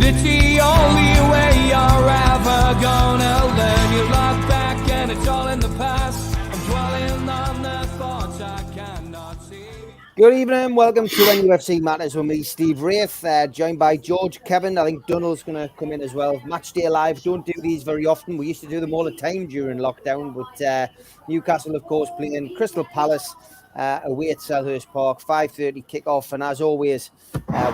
It's the only way you're ever gonna learn. You look back and it's all in the past. I'm dwelling on the thoughts I cannot see. Good evening, welcome to NUFC Matters with me, Steve Wraith, joined by George, Kevin. I think Donald's going to come in as well. Match Day Live, don't do these very often. We used to do them all the time during lockdown, but Newcastle, of course, playing Crystal Palace away at Selhurst Park, 5:30 kickoff. And as always,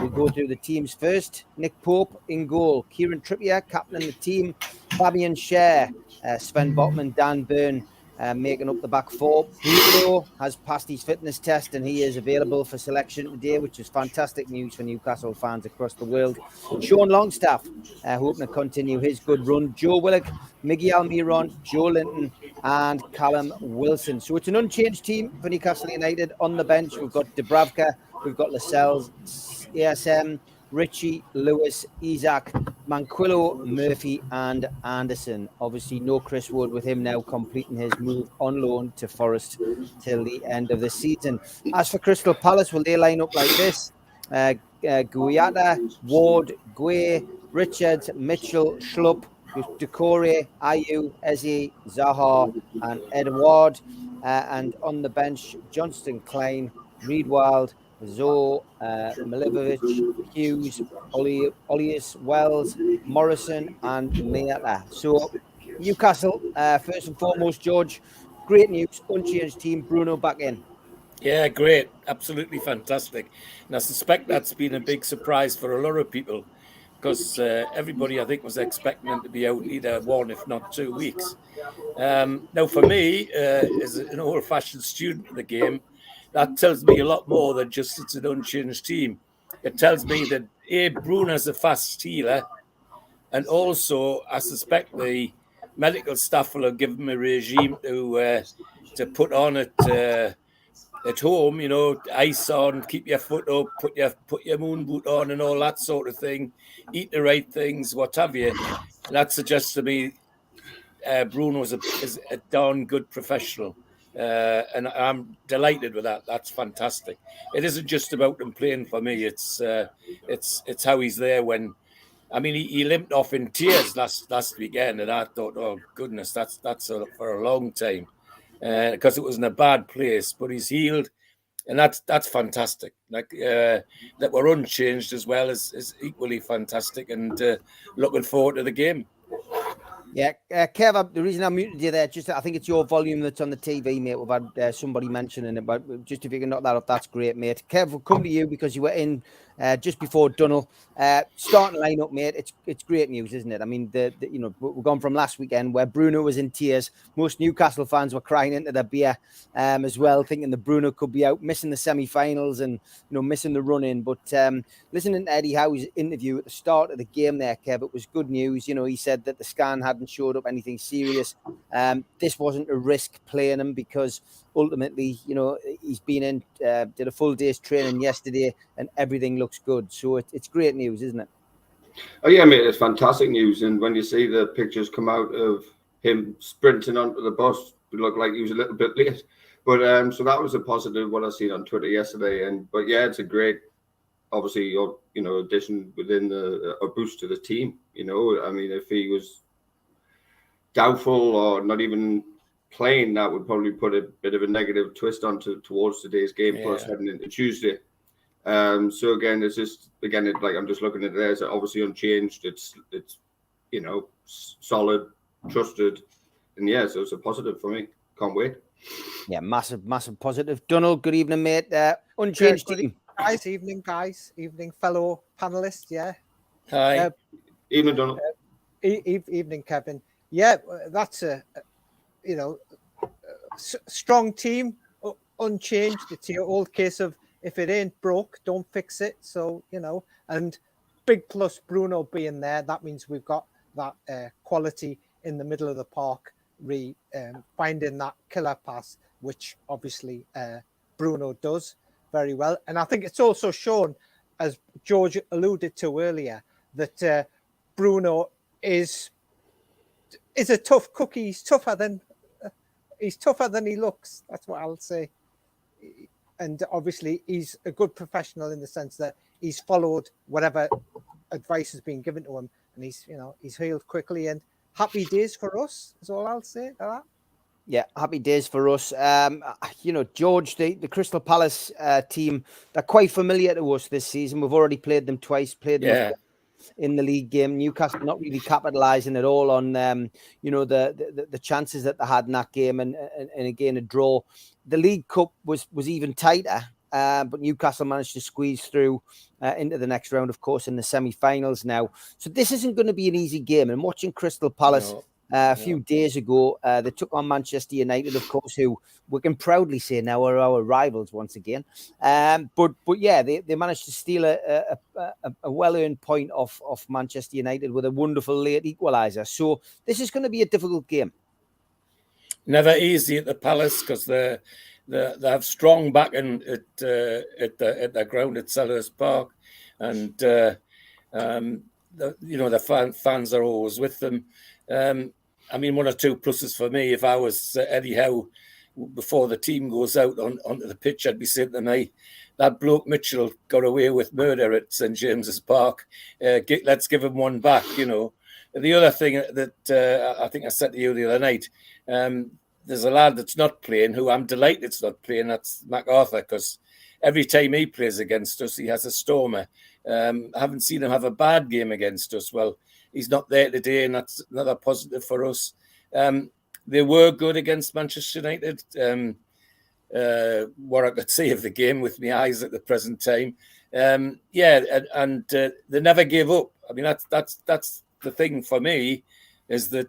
we go through the teams first. Nick Pope in goal, Kieran Trippier captaining the team, Fabian Schär, Sven Botman, Dan Burn making up the back four. Bruno has passed his fitness test and he is available for selection today, which is fantastic news for Newcastle fans across the world. Sean Longstaff hoping to continue his good run. Joe Willock, Miggy Almiron, Joe Linton and Callum Wilson. So it's an unchanged team for Newcastle United. On the bench we've got Dubravka, we've got Lascelles, ASM, Richie, Lewis, Isak, Manquillo, Murphy and Anderson. Obviously no Chris Wood, with him now completing his move on loan to Forest till the end of the season. As for Crystal Palace, will they line up like this? Guiata, Ward, Gué, Richards, Mitchell, Schlupp, Decore, Ayew, Eze, Zaha and Edouard. And on the bench, Johnston, Klein, Reedwild, Zoe, Milivovic, Hughes, Ollius, Wells, Morrison and Meata. So Newcastle, first and foremost, George, great news, unchanged team, Bruno back in. Yeah, great, absolutely fantastic. And I suspect that's been a big surprise for a lot of people because everybody, I think, was expecting him to be out either 1, if not 2 weeks. Now, for me, as an old-fashioned student of the game, that tells me a lot more than just it's an unchanged team. It tells me that Bruno's a fast healer, and also I suspect the medical staff will have given him a regime to put on at home. You know, ice on, keep your foot up, put your moon boot on, and all that sort of thing. Eat the right things, what have you. And that suggests to me Bruno is a darn good professional. And I'm delighted with that. That's fantastic. It isn't just about him playing for me. It's how he's there when. I mean, he limped off in tears last weekend, and I thought, oh goodness, that's for a long time, because it was in a bad place. But he's healed, and that's fantastic. Like that we're unchanged as well is equally fantastic, and looking forward to the game. Yeah, Kev, the reason I muted you there, just I think it's your volume that's on the TV, mate. We've had somebody mentioning it, but just if you can knock that off, that's great, mate. Kev, we'll come to you because you were in just before Dunnell. Starting line up, mate. It's great news, isn't it? I mean, you know, we've gone from last weekend where Bruno was in tears. Most Newcastle fans were crying into their beer as well, thinking that Bruno could be out, missing the semi-finals and missing the run-in. But listening to Eddie Howe's interview at the start of the game there, Kev, it was good news. You know, he said that the scan hadn't showed up anything serious. This wasn't a risk playing him because ultimately, he's been in, did a full day's training yesterday and everything looks good. So it's great news, isn't it? Oh yeah, mate, it's fantastic news. And when you see the pictures come out of him sprinting onto the bus, it looked like he was a little bit late. But so that was a positive, what I seen on Twitter yesterday. But yeah, it's a great, obviously, addition within a boost to the team. I mean, if he was doubtful or not even playing, that would probably put a bit of a negative twist towards today's game, plus heading into Tuesday. So again, it's just I'm just looking at it as obviously unchanged. It's solid, trusted, and so it's a positive for me. Can't wait. Yeah, massive positive. Donald, good evening, mate. Unchanged team. Evening, guys. Evening, fellow panelists. Yeah. Hi. Evening, Donald. Evening, Kevin. Yeah, that's a strong team, unchanged. It's your old case of if it ain't broke, don't fix it. So, and big plus Bruno being there. That means we've got that quality in the middle of the park, finding that killer pass, which obviously Bruno does very well. And I think it's also shown, as George alluded to earlier, that Bruno is a tough cookie. He's tougher than he looks. That's what I'll say. And obviously, he's a good professional in the sense that he's followed whatever advice has been given to him, and he's healed quickly. And happy days for us is all I'll say to that. Yeah, happy days for us. George, the Crystal Palace team, they're quite familiar to us this season. We've already played them twice, in the league game. Newcastle not really capitalising at all on the chances that they had in that game, and again a draw. The League Cup was even tighter, but Newcastle managed to squeeze through into the next round, of course, in the semi-finals now. So this isn't going to be an easy game. And watching Crystal Palace. A few days ago, they took on Manchester United, of course, who we can proudly say now are our rivals once again. But yeah, they managed to steal a well-earned point off Manchester United with a wonderful late equaliser. So this is going to be a difficult game. Never easy at the Palace because they have strong backing at their ground at Selhurst Park, and the fans are always with them. I mean, one or two pluses for me. If I was Eddie Howe, before the team goes out onto the pitch, I'd be saying to me, that bloke Mitchell got away with murder at St James's Park. Let's give him one back, The other thing that I think I said to you the other night, there's a lad that's not playing who I'm delighted is not playing. That's MacArthur, because every time he plays against us, he has a stormer. I haven't seen him have a bad game against us. Well, he's not there today, and that's another positive for us. They were good against Manchester United. What I could say of the game with my eyes at the present time. And they never gave up. I mean, that's the thing for me, is that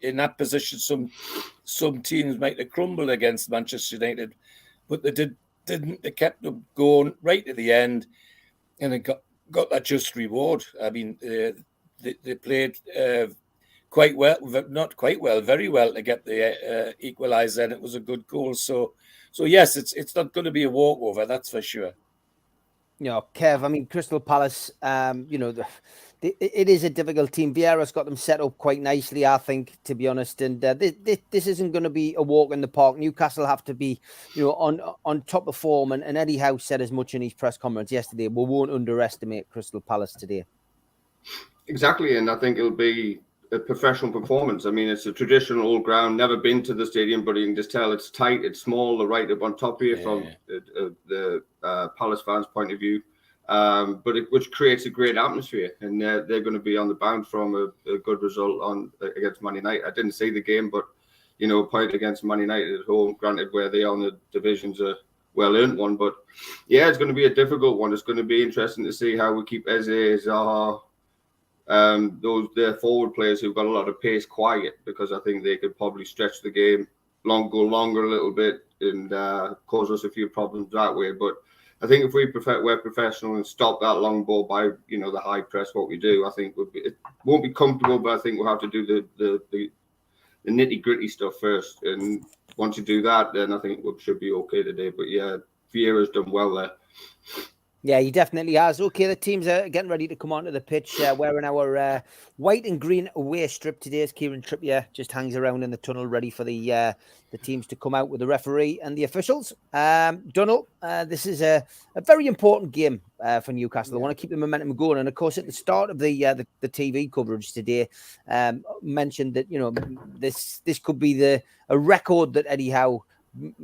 in that position, some teams might have crumbled against Manchester United, but they didn't. They kept them going right to the end, and they got that just reward. I mean, they played quite well, not quite well, very well to get the equaliser, and it was a good goal. So yes, it's not going to be a walkover, that's for sure. Kev, I mean, Crystal Palace, it is a difficult team. Vieira's got them set up quite nicely, I think, to be honest. And this isn't going to be a walk in the park. Newcastle have to be, on top of form. And Eddie Howe said as much in his press conference yesterday. We won't underestimate Crystal Palace today. Exactly, and I think it'll be a professional performance. I mean, it's a traditional old ground. Never been to the stadium, but you can just tell it's tight, it's small, they're right up on top of you from the Palace fans' point of view. Which creates a great atmosphere, and they're going to be on the bounce from a good result against Man United. I didn't see the game, but a point against Man United at home, granted where they are on the division's a well-earned one, but yeah, it's going to be a difficult one. It's going to be interesting to see how we keep Eze, Zaha, their forward players who've got a lot of pace quiet, because I think they could probably stretch the game, go longer a little bit, and cause us a few problems that way. But I think if we're professional and stop that long ball by the high press, what we do, I think it won't be comfortable, but I think we'll have to do the nitty gritty stuff first. And once you do that, then I think we should be okay today. But yeah, Vieira's done well there. Yeah, he definitely has. Okay, the teams are getting ready to come onto the pitch, wearing our white and green away strip today, as Kieran Trippier just hangs around in the tunnel ready for the teams to come out with the referee and the officials. Donald, this is a very important game for Newcastle. I want to keep the momentum going. And, of course, at the start of the TV coverage today, mentioned that, this could be a record that Eddie Howe,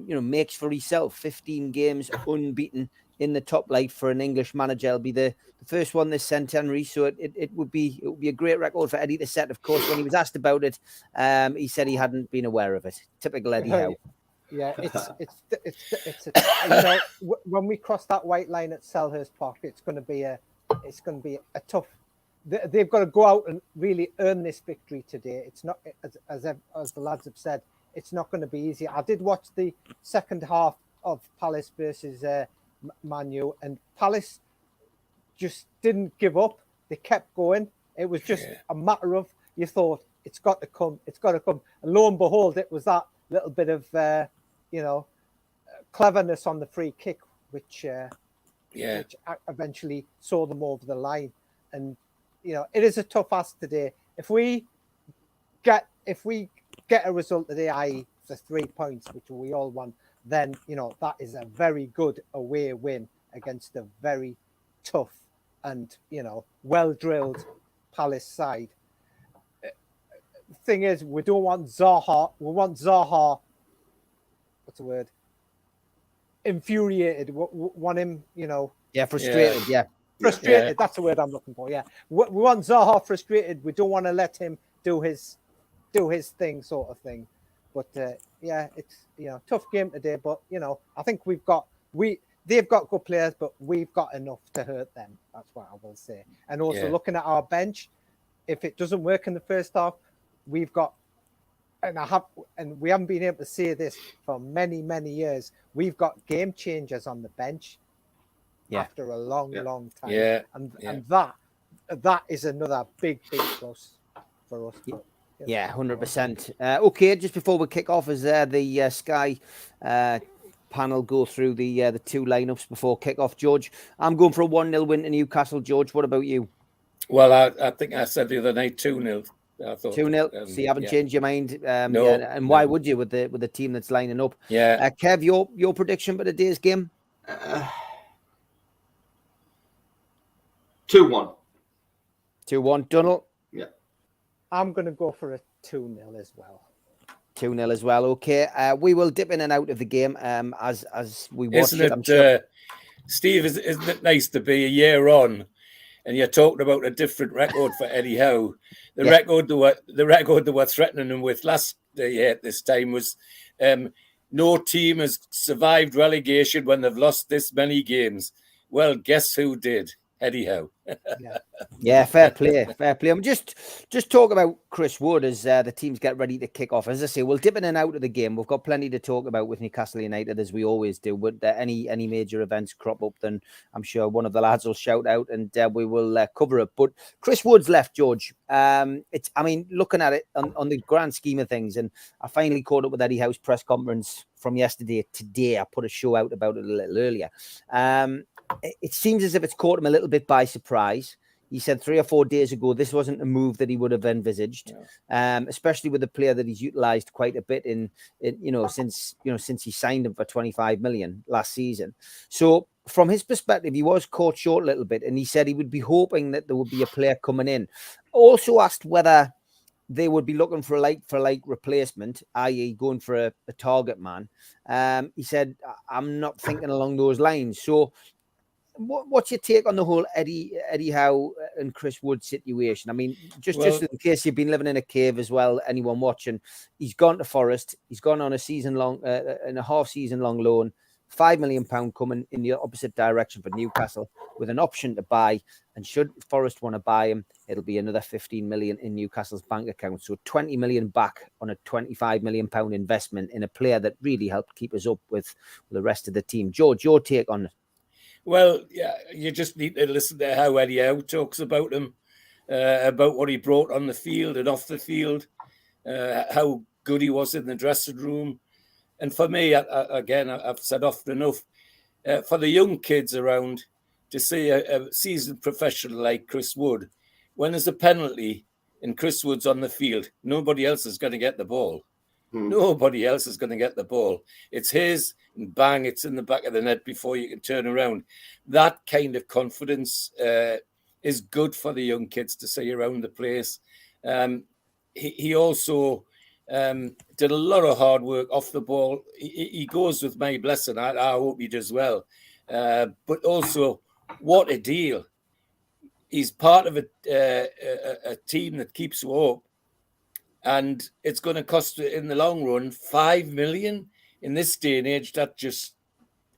makes for himself. 15 games unbeaten in the top light for an English manager. It'll be the first one this centenary, so it would be a great record for Eddie to set. Of course, when he was asked about it, he said he hadn't been aware of it. Typical Eddie Howe. Yeah, it's when we cross that white line at Selhurst Park, it's going to be a tough. They've got to go out and really earn this victory today. It's not, as the lads have said, it's not going to be easy. I did watch the second half of Palace versus Man U, and Palace just didn't give up. They kept going. It was just a matter of, you thought, it's got to come. And lo and behold, it was that little bit of cleverness on the free kick, which eventually saw them over the line. And it is a tough ask today. If we get a result today, i.e. the 3 points, which we all want, then that is a very good away win against a very tough and well drilled Palace side. Thing is, we don't want Zaha. We want Zaha. What's the word? Infuriated. We want him, Yeah, frustrated. Yeah. Frustrated. Yeah. That's the word I'm looking for. Yeah, we want Zaha frustrated. We don't want to let him do his thing, sort of thing. But it's tough game today. But I think they've got good players, but we've got enough to hurt them. That's what I will say. And also looking at our bench, if it doesn't work in the first half, we've got, and we haven't been able to say this for many, many years. We've got game changers on the bench after a long time. Yeah. And that is another big plus for us. Yeah, 100%. Okay, just before we kick off, is the Sky panel go through the two lineups before kick-off? George, I'm going for a 1-0 win to Newcastle. George, what about you? Well, I think I said the other night 2-0. I thought 2-0. So you haven't changed your mind? No. And why would you with the team that's lining up? Yeah. Kev, your prediction for today's game? 2-1. 2-1. Donald? Yeah. I'm going to go for a 2-0 as well. 2-0 as well. Okay. We will dip in and out of the game as we watch Isn't it. I'm sure. Steve, isn't it nice to be a year on and you're talking about a different record for Eddie Howe? The record they were threatening him with last year at this time was no team has survived relegation when they've lost this many games. Well, guess who did? Eddie Howe. Yeah, fair play. I'm just talk about Chris Wood as the teams get ready to kick off. As I say, we'll dip in and out of the game. We've got plenty to talk about with Newcastle United, as we always do. But any major events crop up, then I'm sure one of the lads will shout out and we will cover it. But Chris Wood's left, George. Looking at it on the grand scheme of things, and I finally caught up with Eddie Howe's press conference from yesterday. Today, I put a show out about it a little earlier. It seems as if it's caught him a little bit by surprise. He said 3 or 4 days ago this wasn't a move that he would have envisaged, especially with a player that he's utilised quite a bit since he signed him for 25 million last season. So from his perspective, he was caught short a little bit, and he said he would be hoping that there would be a player coming in. Also asked whether they would be looking for a like replacement, i.e. going for a target man. He said, I'm not thinking along those lines. So what's your take on the whole Eddie Howe and Chris Wood situation? I mean, just in case you've been living in a cave as well, anyone watching, he's gone to Forest. He's gone on a half-season-long loan, £5 million coming in the opposite direction for Newcastle with an option to buy. And should Forest want to buy him, it'll be another 15 million in Newcastle's bank account. So 20 million back on a 25 million pound investment in a player that really helped keep us up with the rest of the team. George, your take on it? Well, yeah, you just need to listen to how Eddie Howe talks about him, about what he brought on the field and off the field, how good he was in the dressing room. And for me, I've said often enough, for the young kids around to see a seasoned professional like Chris Wood, when there's a penalty and Chris Wood's on the field, nobody else is going to get the ball. Nobody else is going to get the ball. It's his, and bang, it's in the back of the net before you can turn around. That kind of confidence is good for the young kids to see around the place. He also did a lot of hard work off the ball. He goes with my blessing. I hope he does well. But also, what a deal. He's part of a team that keeps hope. And it's going to cost in the long run 5 million in this day and age. That's just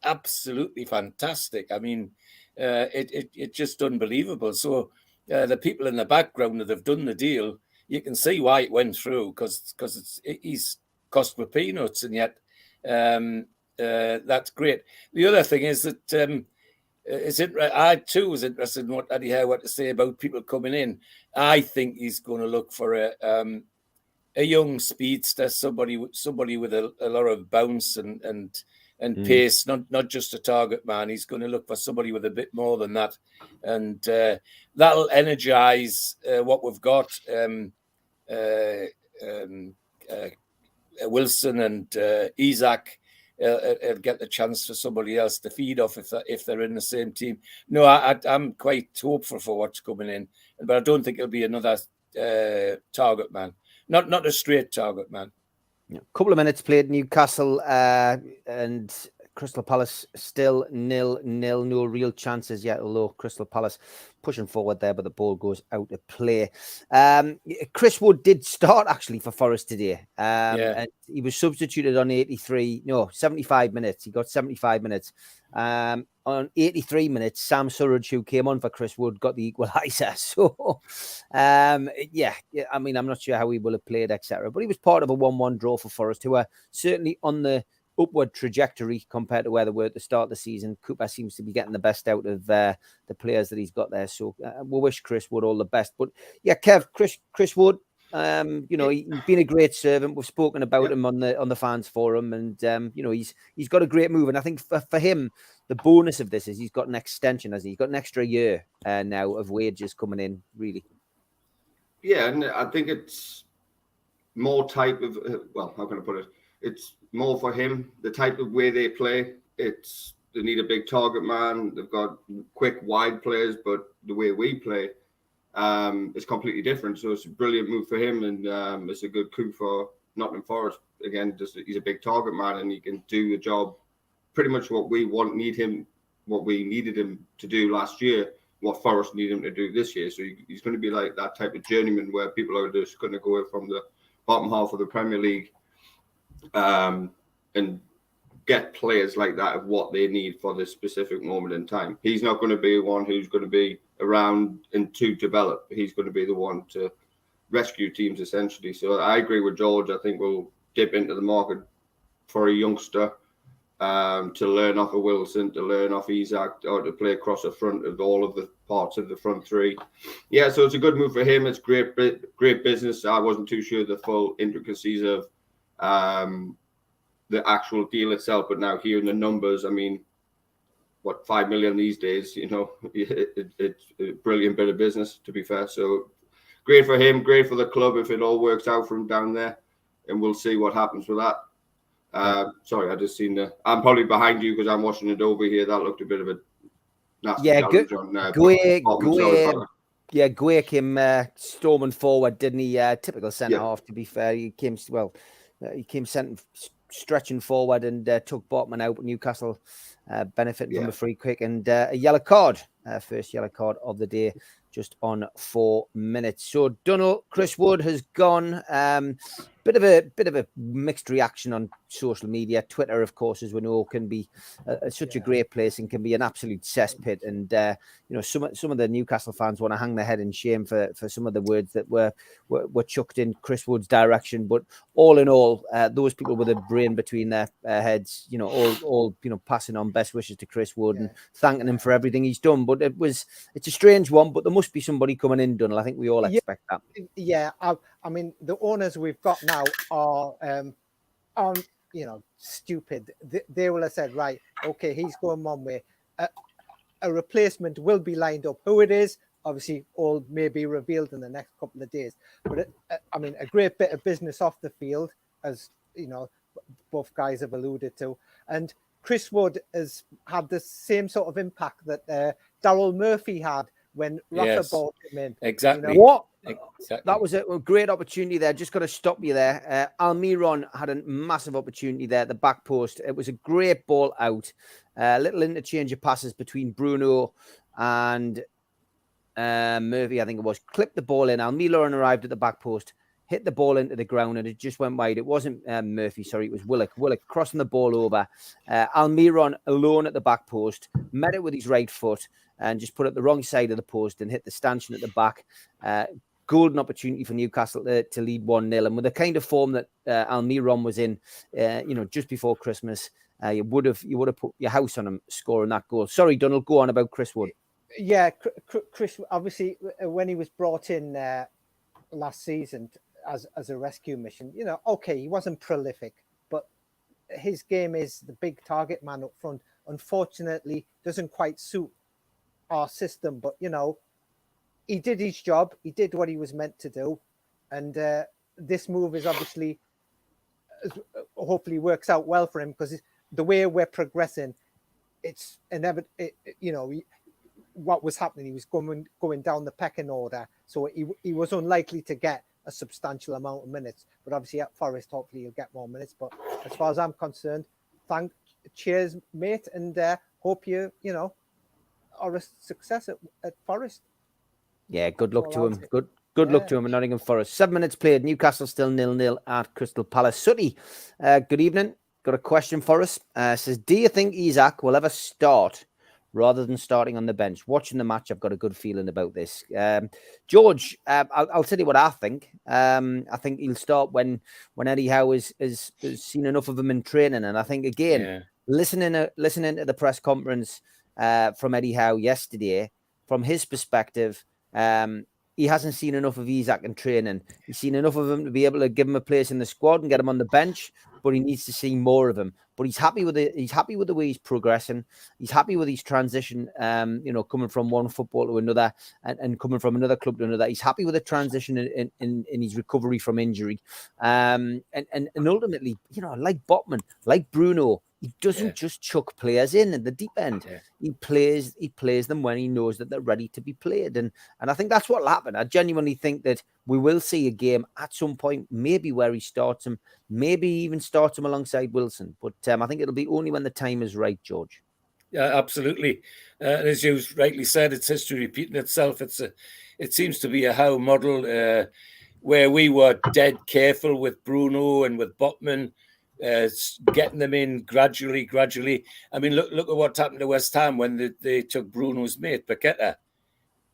absolutely fantastic. I mean, it's just unbelievable. So the people in the background that have done the deal, you can see why it went through because he's cost with peanuts, and yet that's great. The other thing is that I too was interested in what Eddie Howe had to say about people coming in. I think he's going to look for a young speedster, somebody with a lot of bounce and pace, not just a target man. He's going to look for somebody with a bit more than that, and that'll energize what we've got. Wilson and Isak he'll get the chance for somebody else to feed off if they're in the same team. No, I'm quite hopeful for what's coming in, but I don't think it'll be another target man. Not a straight target man. A couple of minutes played. Newcastle and Crystal Palace still 0-0. No real chances yet, although Crystal Palace pushing forward there, but the ball goes out of play. Chris Wood did start actually for Forest today. And he was substituted on 75 minutes. He got 75 minutes. On 83 minutes, Sam Surridge, who came on for Chris Wood, got the equaliser. So, I mean, I'm not sure how he will have played, etc. But he was part of a 1-1 draw for Forest, who are certainly on the upward trajectory compared to where they were at the start of the season. Cooper seems to be getting the best out of the players that he's got there. So we'll wish Chris Wood all the best. But yeah, Kev, Chris Wood, he's been a great servant. We've spoken about him on the fans forum, and he's got a great move. And I think for him, the bonus of this is he's got an extension, hasn't he? He's got an extra year now of wages coming in, really. Yeah, and I think it's more type of how can I put it? It's more for him, the type of way they play. They need a big target man. They've got quick, wide players, but the way we play is completely different. So it's a brilliant move for him, and it's a good coup for Nottingham Forest. Again, he's a big target man, and he can do the job pretty much what we needed him to do last year, what Forest need him to do this year. So he's going to be like that type of journeyman where people are just going to go from the bottom half of the Premier League and get players like that of what they need for this specific moment in time. He's not going to be one who's going to be around and to develop. He's going to be the one to rescue teams, essentially. So I agree with George. I think we'll dip into the market for a youngster to learn off of Wilson, to learn off Isak, or to play across the front of all of the parts of the front three. Yeah, so it's a good move for him. It's great business. I wasn't too sure the full intricacies of the actual deal itself, but now hearing the numbers, I mean, 5 million these days, it's a brilliant bit of business, to be fair. So great for him, great for the club if it all works out for him down there, and we'll see what happens with that. Sorry, I just seen I'm probably behind you because I'm watching it over here. That looked a bit of a nasty challenge on Guay came storming forward, didn't he? Typical centre half, to be fair. He came stretching forward and took Botman out. Newcastle benefiting from a free kick and a yellow card, first yellow card of the day, just on 4 minutes. So Dunno, Chris Wood has gone. Bit of a mixed reaction on social media. Twitter, of course, as we know, can be such a great place and can be an absolute cesspit. And some of the Newcastle fans want to hang their head in shame for some of the words that were chucked in Chris Wood's direction. But all in all, those people with a brain between their heads, all passing on best wishes to Chris Wood and thanking him for everything he's done. But it's a strange one. But there must be somebody coming in, Donald. I think we all expect that. Yeah, I mean, the owners we've got now are stupid. They will have said, right, okay, he's going one way. A replacement will be lined up. Who it is, obviously, all may be revealed in the next couple of days. But a great bit of business off the field, as both guys have alluded to. And Chris Wood has had the same sort of impact that Daryl Murphy had when Rafa bought him in. Exactly. Exactly. That was a great opportunity there. Just got to stop you there. Almiron had a massive opportunity there at the back post. It was a great ball out. Little interchange of passes between Bruno and Murphy, I think it was. Clipped the ball in. Almiron arrived at the back post, hit the ball into the ground, and it just went wide. It wasn't Murphy, sorry, it was Willock. Willock crossing the ball over. Almiron alone at the back post, met it with his right foot and just put it the wrong side of the post and hit the stanchion at the back. Golden opportunity for Newcastle to lead 1-0. And with the kind of form that Almiron was in, just before Christmas, you would have put your house on him scoring that goal. Sorry, Donald, go on about Chris Wood. Yeah, Chris, obviously, when he was brought in last season as a rescue mission, okay, he wasn't prolific, but his game is the big target man up front. Unfortunately, doesn't quite suit our system, but he did his job. He did what he was meant to do. And this move is obviously, hopefully works out well for him because the way we're progressing, it's inevitable. What was happening, he was going down the pecking order, so he was unlikely to get a substantial amount of minutes. But obviously at Forest, hopefully he'll get more minutes. But as far as I'm concerned, cheers, mate, and hope you are a success at Forest. Yeah, good luck to him. Good luck to him in Nottingham Forest. 7 minutes played. Newcastle still 0-0 at Crystal Palace. Sooty, good evening. Got a question for us. Says, do you think Isak will ever start rather than starting on the bench? Watching the match, I've got a good feeling about this. George, I'll tell you what I think. I think he'll start when Eddie Howe has seen enough of him in training. And I think, again, listening to the press conference from Eddie Howe yesterday, from his perspective, he hasn't seen enough of Isak in training. He's seen enough of him to be able to give him a place in the squad and get him on the bench, but he needs to see more of him. But he's happy with it. He's happy with the way he's progressing. He's happy with his transition, coming from one football to another and coming from another club to another. He's happy with the transition in his recovery from injury. And ultimately, like Botman, like Bruno, he doesn't just chuck players in at the deep end. Yeah. He plays them when he knows that they're ready to be played. And I think that's what will happen. I genuinely think that we will see a game at some point, maybe where he starts him, maybe even starts him alongside Wilson. But I think it'll be only when the time is right, George. Yeah, absolutely. As you rightly said, it's history repeating itself. It seems to be a Howe model where we were dead careful with Bruno and with Botman, getting them in gradually. I mean, look at what happened to West Ham when they took Bruno's mate, Paqueta.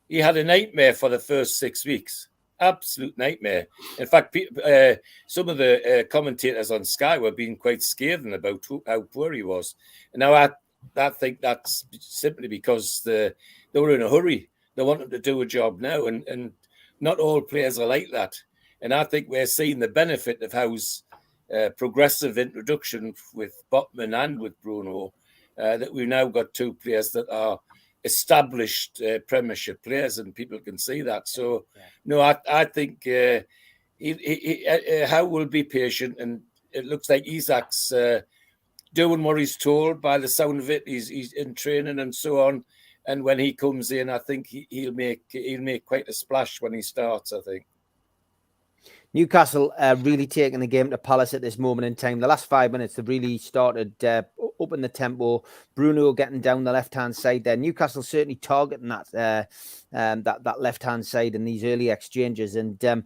He had a nightmare for the first 6 weeks. Absolute nightmare. In fact, some of the commentators on Sky were being quite scathing about how poor he was. And now I think that's simply because they were in a hurry. They wanted to do a job now, and not all players are like that. And I think we're seeing the benefit of Howe's progressive introduction with Botman and with Bruno, that we've now got two players that are established Premiership players, and people can see that. So, no, I think Howe will be patient, and it looks like Isak's doing what he's told by the sound of it. He's in training and so on, and when he comes in, I think he'll make quite a splash when he starts, I think. Newcastle really taking the game to Palace at this moment in time. The last 5 minutes, they've really started up in the tempo. Bruno getting down the left-hand side there. Newcastle certainly targeting that left-hand side in these early exchanges. And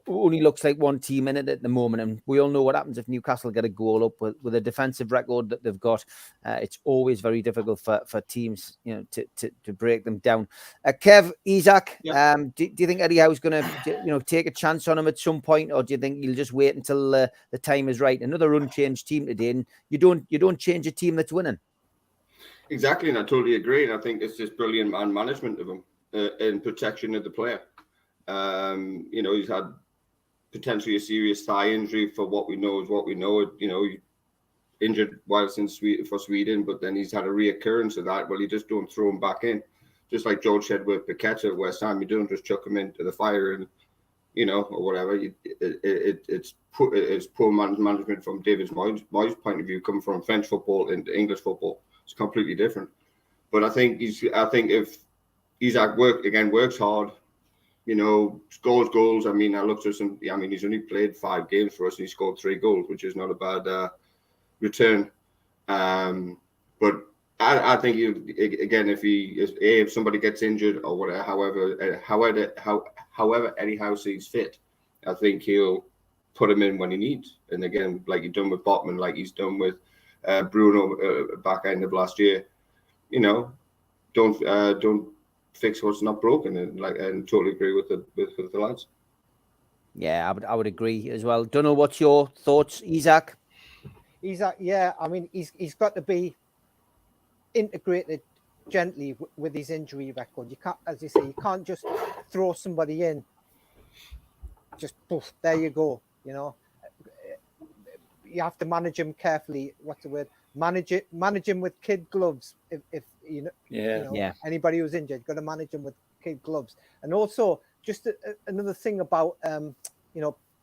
only looks like one team in it at the moment. And we all know what happens if Newcastle get a goal up with a defensive record that they've got. It's always very difficult for teams, to break them down. Kev, Isak, do you think Eddie Howe's going to, take a chance on him at some point, or do you think he'll just wait until the time is right? Another unchanged team today, and you don't change a team that's winning. Exactly, and I totally agree. And I think it's just brilliant man management of him in protection of the player. He's had potentially a serious thigh injury for what we know is what we know. Injured whilst in Sweden, but then he's had a reoccurrence of that. Well, you just don't throw him back in, just like George said with Paqueta at West Ham. You don't just chuck him into the fire and or whatever. It's poor management from David Moyes' point of view, coming from French football into English football. It's completely different. But I think if Isak works hard, scores goals. I mean, I looked at some. I mean, he's only played 5 games for us, and he scored 3 goals, which is not a bad return. But I think if somebody gets injured or whatever, however Eddie Howe sees fit, I think he'll put him in when he needs. And again, like he's done with Botman, like he's done with Bruno back end of last year. Don't fix what's not broken, and totally agree with the lads. Yeah, I would agree as well. Don't know what's your thoughts, Isak? Isak, yeah, I mean he's got to be integrated gently with his injury record. You can't, as you say, you can't just throw somebody in. Just poof, there you go. You have to manage him carefully. What's the word? Manage him with kid gloves. If anybody who's injured, got to manage him with kid gloves. And also, just another thing about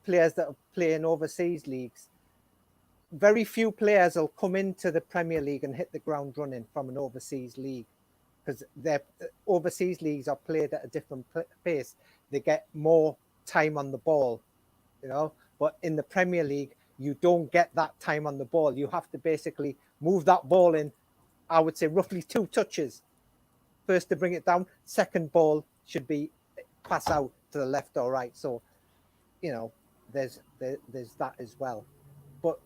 players that are playing overseas leagues. very few players will come into the Premier League and hit the ground running from an overseas league, because their overseas leagues are played at a different pace. They get more time on the ball, you know. But in the Premier League, you don't get that time on the ball. You have to basically move that ball in, I would say, roughly 2 touches. First to bring it down, second ball should be pass out to the left or right. So, you know, there's that as well. But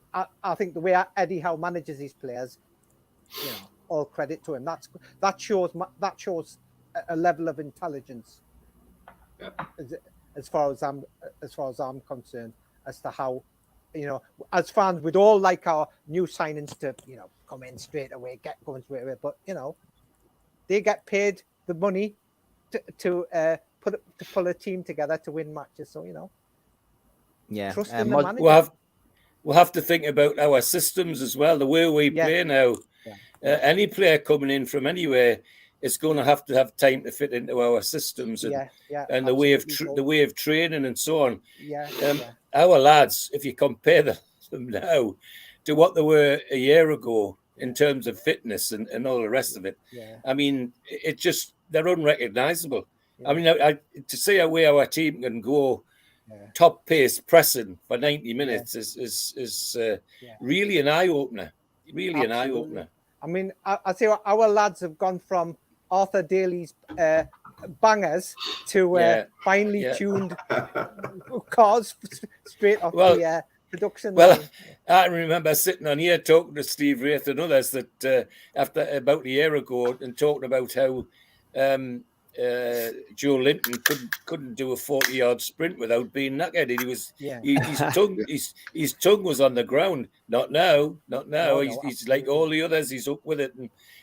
I think the way Eddie Howe manages his players, you know, all credit to him. That shows a level of intelligence, as far as I'm concerned, as to how, you know, as fans, we'd all like our new signings to, you know, come in straight away, get going straight away. But, you know, they get paid the money to pull a team together to win matches. So, you know, trust in the manager. We'll have to think about our systems as well, the way we play now. Yeah. Any player coming in from anywhere is going to have time to fit into our systems and the way of training and so on. Our lads, if you compare them now to what they were a year ago in terms of fitness and all the rest of it, I mean, it just, they're unrecognisable. I mean, to see how our team can go top pace pressing for 90 minutes is really an eye opener. Really an eye opener. I mean, I say our lads have gone from Arthur Daly's bangers to finely tuned cars straight off the production line. I remember sitting on here talking to Steve Wraith and others that after about a year ago and talking about how Joe Linton couldn't do a 40-yard sprint without being knackered. He was his tongue was on the ground. Not now. He's like all the others. He's up with it,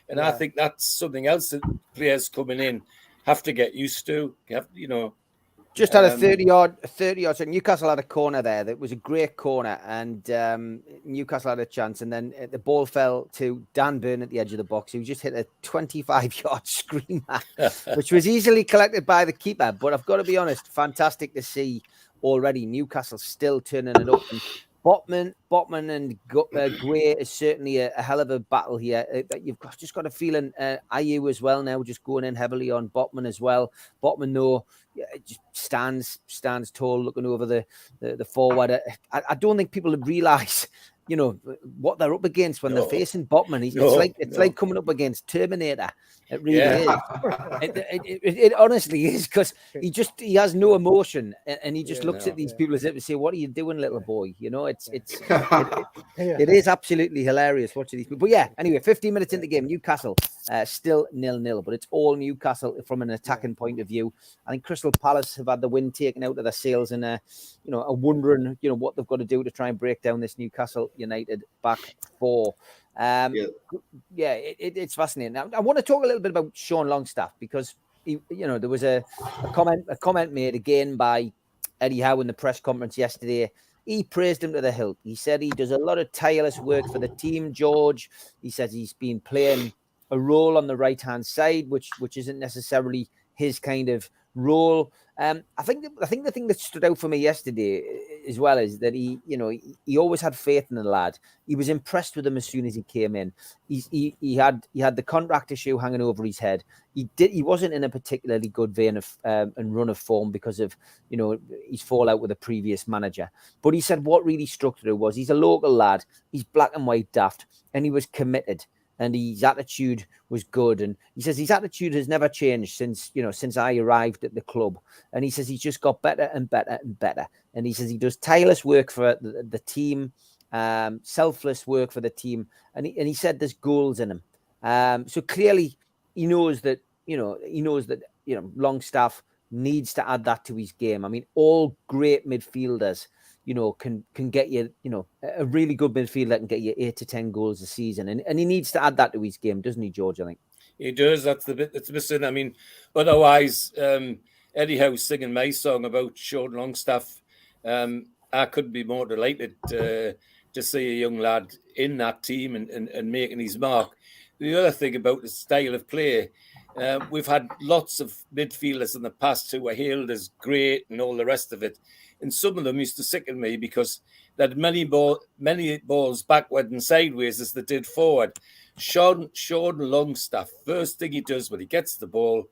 and I think that's something else that players coming in have to get used to. You know, just had a 30-yard. So Newcastle had a corner there that was a great corner, and Newcastle had a chance, and then the ball fell to Dan Burn at the edge of the box, who just hit a 25-yard screamer, which was easily collected by the keeper. But I've got to be honest, fantastic to see already Newcastle still turning it up. And Botman and Gray is certainly a hell of a battle here. You've just got a feeling Ayew as well now, just going in heavily on Botman as well. Botman, though, just stands tall, looking over the forward. I don't think people realise, you know, what they're up against when they're facing Botman. It's like coming up against Terminator. It really is. It honestly is, because he has no emotion, and he just looks at these people as if to say, "What are you doing, little boy?" You know, it is absolutely hilarious watching these people. But anyway, 15 minutes into the game, Newcastle still 0-0, but it's all Newcastle from an attacking point of view. I think Crystal Palace have had the wind taken out of their sails and are wondering, you know, what they've got to do to try and break down this Newcastle United back four. It's fascinating. Now, I want to talk a little bit about Sean Longstaff, because there was a comment made again by Eddie Howe in the press conference yesterday. He praised him to the hilt. He said he does a lot of tireless work for the team, George. He says he's been playing a role on the right-hand side, which isn't necessarily his kind of role. I think the thing that stood out for me yesterday as well is that he always had faith in the lad. He was impressed with him as soon as he came in. He had the contract issue hanging over his head. He wasn't in a particularly good vein of and run of form because of his fallout with the previous manager. But he said what really struck through was he's a local lad. He's black and white daft, and he was committed. And his attitude was good. And he says his attitude has never changed since I arrived at the club. And he says he's just got better and better and better. And he says he does tireless work for the team, selfless work for the team. And he said there's goals in him. So clearly he knows that Longstaff needs to add that to his game. I mean, all great midfielders, can get you, a really good midfielder can get you 8 to 10 goals a season. And he needs to add that to his game, doesn't he, George, I think? He does. That's the bit that's missing. I mean, otherwise, Eddie Howe's singing my song about Sean Longstaff. I couldn't be more delighted to see a young lad in that team and making his mark. The other thing about the style of play, We've had lots of midfielders in the past who were hailed as great and all the rest of it. And some of them used to sicken me because they had many balls backward and sideways as they did forward. Sean Longstaff, first thing he does when he gets the ball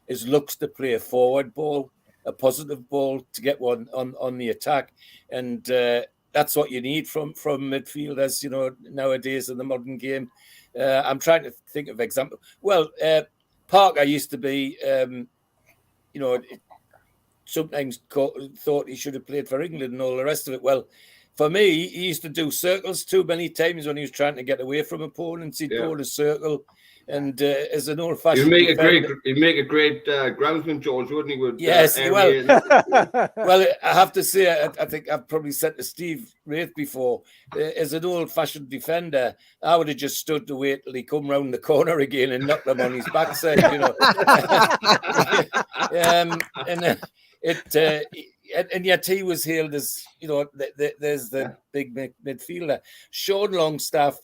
is looks to play a forward ball, a positive ball to get one on the attack. And that's what you need from midfielders, you know, nowadays in the modern game. I'm trying to think of example. Well, Parker used to be, you know, sometimes thought he should have played for England and all the rest of it. Well, for me, he used to do circles too many times when he was trying to get away from opponents. He'd go in a circle, and as an old-fashioned, he'd make a great groundsman, George, wouldn't he? With, yes, well, I have to say, I think I've probably said to Steve Wraith before, as an old-fashioned defender, I would have just stood to wait till he come round the corner again and knocked him on his backside, you know. And yet he was hailed as, you know, there's the big midfielder. Sean Longstaff,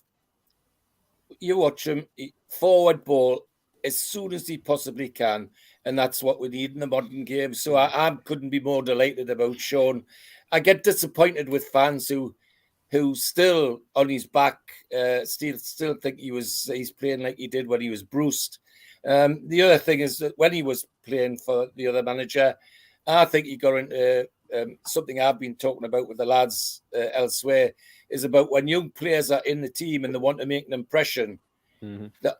you watch him, forward ball as soon as he possibly can. And that's what we need in the modern game. So I couldn't be more delighted about Sean. I get disappointed with fans who still on his back, still think he's playing like he did when he was bruised. The other thing is that when he was playing for the other manager, I think he got into something I've been talking about with the lads elsewhere, is about when young players are in the team and they want to make an impression, that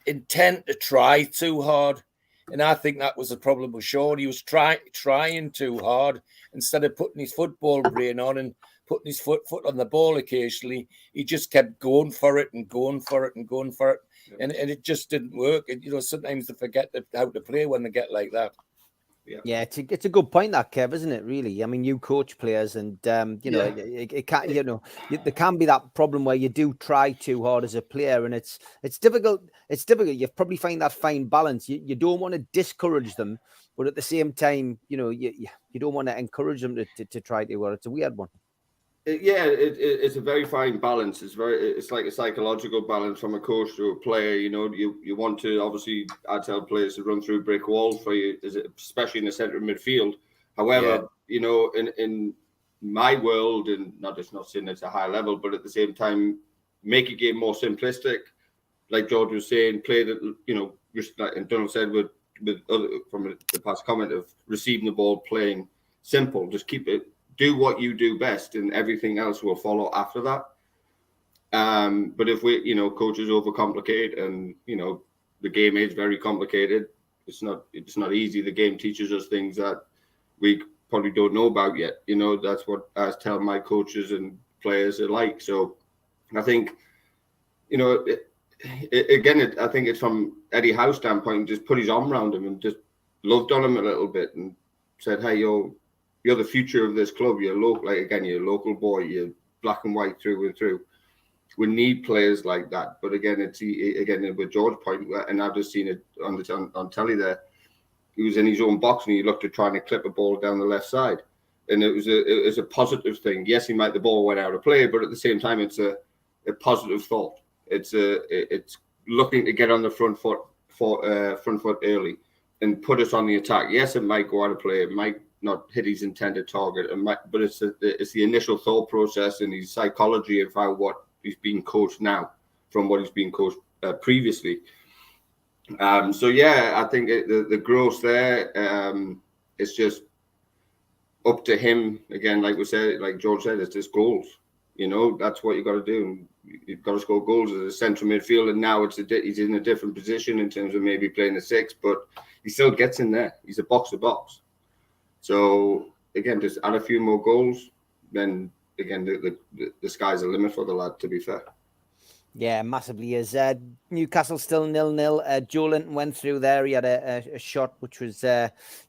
intent to try too hard. And I think that was the problem with Sean. He was trying too hard instead of putting his football brain on and putting his foot on the ball occasionally. He just kept going for it and going for it and going for it. And it just didn't work. And, you know, sometimes they forget how to play when they get like that. Yeah, it's a good point, that, Kev, isn't it? Really, I mean, you coach players, and you know, it can't, you know, there can be that problem where you do try too hard as a player, and it's difficult. It's difficult. You probably find that fine balance. You don't want to discourage them, but at the same time, you know, you don't want to encourage them to try too hard. It's a weird one. It's a very fine balance. It's like a psychological balance from a coach to a player. You know, you want to, obviously, I tell players to run through brick walls for you, especially in the centre of midfield. However, you know, in my world, and not saying it's a high level, but at the same time, make a game more simplistic. Like George was saying, play that, you know, just like Donald said with other, from the past comment of receiving the ball, playing simple. Just keep it. Do what you do best, and everything else will follow after that. But if we, you know, coaches overcomplicate, and you know, the game is very complicated. It's not easy. The game teaches us things that we probably don't know about yet. You know, that's what I tell my coaches and players alike. So I think, you know, I think it's from Eddie Howe's standpoint, just put his arm around him and just loved on him a little bit and said, "Hey, you're the future of this club. You're local, you're a local boy. You're black and white through and through. We need players like that." But again, with George's point, and I've just seen it on telly there. He was in his own box and he looked at trying to clip a ball down the left side, and it was a positive thing. Yes, the ball went out of play, but at the same time, it's a positive thought. It's looking to get on the front foot early and put us on the attack. Yes, it might go out of play. It might not hit his intended target, but it's the initial thought process and his psychology of what he's being coached now from what he's been coached previously. So yeah, I think the growth there, it's just up to him again. Like we said, like George said, it's just goals. You know, that's what you got to do. You've got to score goals as a central midfielder. And now he's in a different position in terms of maybe playing a 6, but he still gets in there. He's a box to box. So again, just add a few more goals, then again the sky's the limit for the lad, to be fair. Yeah, massively is. Newcastle still 0-0. Joe Linton went through there. He had a shot which was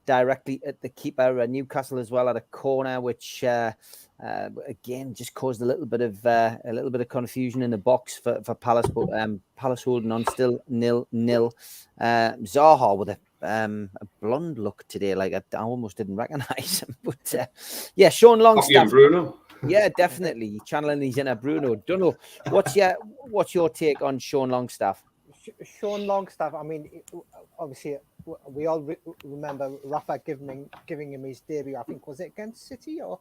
directly at the keeper. Newcastle as well had a corner which again just caused a little bit of confusion in the box for Palace, but Palace holding on still 0-0. Zaha with a blonde look today, like I almost didn't recognise him. But yeah, Sean Longstaff. Bruno. Yeah, definitely channeling his inner Bruno. Dunno, what's your take on Sean Longstaff? Sean Longstaff. I mean, obviously, we all remember Rafa giving him his debut. I think was it against City or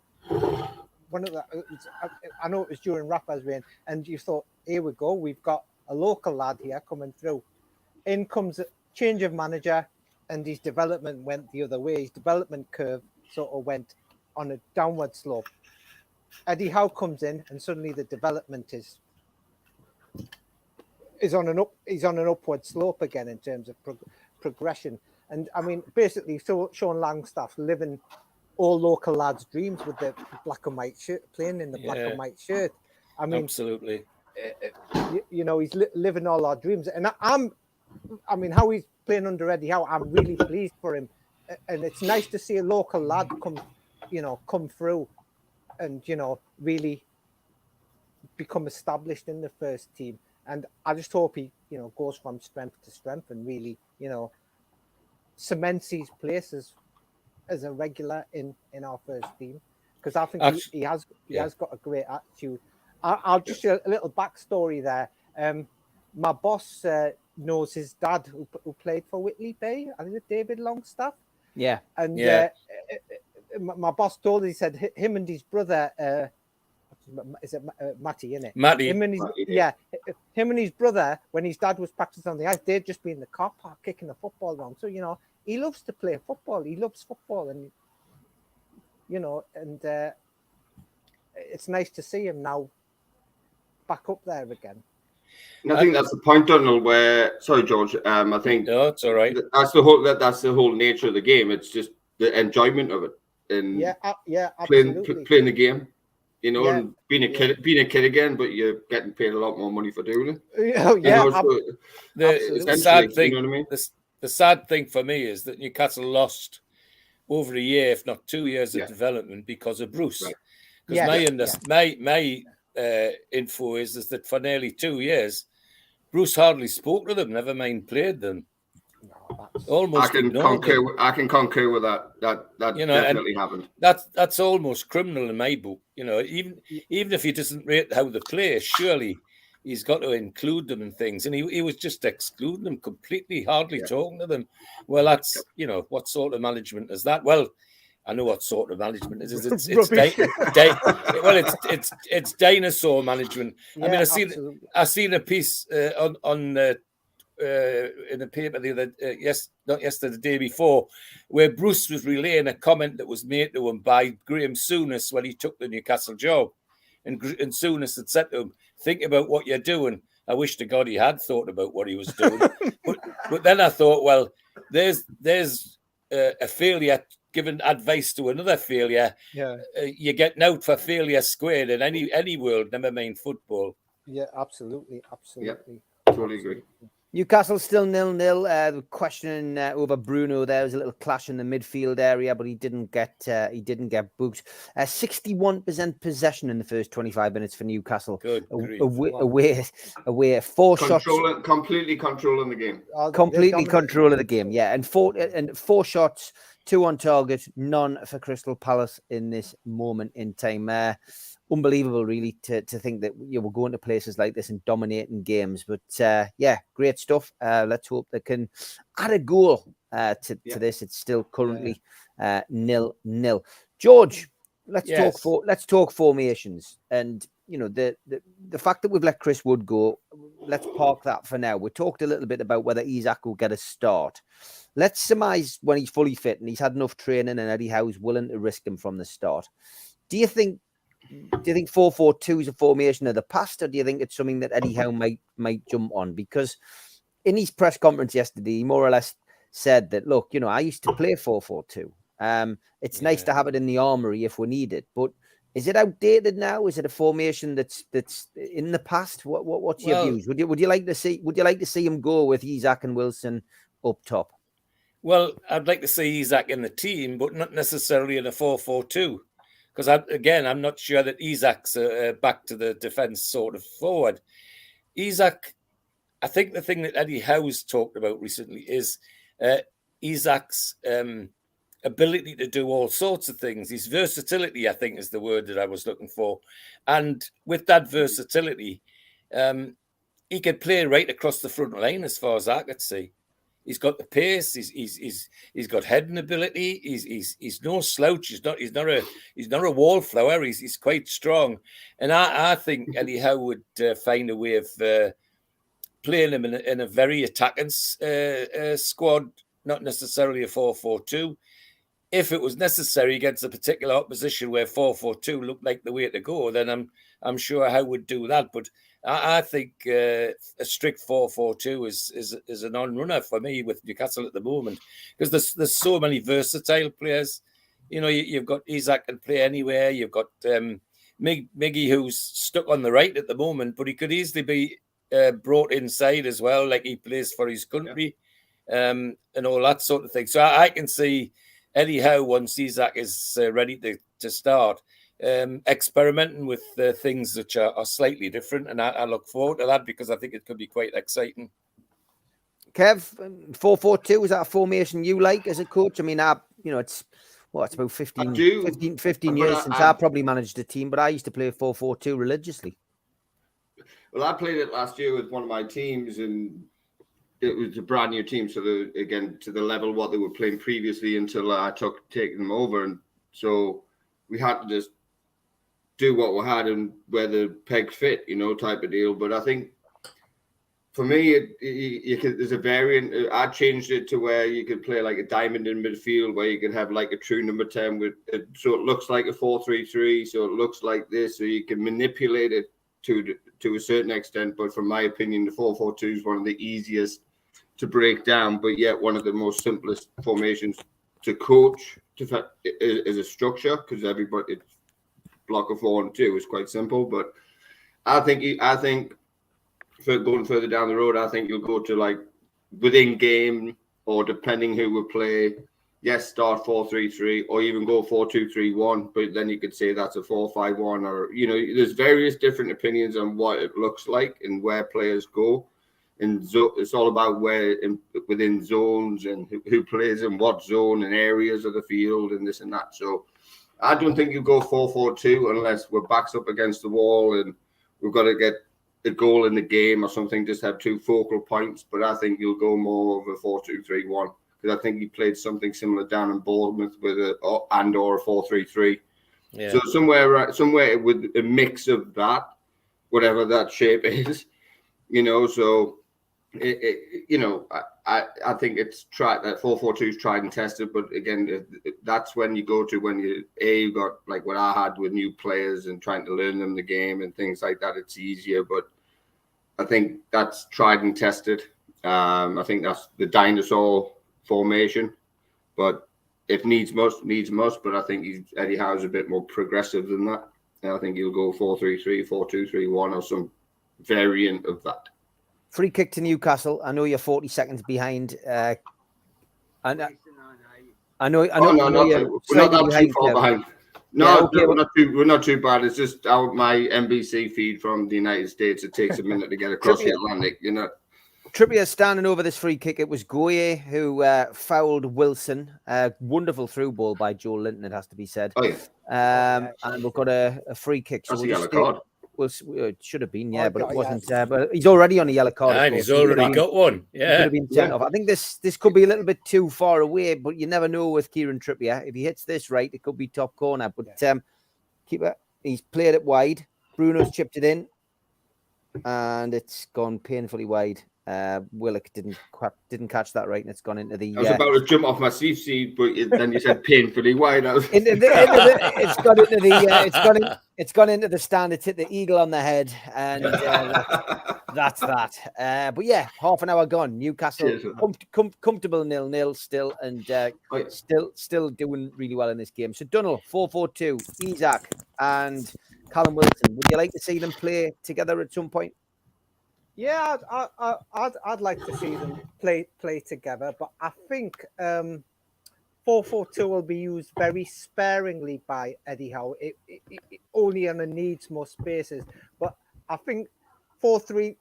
one of the. I know it was during Rafa's reign, and you thought, here we go, we've got a local lad here coming through. In comes a change of manager, and his development went the other way. His development curve sort of went on a downward slope. Eddie Howe comes in, and suddenly the development is on an upward slope again in terms of progression. And I mean, basically, Sean Longstaff living all local lads' dreams with the black and white shirt, playing in the black and white shirt. I mean, absolutely. You know, he's living all our dreams, and I mean, how he's playing under Eddie Howe, I'm really pleased for him, and it's nice to see a local lad come through, and really become established in the first team. And I just hope he, goes from strength to strength and really, cements his place as a regular in our first team, because I think he has got a great attitude. I'll just share a little backstory there. My boss knows his dad who played for Whitley Bay. I think it's David Longstaff. Yeah. And my boss told us, he said him and his brother, is it Matty, isn't it? Matty. Him and his brother, when his dad was practicing on the ice, they'd just be in the car park kicking the football around. So, he loves to play football. He loves football. And, it's nice to see him now back up there again. And I think that's the point, Donald, where, sorry, George, I think no, it's all right. That's the whole nature of the game. It's just the enjoyment of it. And absolutely. Playing the game. And being a kid again, but you're getting paid a lot more money for doing it. The sad thing, you know what I mean? The sad thing for me is that Newcastle lost over a year, if not 2 years, of development because of Bruce. Because my info is that for nearly 2 years, Bruce hardly spoke to them, never mind played them. Almost I can concur with that. That definitely happened. That's almost criminal in my book. Even if he doesn't rate how they play, surely he's got to include them in things. And he was just excluding them completely, hardly talking to them. Well, that's what sort of management is that? Well, I know what sort of management it is. It's dinosaur management. Yeah, I mean, I seen a piece on in the paper not yesterday, the day before, where Bruce was relaying a comment that was made to him by Graham Souness when he took the Newcastle job, and Souness had said to him, "Think about what you're doing." I wish to God he had thought about what he was doing, but then I thought, well, there's a failure giving advice to another failure. You're getting out for failure squared in any world, never mind football. Yeah, absolutely. Yeah, totally agree. Newcastle still 0-0. Questioning over Bruno. There was a little clash in the midfield area, but he didn't get booked. 61% possession in the first 25 minutes for Newcastle. Good. Away. 4 shots. Completely controlling the game. Completely controlling the game. Yeah, and 4 shots, 2 on target, none for Crystal Palace in this moment in time. Unbelievable, really, to think that we're going to places like this and dominating games. But great stuff. Let's hope they can add a goal to this. It's still currently 0-0. George, let's talk formations. And the fact that we've let Chris Wood go, let's park that for now. We talked a little bit about whether Isak will get a start. Let's surmise when he's fully fit and he's had enough training and Eddie Howe's willing to risk him from the start. Do you think 4-4-2 is a formation of the past, or do you think it's something that Eddie Howe might jump on? Because in his press conference yesterday, he more or less said that, look, I used to play 4-4-2. It's nice to have it in the armory if we need it, but is it outdated now? Is it a formation that's in the past? What's your views? Would you like to see him go with Isak and Wilson up top? Well, I'd like to see Isak in the team, but not necessarily in a 4-4-2. Because, I'm not sure that Isak's back to the defence sort of forward. Isak, I think the thing that Eddie Howe's talked about recently is Isak's ability to do all sorts of things. His versatility, I think, is the word that I was looking for. And with that versatility, he could play right across the front line as far as I could see. He's got the pace. He's got heading ability. He's no slouch. He's not a wallflower. He's quite strong, and I think Eddie Howe would find a way of playing him in a very attacking squad, not necessarily a 4-4-2. If it was necessary against a particular opposition where 4-4-2 looked like the way to go, then I'm sure Howe would do that. But I think a strict 4-4-2 is a non-runner for me with Newcastle at the moment, because there's so many versatile players. You know, you've got Isak can play anywhere. You've got Miggy, who's stuck on the right at the moment, but he could easily be brought inside as well, like he plays for his country, and all that sort of thing. So I can see Eddie Howe, once Isak is ready to start, experimenting with things which are slightly different, and I look forward to that because I think it could be quite exciting. Kev, 4-4-2, is that a formation you like as a coach? I mean, it's about 15 years since I probably managed a team, but I used to play 4-4-2 religiously. Well, I played it last year with one of my teams, and it was a brand new team. So again, to the level what they were playing previously until I taking them over, and so we had to just do what we had and where the peg fit, type of deal. But I think for me, there's a variant. I changed it to where you could play like a diamond in midfield, where you could have like a true number 10 with it, so it looks like a 4-3-3, so it looks like this, so you can manipulate it to a certain extent. But from my opinion, the 4-4-2 is one of the easiest to break down, but yet one of the most simplest formations to coach as a structure, because everybody block of 4 and 2 is quite simple. But I think for going further down the road, I think you'll go to like within game, or depending who will play, yes, start 4-3-3, or even go 4-2-3-1, but then you could say that's a 4-5-1, or there's various different opinions on what it looks like and where players go. And it's all about where within zones and who plays in what zone and areas of the field and this and that. So I don't think you go 4-4-2 unless we're backs up against the wall and we've got to get a goal in the game or something, just have 2 focal points. But I think you'll go more of a 4-2-3-1, because I think he played something similar down in Bournemouth with a 4-3-3. Yeah. So somewhere with a mix of that, whatever that shape is, so I think it's tried. That 4-4-2 is tried and tested, but again, that's when you go to when you got like what I had with new players and trying to learn them the game and things like that. It's easier, but I think that's tried and tested. I think that's the dinosaur formation, but if needs must. But I think Eddie Howe's a bit more progressive than that. And I think he'll go 4-3-3, 4-2-3-1, or some variant of that. Free kick to Newcastle. I know you're 40 seconds behind. I know. We're not that too far behind. No, yeah, okay, we're not too bad. It's just my NBC feed from the United States. It takes a minute to get across the Atlantic. Trippier standing over this free kick. It was Goye who fouled Wilson. Wonderful through ball by Joe Linton, it has to be said. Oh yeah. And we've got a free kick. That's a yellow card. Well, it should have been, but it wasn't. But he's already on a yellow card. And he's already got one. Yeah. Could have been sent off. I think this could be a little bit too far away, but you never know with Kieran Trippier. If he hits this right, it could be top corner. But keeper, he's played it wide. Bruno's chipped it in, and it's gone painfully wide. Willock didn't catch that right, and it's gone into the. I was about to jump off my seat, but then you said painfully wide. It's gone into the stand. It's hit the eagle on the head, and that's that. But yeah, half an hour gone. Newcastle comfortable 0-0 still, and still doing really well in this game. So Dunnell 4-4-2, Isak and Callum Wilson. Would you like to see them play together at some point? Yeah, I'd like to see them play together, but I think 4-4-2 will be used very sparingly by Eddie Howe. It only on a needs most basis. But I think 4-3,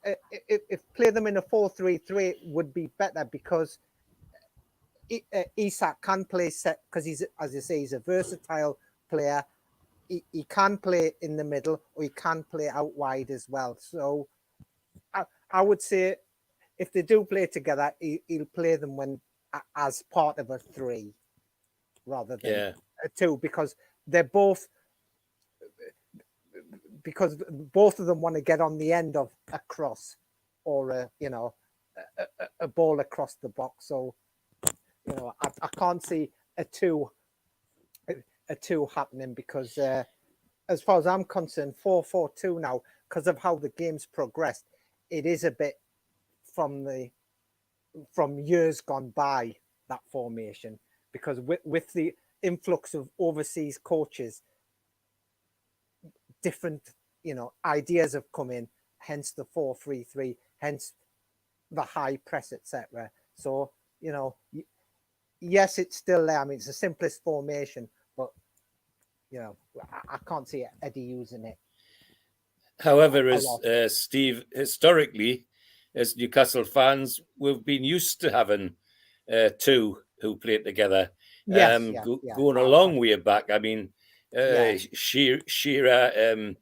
if play them in a 4-3-3 would be better, because Isak can play set, because he's, as you say, he's a versatile player. He can play in the middle, or he can play out wide as well. So I would say if they do play together, he'll play them as part of a 3 rather than a 2, because both of them want to get on the end of a cross or a ball across the box. So I can't see a 2 happening, because as far as I'm concerned, 4-4-2 now, because of how the game's progressed, it is a bit from years gone by, that formation, because with the influx of overseas coaches, different ideas have come in, hence the 4-3-3, hence the high press, etc. So yes, it's still there. I mean, it's the simplest formation, but I can't see Eddie using it. However, as Steve, historically, as Newcastle fans, we've been used to having 2 who played together. Going a long way back. I mean, Shearer and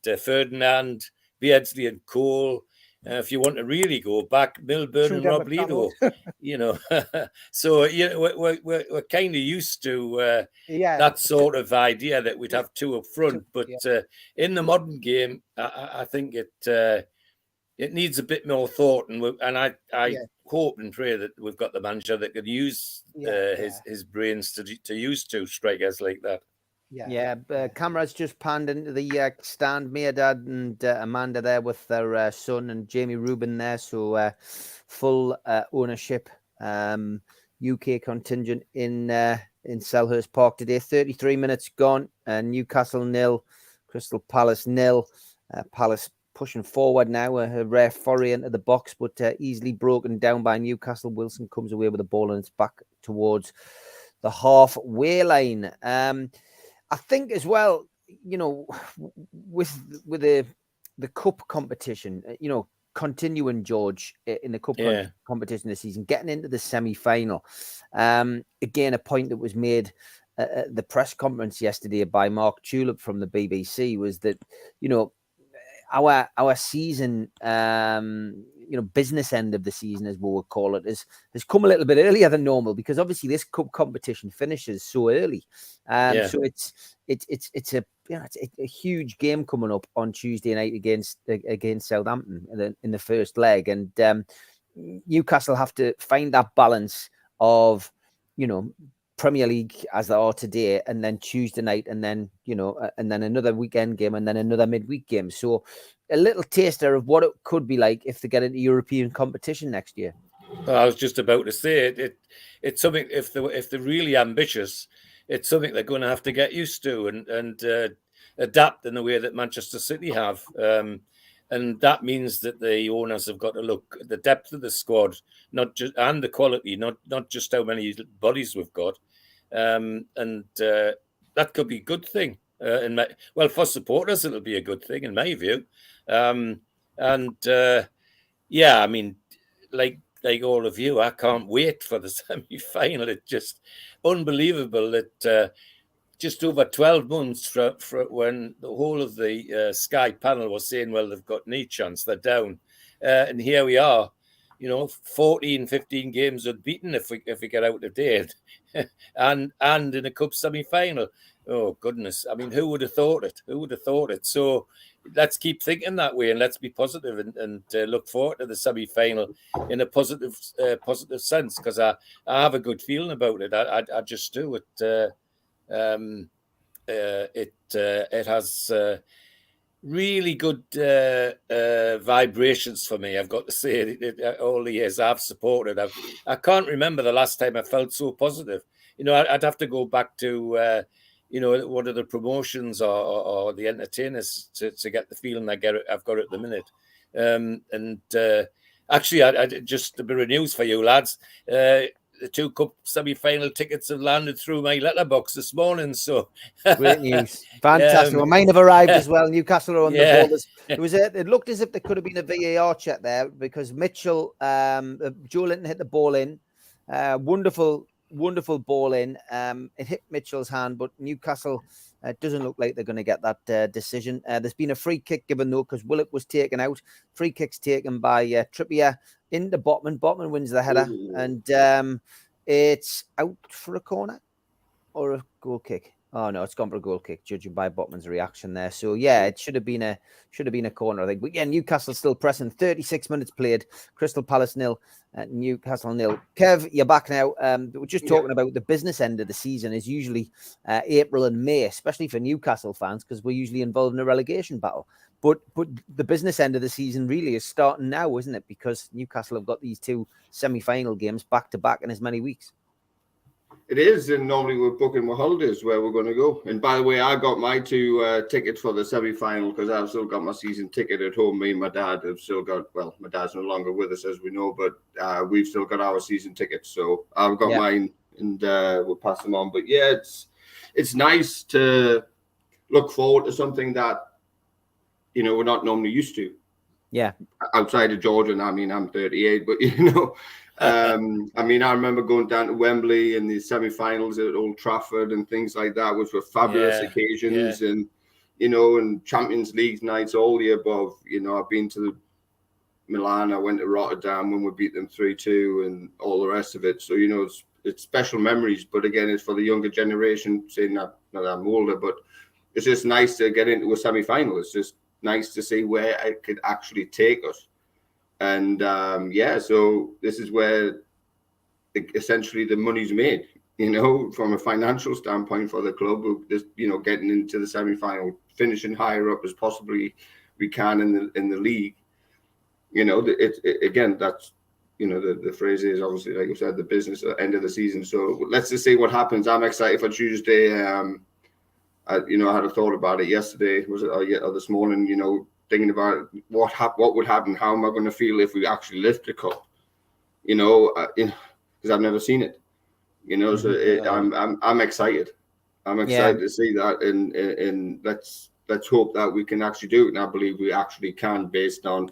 Ferdinand, Beardsley and Cole. If you want to really go back, Milburn and Rob Lido, So we're kind of used to that sort of idea that we'd have 2 up front. But in the modern game, I think it needs a bit more thought, and I hope and pray that we've got the manager that could use his brains to use 2 strikers like that. Cameras just panned into the stand. Dad and Amanda there with their son, and Jamie Rubin there. So full ownership. UK contingent in Selhurst Park today. 33 minutes gone. Newcastle 0, Crystal Palace 0. Palace pushing forward now. A rare foray into the box, but easily broken down by Newcastle. Wilson comes away with the ball and it's back towards the halfway line. I think as well, with the cup competition, continuing, George, in the cup competition this season, getting into the semi-final. Again, a point that was made at the press conference yesterday by Mark Tulip from the BBC was that, our season, business end of the season, as we would call it, has come a little bit earlier than normal, because obviously this cup competition finishes so early. So it's a huge game coming up on Tuesday night against Southampton in the first leg, and Newcastle have to find that balance of Premier League as they are today, and then Tuesday night, and then and then another weekend game, and then another midweek game. So a little taster of what it could be like if they get into European competition next year. Well, I was just about to say it's something, if they're really ambitious, it's something they're going to have to get used to and adapt in the way that Manchester City have. And that means that the owners have got to look at the depth of the squad, and the quality, not just how many bodies we've got. And that could be a good thing. For supporters, it'll be a good thing in my view. I mean, like all of you, I can't wait for the semi-final. It's just unbelievable that just over 12 months for when the whole of the Sky panel was saying, well, they've got no chance, they're down. And here we are, 14, 15 games unbeaten if we get out of date. and in a cup semi-final. Oh, goodness. I mean, who would have thought it? So let's keep thinking that way, and let's be positive and look forward to the semi-final in a positive sense, because I have a good feeling about it. I just do. It has really good vibrations for me. I've got to say, all the years I've supported, I can't remember the last time I felt so positive. I'd have to go back to one of the promotions or the entertainers to get the feeling I've got at the minute. Actually, I just a bit of news for you lads. The 2 cup semi-final tickets have landed through my letterbox this morning. So great news, fantastic. Well, mine have arrived as well. Newcastle are on the ball. It looked as if there could have been a VAR check there, because Mitchell, Joe Linton hit the ball in. Wonderful wonderful ball in. It hit Mitchell's hand, but Newcastle doesn't look like they're going to get that decision. There's been a free kick given, though, because Willett was taken out. Free kicks taken by Trippier into Botman. Botman wins the header, and it's out for a corner or a goal kick. Oh no, it's gone for a goal kick, judging by Botman's reaction there. So yeah, it should have been a corner, I think. But yeah, Newcastle still pressing. 36 minutes played. Crystal Palace 0, Newcastle 0. Kev, you're back now. We're just talking about the business end of the season is usually April and May, especially for Newcastle fans, because we're usually involved in a relegation battle. But the business end of the season really is starting now, isn't it? Because Newcastle have got these 2 semi-final games back to back in as many weeks. It is, and normally we're booking my holidays where we're going to go. And by the way, I got my 2 tickets for the semi-final because I've still got my season ticket at home. Me and my dad have still got, well, my dad's no longer with us, as we know, but we've still got our season tickets. So I've got mine, and we'll pass them on. But yeah, it's nice to look forward to something that, you know, we're not normally used to. Yeah. Outside of Georgia, I mean, I'm 38, but, you know, I mean, I remember going down to Wembley in the semi-finals at Old Trafford and things like that, which were fabulous occasions, and, you know, and Champions League nights, all the above. You know, I've been to Milan, I went to Rotterdam when we beat them 3-2 and all the rest of it. So, you know, it's special memories, but again, it's for the younger generation, saying that, not that I'm older, but it's just nice to get into a semi-final. It's just nice to see where it could actually take us. And so this is where essentially the money's made, you know, from a financial standpoint for the club. Just, you know, getting into the semi-final, finishing higher up as possibly we can in the league. You know, again, that's, you know, the phrase is obviously, like you said, the business at the end of the season. So let's just see what happens. I'm excited for Tuesday. I had a thought about it yesterday, or this morning, you know, thinking about what would happen, how am I going to feel if we actually lift the cup, you know, because I've never seen it, you know. So I'm excited. I'm excited to see that, and let's hope that we can actually do it. And I believe we actually can, based on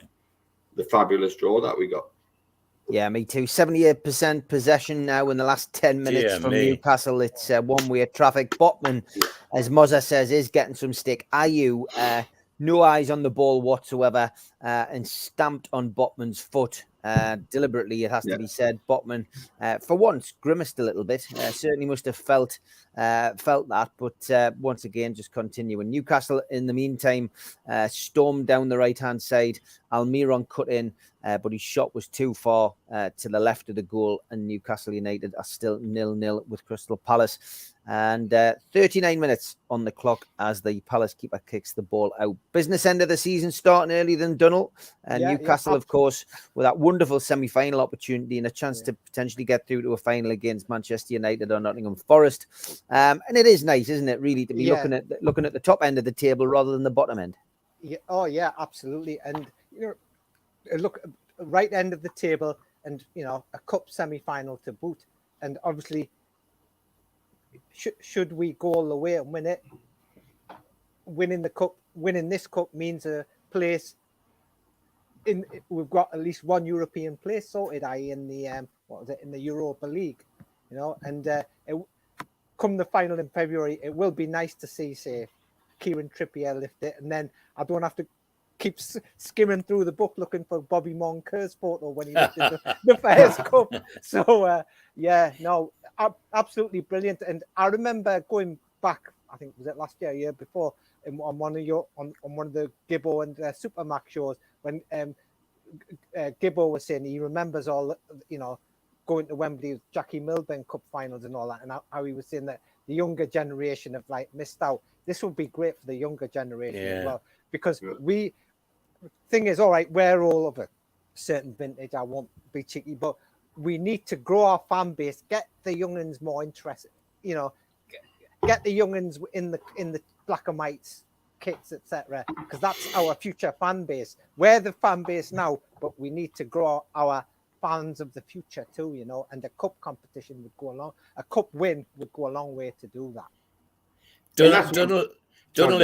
the fabulous draw that we got. Yeah, me too. 78% possession now in the last 10 minutes from Newcastle. It's one-way traffic. Botman, as Mozza says, is getting some stick. Ayew, no eyes on the ball whatsoever, and stamped on Botman's foot. Deliberately, it has to be said. Botman, for once, grimaced a little bit. Certainly must have felt that, but once again, just continuing. Newcastle, in the meantime, stormed down the right-hand side. Almiron cut in, but his shot was too far to the left of the goal, and Newcastle United are still 0-0 with Crystal Palace. And 39 minutes on the clock as the Palace keeper kicks the ball out. Business end of the season starting earlier than Dunnell. And Newcastle, of course, with that wonderful semi-final opportunity and a chance to potentially get through to a final against Manchester United or Nottingham Forest. And it is nice, isn't it, really, to be looking at the top end of the table rather than the bottom end. Yeah. Oh, yeah, absolutely. And, you know, look, right end of the table and, you know, a cup semi-final to boot. And obviously, should we go all the way and win it? Winning this cup means a place we've got at least one European place sorted, in the in the Europa League, you know. And come the final in February, it will be nice to see, say, Kieran Trippier lift it, and then I don't have to keep skimming through the book looking for Bobby Moncur's photo when he lifted the first cup. So absolutely brilliant. And I remember going back, I think was it last year before, on one of the Gibbo and Supermax shows, when Gibbo was saying he remembers all, you know, going to Wembley, Jackie Milburn Cup finals and all that, and how he was saying that the younger generation have like missed out. This would be great for the younger generation as well, because thing is, all right, we're all of a certain vintage. I won't be cheeky, but we need to grow our fan base, get the young'uns more interested, you know, get the young'uns in the black and whites kits, etc., because that's our future fan base. We're the fan base now, but we need to grow our fans of the future too, you know, and the cup competition would go along. A cup win would go a long way to do that. Donald,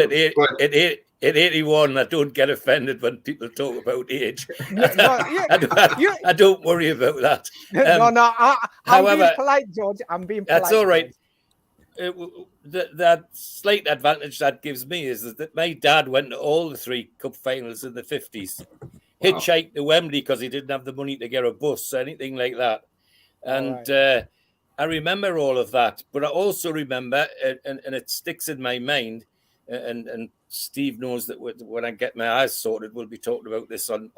at 81, I don't get offended when people talk about age. I don't worry about that. I'm being polite, George. I'm being polite. That's all right. That slight advantage that gives me is that my dad went to all the 3 cup finals in the 50s. Hitchhiked to Wembley because he didn't have the money to get a bus, anything like that. And I remember all of that. But I also remember, and it sticks in my mind, and Steve knows that when I get my eyes sorted, we'll be talking about this on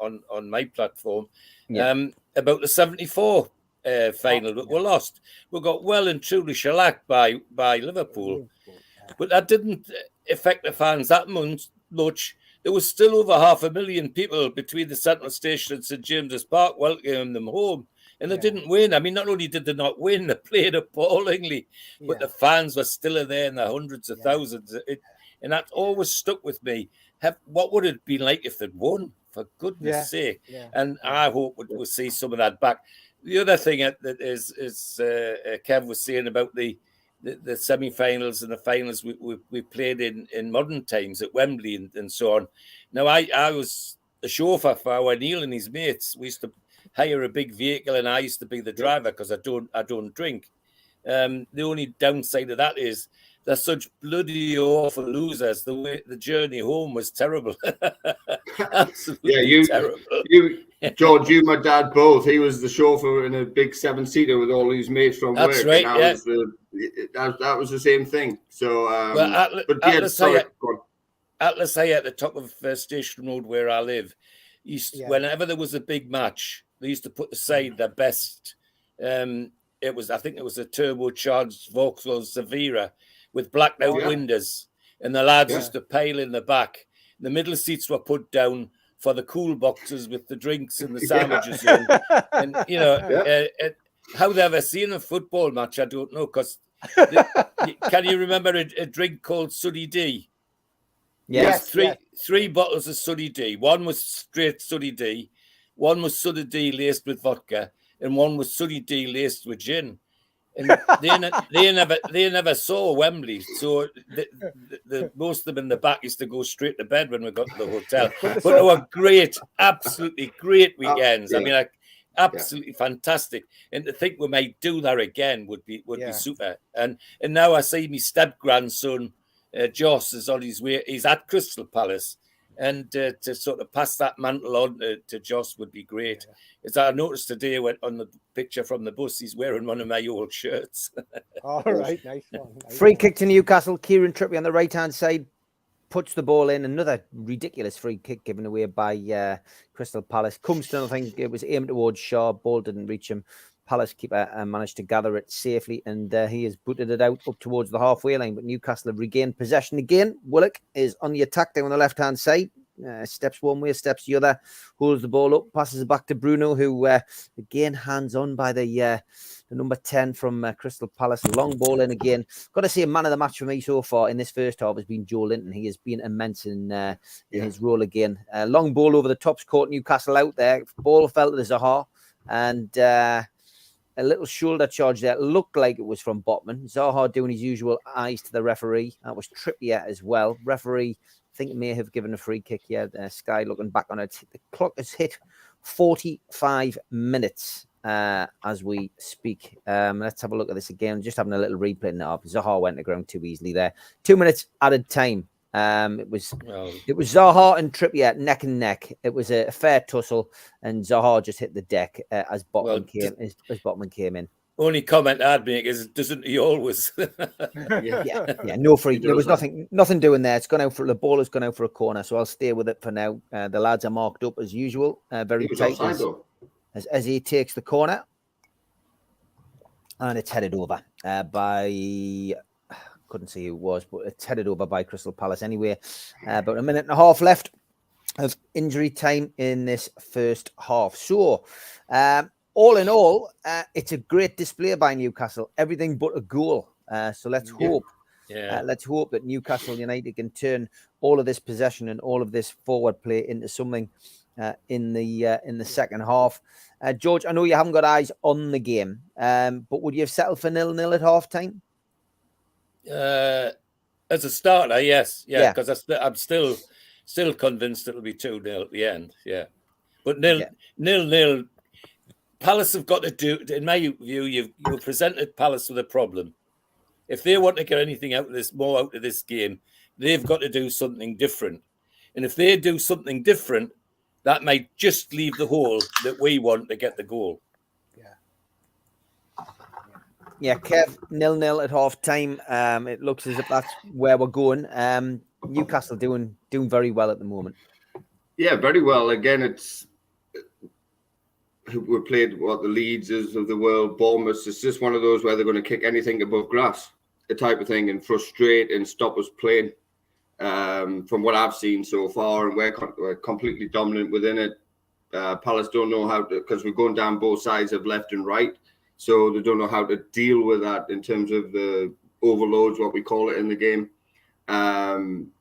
my platform, about the 74 final that we lost. We got well and truly shellacked by Liverpool. But that didn't affect the fans that much. There was still over 500,000 people between the Central Station and St James's Park welcoming them home. And they didn't win. I mean, not only did they not win, they played appallingly. But the fans were still there in the hundreds of thousands. And that always stuck with me. What would it be like if they'd won? For goodness sake. And I hope we'll see some of that back. The other thing that is Kev was saying about the semi-finals and the finals we played in modern times at Wembley and so on. Now, I was a chauffeur for our Neil and his mates. We used to hire a big vehicle and I used to be the driver because I don't drink. The only downside of that is they're such bloody awful losers. The journey home was terrible. Absolutely terrible. George, you, my dad, both. He was the chauffeur in a big 7-seater with all his mates from work. That's right. That was the same thing. So, Atlas High at the top of Station Road where I live, whenever there was a big match, they used to put aside their best. I think it was a turbocharged Vauxhall Zavira with blacked out windows, and the lads used to pile in the back. The middle seats were put down for the cool boxes with the drinks and the sandwiches in. And, how they ever seen a football match, I don't know, because can you remember a drink called Suddy D? Yes. Three bottles of Suddy D. One was straight Suddy D, one was Suddy D laced with vodka, and one was Suddy D laced with gin. And they never saw Wembley, so the most of them in the back used to go straight to bed when we got to the hotel. But they were great, absolutely great weekends. I mean, absolutely fantastic. And to think we might do that again would be super. And now I see my step grandson Joss is on his way. He's at Crystal Palace. And to sort of pass that mantle on to Joss would be great. As I noticed today on the picture from the bus, he's wearing one of my old shirts. All right, nice one. Free kick to Newcastle. Kieran Trippier on the right-hand side puts the ball in. Another ridiculous free kick given away by Crystal Palace. Cumston, I think it was aimed towards Shaw. Ball didn't reach him. Palace keeper managed to gather it safely, and he has booted it out up towards the halfway line. But Newcastle have regained possession again. Willock is on the attack down on the left-hand side. Steps one way, steps the other, holds the ball up, passes it back to Bruno, who again hands on by the number 10 from Crystal Palace. Long ball in again. Got to say, a man of the match for me so far in this first half has been Joe Linton. He has been immense in his role again. Long ball over the tops, caught Newcastle out there. Ball fell to Zaha, and a little shoulder charge there. Looked like it was from Botman. Zaha doing his usual eyes to the referee. That was Trippier as well. Referee, I think, may have given a free kick here. Sky looking back on it. The clock has hit 45 minutes as we speak. Let's have a look at this again. Just having a little replay now. Zaha went to ground too easily there. 2 minutes added time. It was Zaha and Trippier neck and neck. It was a fair tussle, and Zaha just hit the deck as Botman came in. Only comment I'd make is, doesn't he always? No free. There was nothing doing there. It's gone out for the ball has gone out for a corner, so I'll stay with it for now. The lads are marked up as usual, very tight as he takes the corner, and it's headed over by. Couldn't see who it was, but it's headed over by Crystal Palace anyway. About a minute and a half left of injury time in this first half. So, all in all, it's a great display by Newcastle. Everything but a goal. So let's hope. Let's hope that Newcastle United can turn all of this possession and all of this forward play into something in the second half. George, I know you haven't got eyes on the game, but would you have settled for 0-0 at half time? At As a starter, yes. Yeah. Because I'm still convinced it'll be 2-0 at the end. Yeah. But nil. Palace have got to do, in my view, you've presented Palace with a problem. If they want to get anything out of this game, they've got to do something different. And if they do something different, that might just leave the hole that we want to get the goal. Yeah, Kev, 0-0 at half time. It looks as if that's where we're going. Newcastle doing very well at the moment. Yeah, very well. Again, we played the Leeds of the world, Bournemouth. It's just one of those where they're going to kick anything above grass, the type of thing, and frustrate and stop us playing. From what I've seen so far, and we're completely dominant within it. Palace don't know how to, because we're going down both sides of left and right, so they don't know how to deal with that in terms of the overloads, what we call it in the game.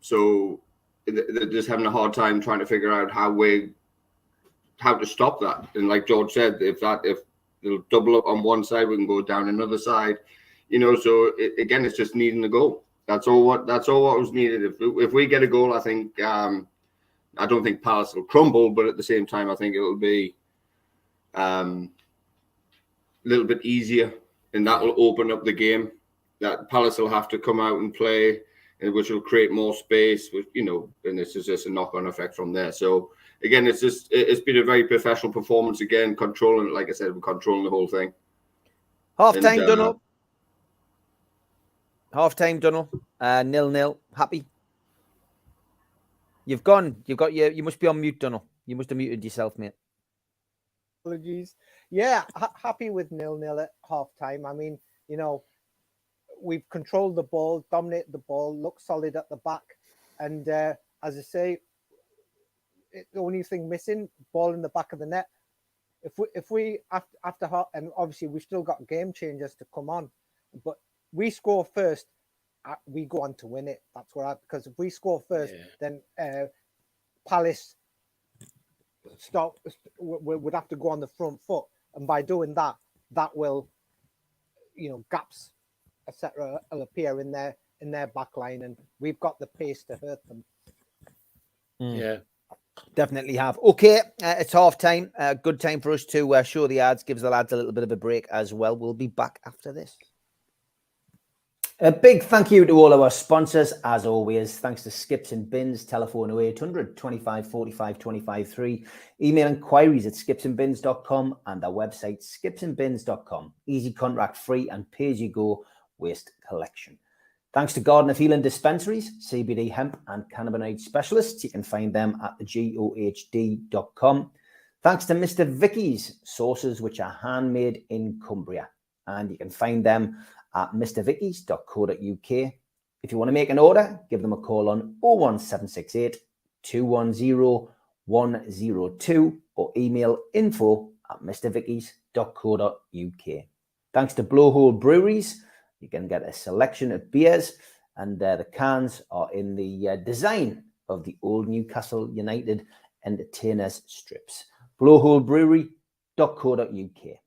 So they're just having a hard time trying to figure out how to stop that. And like George said, if they'll double up on one side, we can go down another side. So again, it's just needing a goal. That's all what was needed. If we get a goal, I think I don't think Palace will crumble, but at the same time, I think it will be a little bit easier, and that will open up the game. That Palace will have to come out and play, which will create more space. And this is just a knock-on effect from there. So again, it's been a very professional performance again, controlling, like I said, we're controlling the whole thing. Half-time done up. Half-time done. 0-0. Happy? You must be on mute, Donald. You must have muted yourself, mate. Apologies. Yeah, happy with 0-0 at half-time. I mean, we've controlled the ball, dominated the ball, looked solid at the back. And as I say, the only thing missing, ball in the back of the net. If we after half, and obviously we've still got game changers to come on, but we score first, we go on to win it. That's what because if we score first, then Palace would have to go on the front foot, and by doing that, that will, gaps, etc., will appear in their back line, and we've got the pace to hurt them. Yeah. Definitely have. Okay, it's half time. Good time for us to show the ads, gives the lads a little bit of a break as well. We'll be back after this. A big thank you to all our sponsors, as always. Thanks to Skips and Bins, telephone 0800 25 45 25 3, email inquiries at skipsandbins.com, and our website skipsandbins.com. Easy contract free and pay-as-you-go waste collection. Thanks to Garden of Healing Dispensaries, CBD hemp and cannabinoid specialists. You can find them at thegohd.com. Thanks to Mr. Vicky's sauces, which are handmade in Cumbria. And you can find them at mrvickys.co.uk. If you want to make an order, give them a call on 01768 210 102 or email info@mrvickys.co.uk. Thanks to Blowhole Breweries. You can get a selection of beers, and the cans are in the design of the old Newcastle United entertainers strips. Blowholebrewery.co.uk.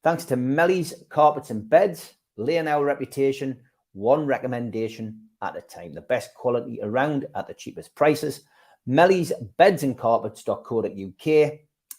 Thanks to Melly's Carpets and Beds, laying our reputation, one recommendation at a time. The best quality around at the cheapest prices. Melly's Beds and Carpets.co.uk.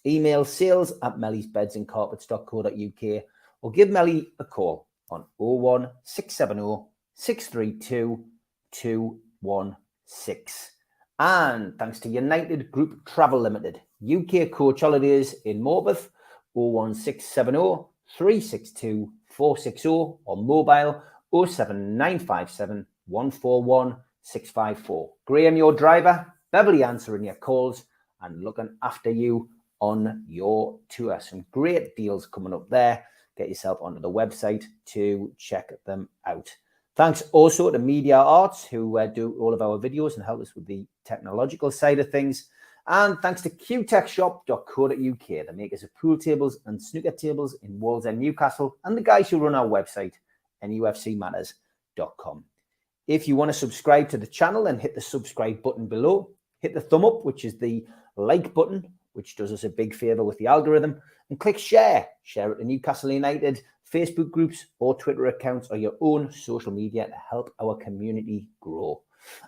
Email sales@mellysbedsandcarpets.co.uk or give Melly a call on 01670 632 216. And thanks to United Group Travel Limited, UK Coach Holidays in Morpeth, 01670 362 460 or mobile 07957 141 654. Graham, your driver, Beverly answering your calls and looking after you on your tour. Some great deals coming up there. Get yourself onto the website to check them out. Thanks also to Media Arts, who do all of our videos and help us with the technological side of things. And thanks to qtechshop.co.uk, the makers of pool tables and snooker tables in Wallsend, Newcastle, and the guys who run our website, NUFCmatters.com. If you want to subscribe to the channel, then hit the subscribe button below. Hit the thumb up, which is the like button, which does us a big favour with the algorithm, and click share. Share it to Newcastle United Facebook groups, or Twitter accounts, or your own social media to help our community grow.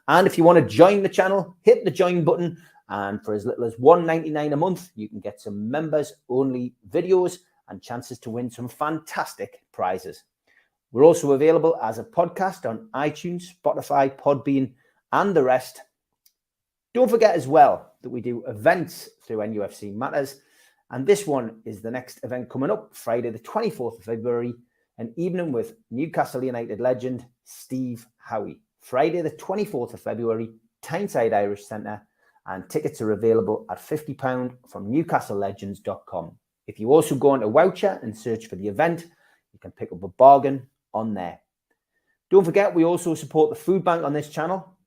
And if you want to join the channel, hit the join button. And for as little as $1.99 a month, you can get some members-only videos and chances to win some fantastic prizes. We're also available as a podcast on iTunes, Spotify, Podbean, and the rest. Don't forget as well that we do events through NUFC Matters. And this one is the next event coming up, Friday the 24th of February, an evening with Newcastle United legend Steve Howie. Friday the 24th of February, Tyneside Irish Centre, and tickets are available at £50 from newcastlelegends.com. If you also go onto Voucher and search for the event, you can pick up a bargain on there. Don't forget, we also support the food bank on this channel.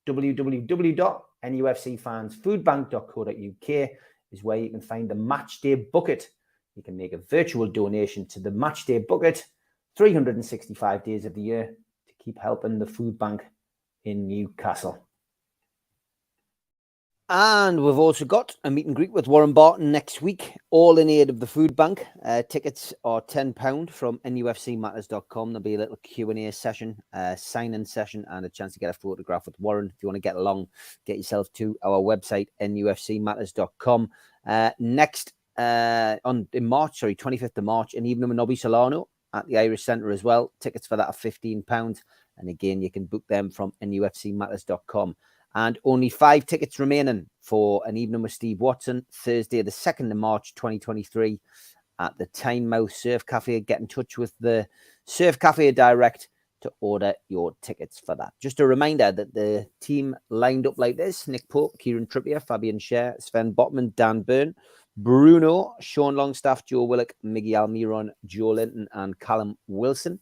www.nufcfansfoodbank.co.uk is where you can find the Matchday Bucket. You can make a virtual donation to the Matchday Bucket 365 days of the year to keep helping the food bank in Newcastle. And we've also got a meet and greet with Warren Barton next week, all in aid of the food bank. Tickets are £10 from nufcmatters.com. There'll be a little Q&A session, sign-in session, and a chance to get a photograph with Warren. If you want to get along, get yourself to our website, nufcmatters.com. Next, in March, 25th of March, an evening with Nobby Solano at the Irish Centre as well. Tickets for that are £15. And again, you can book them from nufcmatters.com. And only 5 tickets remaining for an evening with Steve Watson, Thursday, the 2nd of March, 2023, at the Tynemouth Surf Cafe. Get in touch with the Surf Cafe Direct to order your tickets for that. Just a reminder that the team lined up like this: Nick Pope, Kieran Trippier, Fabian Scher, Sven Botman, Dan Byrne, Bruno, Sean Longstaff, Joe Willock, Miggy Almiron, Joe Linton, and Callum Wilson.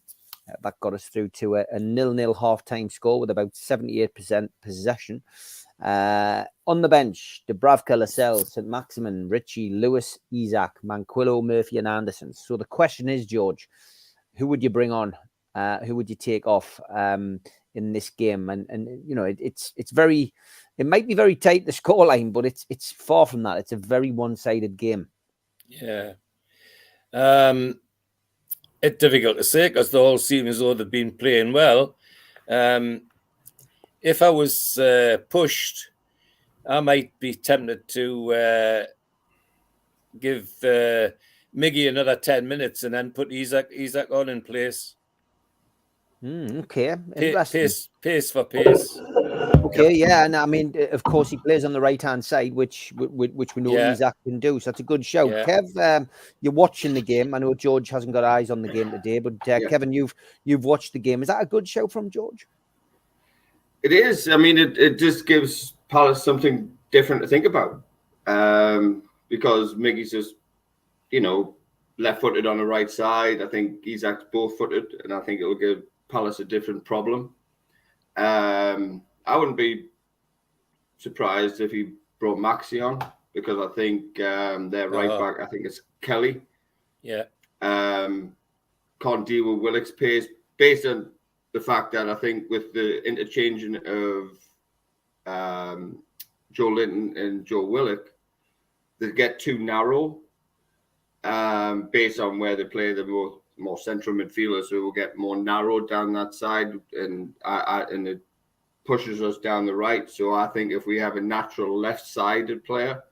That got us through to a 0-0 half-time score with about 78% possession. On the bench, Dubravka, Lascelles, St. Maximin, Richie, Lewis, Isak, Manquillo, Murphy, and Anderson. So the question is, George, who would you bring on? Who would you take off in this game? And you know, it might be very tight, the scoreline, but it's far from that. It's a very one-sided game. Yeah. It's difficult to say because they all seem as though they've been playing well. If I was pushed, I might be tempted to give Miggy another 10 minutes and then put Isak on in place. Okay. Pace for pace. Okay, yeah, and I mean, of course, he plays on the right-hand side, which we know Isak can do. So that's a good shout. Yeah. Kev, you're watching the game. I know George hasn't got eyes on the game today, but Kevin, you've watched the game. Is that a good shout from George? It is. I mean, it just gives Palace something different to think about, because Miggy's just, left-footed on the right side. I think Isak's both-footed, and I think it'll give Palace a different problem. I wouldn't be surprised if he brought Maxi on, because I think their right back, I think it's Kelly. Yeah. Can't deal with Willock's pace, based on the fact that I think with the interchanging of Joe Linton and Joe Willock, they get too narrow based on where they play the more central midfielders, so we'll get more narrowed down that side, and it pushes us down the right. So I think if we have a natural left-sided player,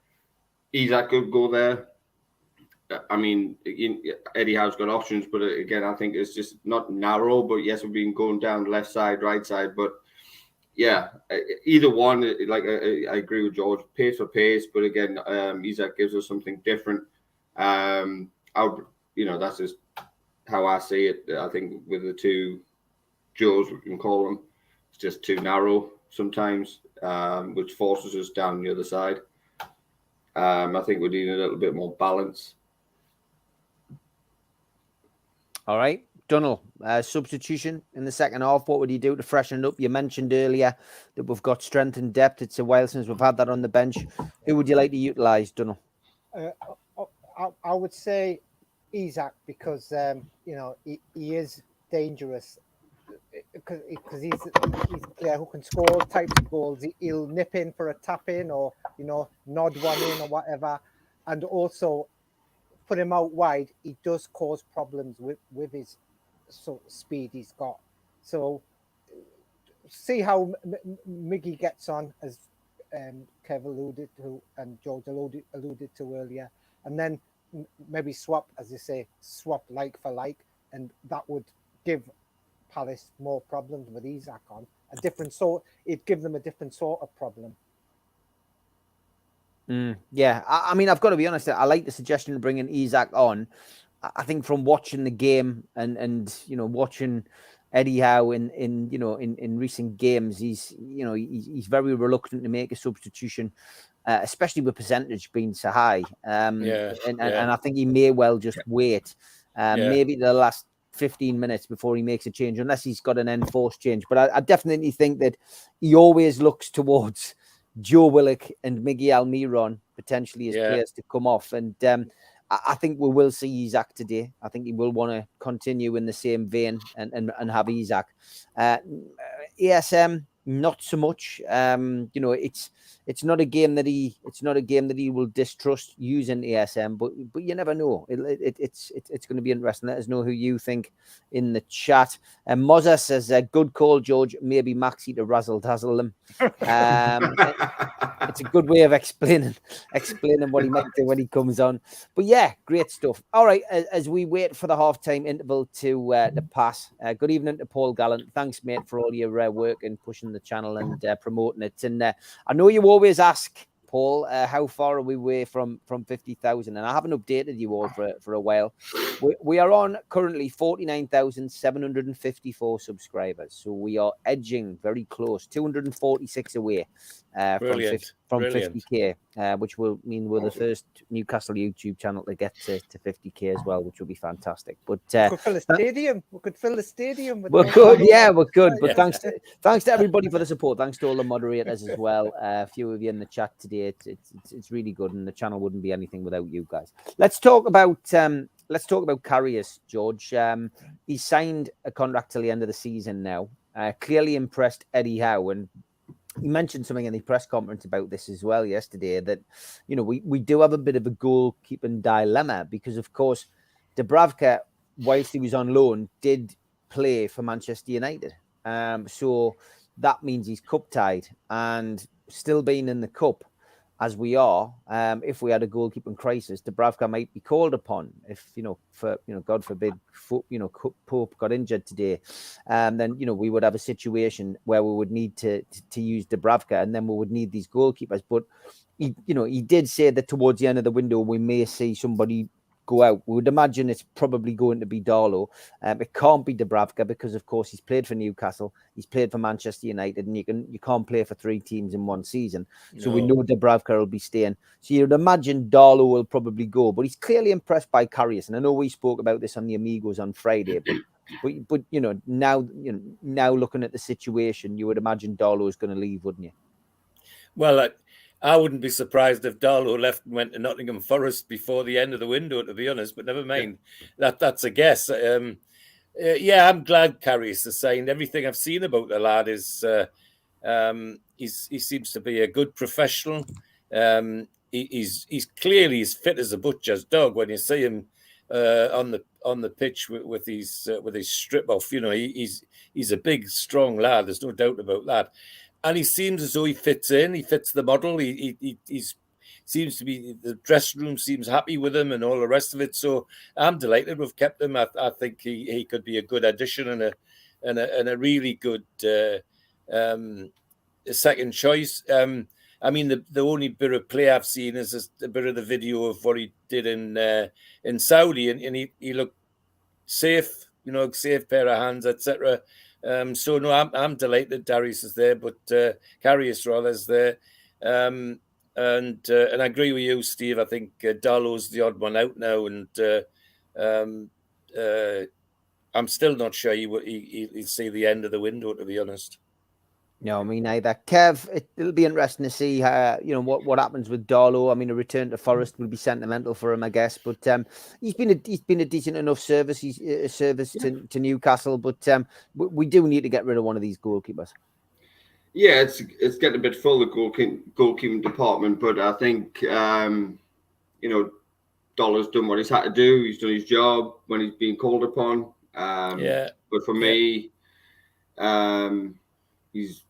Isak could go there. I mean, Eddie Howe's got options, but again, I think it's just not narrow. But yes, we've been going down left side, right side. But yeah, either one. Like I agree with George, pace for pace. But again, Isak gives us something different. That's just how I see it. I think with the two Joes, we can call them, it's just too narrow sometimes, which forces us down the other side. I think we need a little bit more balance. All right, Donald, substitution in the second half. What would you do to freshen it up? You mentioned earlier that we've got strength and depth. It's a while since we've had that on the bench. Who would you like to utilise, Donald? I would say Isak, because he is dangerous, because he's a player who can score all types of goals. He'll nip in for a tap in, or nod one in or whatever. And also put him out wide, he does cause problems with his sort of speed he's got. So see how Miggy gets on, as Kev alluded to and George alluded to earlier, and then maybe swap, as they say, swap like for like, and that would give Palace more problems with Isak on a different sort. It'd give them a different sort of problem. Yeah, I mean, I've got to be honest. I like the suggestion of bringing Isak on. I think from watching the game and watching Eddie Howe in recent games, he's very reluctant to make a substitution, especially with percentage being so high. And I think he may well just wait, maybe the last 15 minutes before he makes a change, unless he's got an enforced change. But I definitely think that he always looks towards Joe Willock and Miguel Almiron potentially as players to come off. And I think we will see Isak today. I think he will want to continue in the same vein and have Isak. ASM, not so much. It's not a game that he will distrust using ASM, but you never know. It's going to be interesting. Let us know who you think in the chat. Mozza says, good call, George. Maybe Maxi to razzle dazzle them. It's a good way of explaining what he might do when he comes on. But yeah, great stuff. All right, as we wait for the halftime interval to pass, good evening to Paul Gallant. Thanks, mate, for all your work and pushing the channel and promoting it. And I know you always ask, Paul, how far are we away from 50,000? And I haven't updated you all for a while. We are on currently 49,754 subscribers. So we are edging very close, 246 away from 50k, which will mean we're the first Newcastle YouTube channel to get to 50k as well, which will be fantastic. But we could fill a stadium. We could fill the stadium. We're good. Yeah, we're good. But thanks to everybody for the support. Thanks to all the moderators as well. A few of you in the chat today. It's really good, and the channel wouldn't be anything without you guys. Let's talk about Karius, George. He signed a contract till the end of the season now. Clearly impressed Eddie Howe, and he mentioned something in the press conference about this as well yesterday, that we do have a bit of a goalkeeping dilemma, because of course Dubravka, whilst he was on loan, did play for Manchester United. So that means he's cup tied, and still being in the cup as we are, if we had a goalkeeping crisis, Dubravka might be called upon. If God forbid, Pope got injured today, then we would have a situation where we would need to use Dubravka, and then we would need these goalkeepers. But he did say that towards the end of the window we may see somebody go out. We would imagine it's probably going to be Darlow. It can't be Dubravka, because of course he's played for Newcastle, he's played for Manchester United, and you can't play for 3 teams in one season. So we know Dubravka will be staying. So you'd imagine Darlow will probably go, but he's clearly impressed by Karius. And I know we spoke about this on the Amigos on Friday, but now looking at the situation, you would imagine Darlow is going to leave, wouldn't you? Well, I wouldn't be surprised if Darlow left and went to Nottingham Forest before the end of the window, to be honest, but never mind. That's a guess. I'm glad Karius has signed. Everything I've seen about the lad is he seems to be a good professional. He's clearly as fit as a butcher's dog when you see him on the pitch with his strip off. He's a big, strong lad. There's no doubt about that. And he seems as though he fits in. He fits the model. He seems to be, the dressing room seems happy with him and all the rest of it. So I'm delighted we've kept him. I think he could be a good addition and a really good second choice. I mean, the only bit of play I've seen is just a bit of the video of what he did in Saudi, and he looked safe. Safe pair of hands, etc. So no, I'm delighted Darius is there, but Karius rather is there, and I agree with you, Steve. I think Darlow's the odd one out now, and I'm still not sure he'll see the end of the window, to be honest. No, me neither. Kev, it'll be interesting to see what happens with Darlow. I mean, a return to Forest will be sentimental for him, I guess. But he's been a decent enough service. He's a service to Newcastle. But we do need to get rid of one of these goalkeepers. Yeah, it's getting a bit full, the goalkeeping department. But I think Dollar's done what he's had to do. He's done his job when he's been called upon. But for me, he's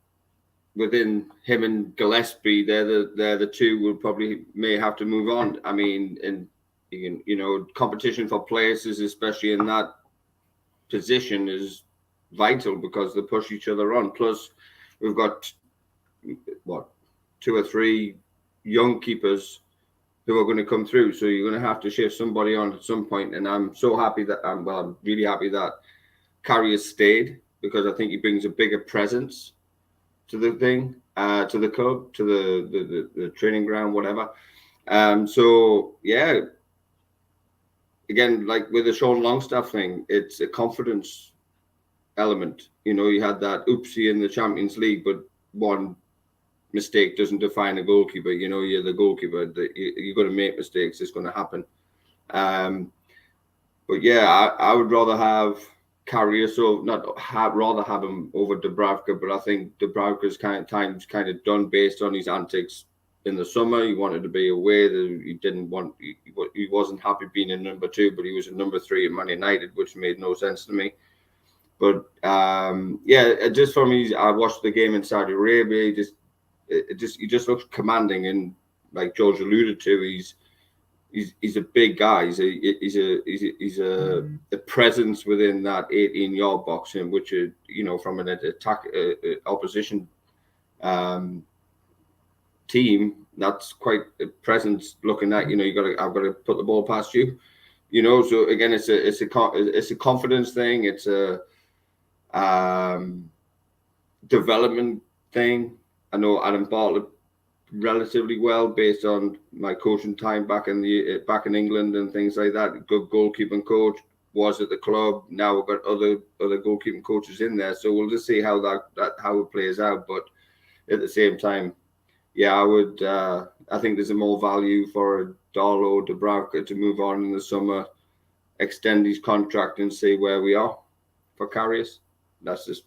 within him and Gillespie. They're the two who probably may have to move on. I mean, and competition for places, especially in that position, is vital because they push each other on. Plus, we've got 2 or 3 young keepers who are going to come through. So you're going to have to shift somebody on at some point. And I'm so happy that I'm really happy that Carrie has stayed, because I think he brings a bigger presence to the thing, to the club, to the training ground, whatever. So yeah, again, like with the Sean Longstaff thing, it's a confidence element. You had that oopsie in the Champions League, but one mistake doesn't define a goalkeeper. You're the goalkeeper. You're going to make mistakes. It's going to happen. But yeah, I would rather have Karius, so rather have him over Dubravka. But I think Dubravka's time's kind of done based on his antics in the summer. He wanted to be away. He wasn't happy being a number 2, but he was a number 3 at Man United, which made no sense to me. But just for me, I watched the game in Saudi Arabia. He just looks commanding, and like George alluded to, he's a big guy. He's a presence within that 18-yard box, in which from an attack opposition team, that's quite a presence. Looking at I've got to put the ball past you. So again, it's a confidence thing. It's a development thing. I know Adam Bartlett relatively well based on my coaching time back in England and things like that. Good goalkeeping coach, was at the club. Now we've got other goalkeeping coaches in there, so we'll just see how how it plays out. But at the same time, yeah, I would. I think there's a more value for Darlow, Dubravka to move on in the summer, extend his contract, and see where we are for Karius. That's just.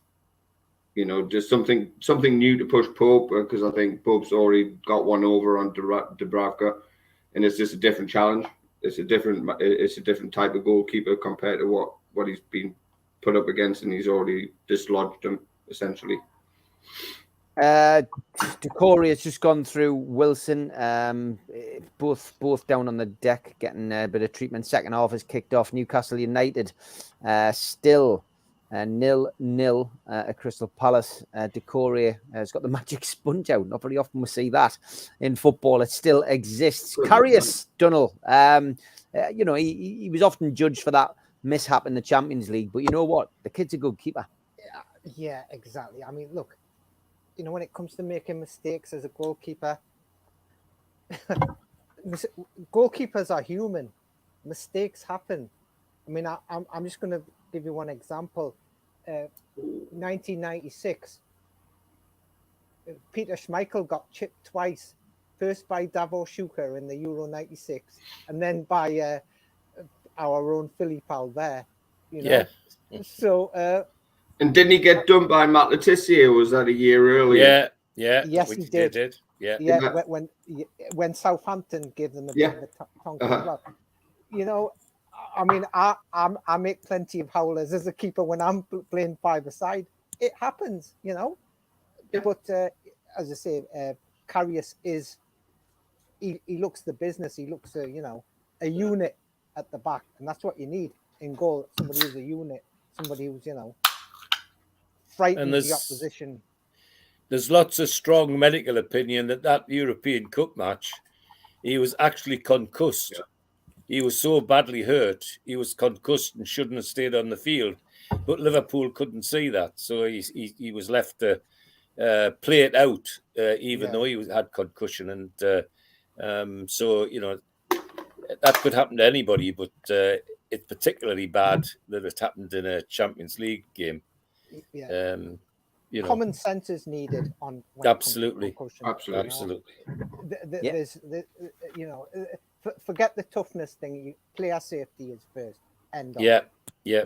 Just something new to push Pope, because I think Pope's already got one over on Dubravka, and it's just a different challenge. It's a different type of goalkeeper compared to what he's been put up against, and he's already dislodged him essentially. Decore has just gone through Wilson. Both down on the deck, getting a bit of treatment. Second half has kicked off. Newcastle United still 0-0 at Crystal Palace. Decore has got the magic sponge out. Not very often we see that in football. It still exists. Karius Dunnell, he was often judged for that mishap in the Champions League, but you know what? The kid's a good keeper. Yeah, exactly. I mean, look, when it comes to making mistakes as a goalkeeper, goalkeepers are human. Mistakes happen. I mean, I'm just going to give you one example. 1996, Peter Schmeichel got chipped twice. First by Davor Schuker in the Euro 96, and then by our own Philly pal there. Yeah. So. And didn't he get done by Matt Letizia? Was that a year earlier? Yeah. Yes, he did. Yeah. When Southampton gave them a bit of a tongue as well. I mean, I make plenty of howlers as a keeper when I'm playing five-a-side. It happens, Yeah. But as I say, Karius is. He looks the business. He looks a unit at the back, and that's what you need in goal. Somebody who's a unit. Somebody who's frightens the opposition. There's lots of strong medical opinion that European Cup match, he was actually concussed. Yeah. He was so badly hurt, he was concussed and shouldn't have stayed on the field. But Liverpool couldn't see that, so he was left to play it out, even though he had concussion. And so that could happen to anybody, but it's particularly bad that it happened in a Champions League game. Yeah. Common sense is needed on when absolutely. Absolutely. There's forget the toughness thing. Player safety is first. End of. Yeah.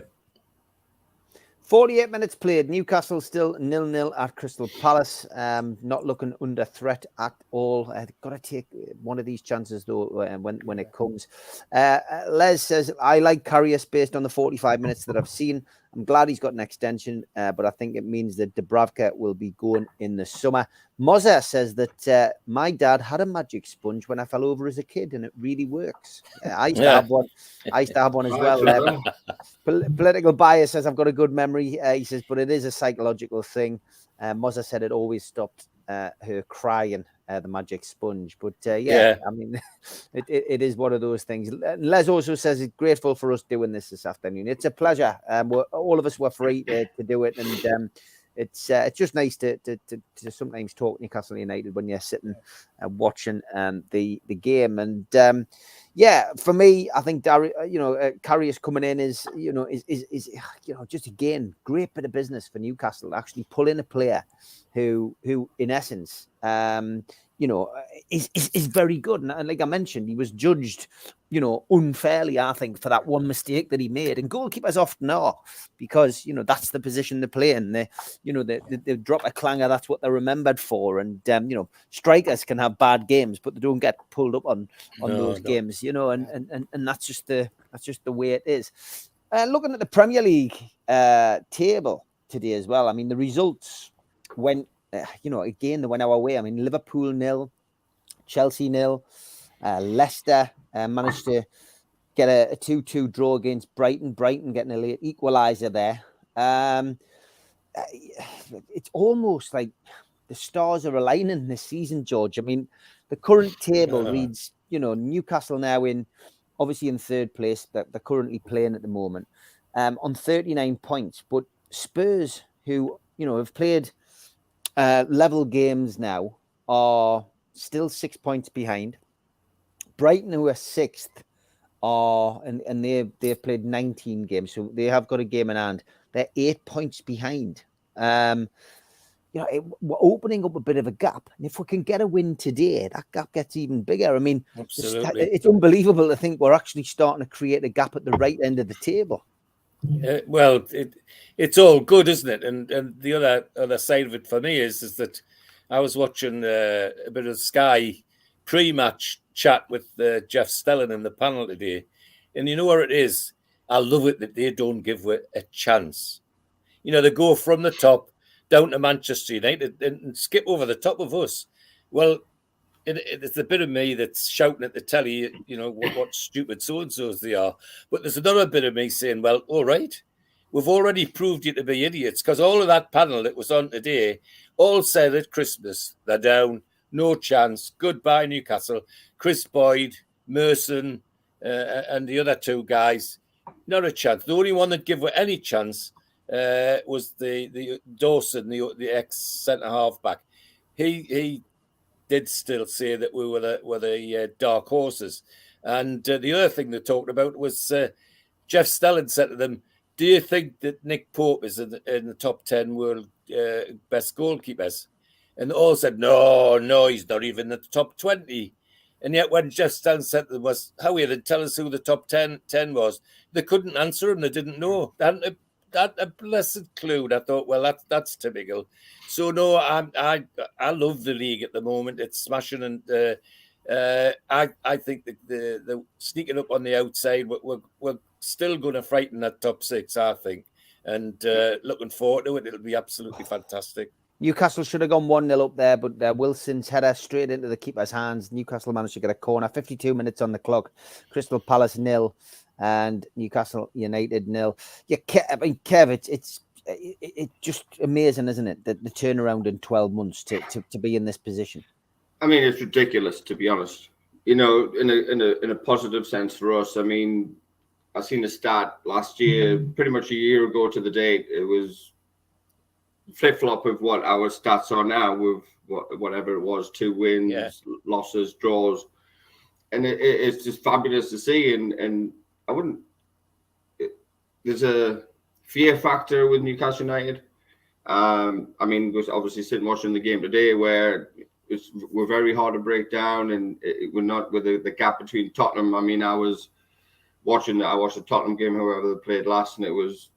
48 minutes played. Newcastle still 0-0 at Crystal Palace. Not looking under threat at all. Got to take one of these chances though when it comes. Les says, I like Karius based on the 45 minutes that I've seen. I'm glad he's got an extension, but I think it means that Dubravka will be going in the summer. Mozza says that my dad had a magic sponge when I fell over as a kid, and it really works. I used to have one. I used to have one as well. Political bias says I've got a good memory. He says, but it is a psychological thing. Mozza said it always stopped her crying, the magic sponge. But I mean, it is one of those things. Les also says it's grateful for us doing this afternoon. It's a pleasure. All of us were free to do it, and it's just nice to sometimes talk Newcastle United when you're sitting watching the game. And for me, I think Karius coming in is just again great bit of business for Newcastle. Actually pull in a player who in essence is very good. And like I mentioned, he was judged, unfairly, I think, for that one mistake that he made. And goalkeepers often are, because, that's the position they play in. They drop a clanger. That's what they're remembered for. And, strikers can have bad games, but they don't get pulled up on those games, and that's just the way it is. Looking at the Premier League table today as well, I mean, the results went, again, they went our way. I mean, Liverpool 0, Chelsea 0, Leicester managed to get a 2-2 draw against Brighton. Brighton getting a late equaliser there. It's almost like the stars are aligning this season, George. I mean, the current table reads, Newcastle now obviously in third place, that they're currently playing at the moment, on 39 points. But Spurs, who, have played level games now, are still 6 points behind. Brighton, who are sixth, and they've played 19 games, so they have got a game in hand. They're 8 points behind. We're opening up a bit of a gap, and if we can get a win today, that gap gets even bigger. I mean, it's unbelievable to think we're actually starting to create a gap at the right end of the table. It's all good, isn't it? And the other side of it for me is that I was watching a bit of Sky pre-match chat with Jeff Stelling in the panel today, and you know what it is? I love it that they don't give it a chance. They go from the top down to Manchester United and skip over the top of us. Well, it's a bit of me that's shouting at the telly, what stupid so-and-sos they are. But there's another bit of me saying, well, all right, we've already proved you to be idiots, because all of that panel that was on today all said at Christmas, they're down, no chance, goodbye Newcastle. Chris Boyd, Merson, and the other two guys, not a chance. The only one that gave it any chance was the Dawson, the ex-centre half-back. He did still say that we were the dark horses. And the other thing they talked about was Jeff Stelling said to them, do you think that Nick Pope is in the top 10 world best goalkeepers? And they all said, no, he's not even in the top 20. And yet when Jeff Stelling said to them was, Howie, then tell us who the top 10 was, they couldn't answer him. They didn't know. That a blessed clue. I thought, well, that's typical. So no, I love the league at the moment. It's smashing, and I think the sneaking up on the outside, we're still going to frighten that top six, I think, and looking forward to it. It'll be absolutely fantastic. Newcastle should have gone 1-0 up there, but Wilson's header straight into the keeper's hands. Newcastle managed to get a corner. 52 minutes on the clock. Crystal Palace 0. And Newcastle United 0. Yeah, Kev, it's just amazing, isn't it, that the turnaround in 12 months to be in this position? I mean, it's ridiculous, to be honest. In a positive sense for us. I mean, I seen a stat last year, pretty much a year ago to the date. It was flip-flop of what our stats are now with whatever it was, 2 wins, losses, draws, and it's just fabulous to see. And I wouldn't. There's a fear factor with Newcastle United. I mean, was obviously sitting watching the game today, where we're very hard to break down, and we're not with the gap between Tottenham. I mean, I watched the Tottenham game, however they played last, and it was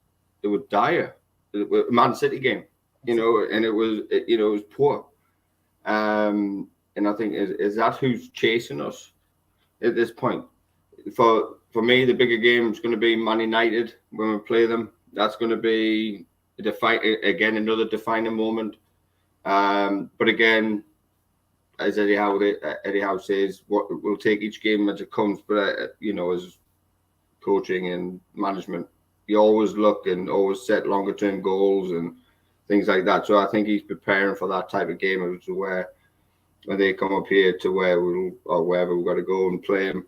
dire. Man City game, and it was poor. And I think is that who's chasing us at this point? For me, the bigger game is going to be Man United when we play them. That's going to be another defining moment. But again, as Eddie Howe says, we'll take each game as it comes. But as coaching and management, you always look and always set longer term goals and things like that. So I think he's preparing for that type of game, to where when they come up here to wherever we've got to go and play them,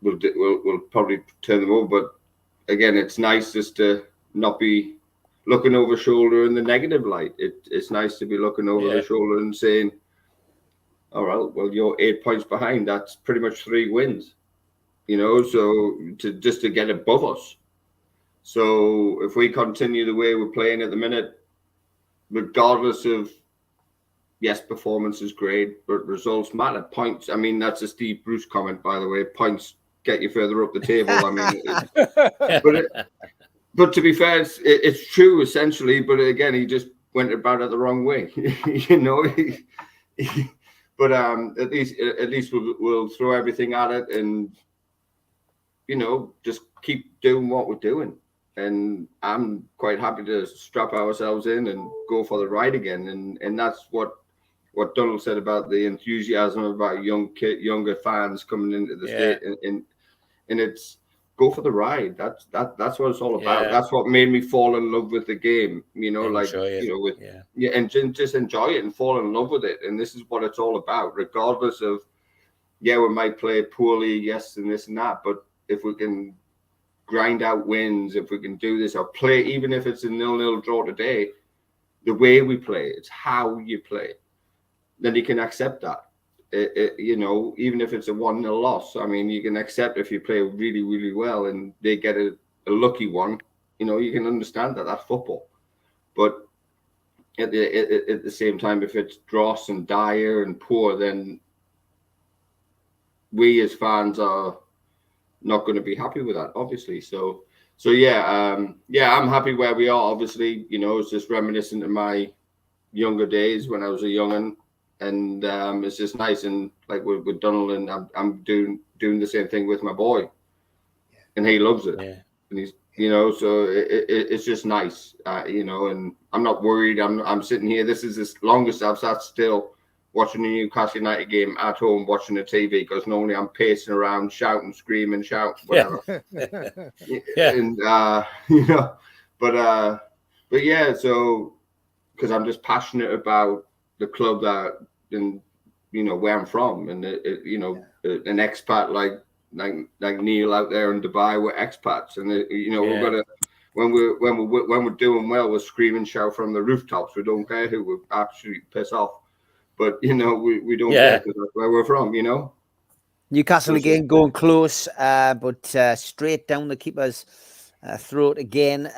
we'll probably turn them over. But again, it's nice just to not be looking over shoulder in the negative light. It's nice to be looking over the shoulder and saying, all right, well, you're 8 points behind. That's pretty much 3 wins, so to get above us. So if we continue the way we're playing at the minute, regardless of, yes, performance is great, but results matter. Points, I mean, that's a Steve Bruce comment, by the way. Points get you further up the table. I mean, but to be fair, it's true essentially. But again, he just went about it the wrong way, But at least we'll throw everything at it and just keep doing what we're doing. And I'm quite happy to strap ourselves in and go for the ride again. And that's what Donald said about the enthusiasm about younger fans coming into the state. And it's go for the ride. That's what it's all about. That's what made me fall in love with the game. And just enjoy it and fall in love with it. And this is what it's all about, regardless of, we might play poorly, yes, and this and that. But if we can grind out wins, if we can do this or play, even if it's a 0-0 draw today, the way we play, it's how you play, then you can accept that. Even if it's a 1-0 loss, I mean, you can accept if you play really, really well and they get a lucky one, you can understand that. That's football. But at the same time, if it's dross and dire and poor, then we as fans are not going to be happy with that, obviously. So I'm happy where we are. Obviously, it's just reminiscent of my younger days when I was a young'un, and it's just nice. And like with Donald, and I'm doing the same thing with my boy, and he loves it. Yeah. And he's, so it's just nice, and I'm not worried. I'm sitting here. This is the longest I've sat still watching a Newcastle United game at home, watching the TV, because normally I'm pacing around, shouting, screaming, whatever. And but yeah, so because I'm just passionate about the club and where I'm from, and an expat like Neil out there in Dubai, we're expats, and we've got to. When we're doing well, we're screaming, shout from the rooftops. We don't care who, we're absolutely pissed off. But we don't care, because that's where we're from. Newcastle again going close, but straight down the keeper's throat again.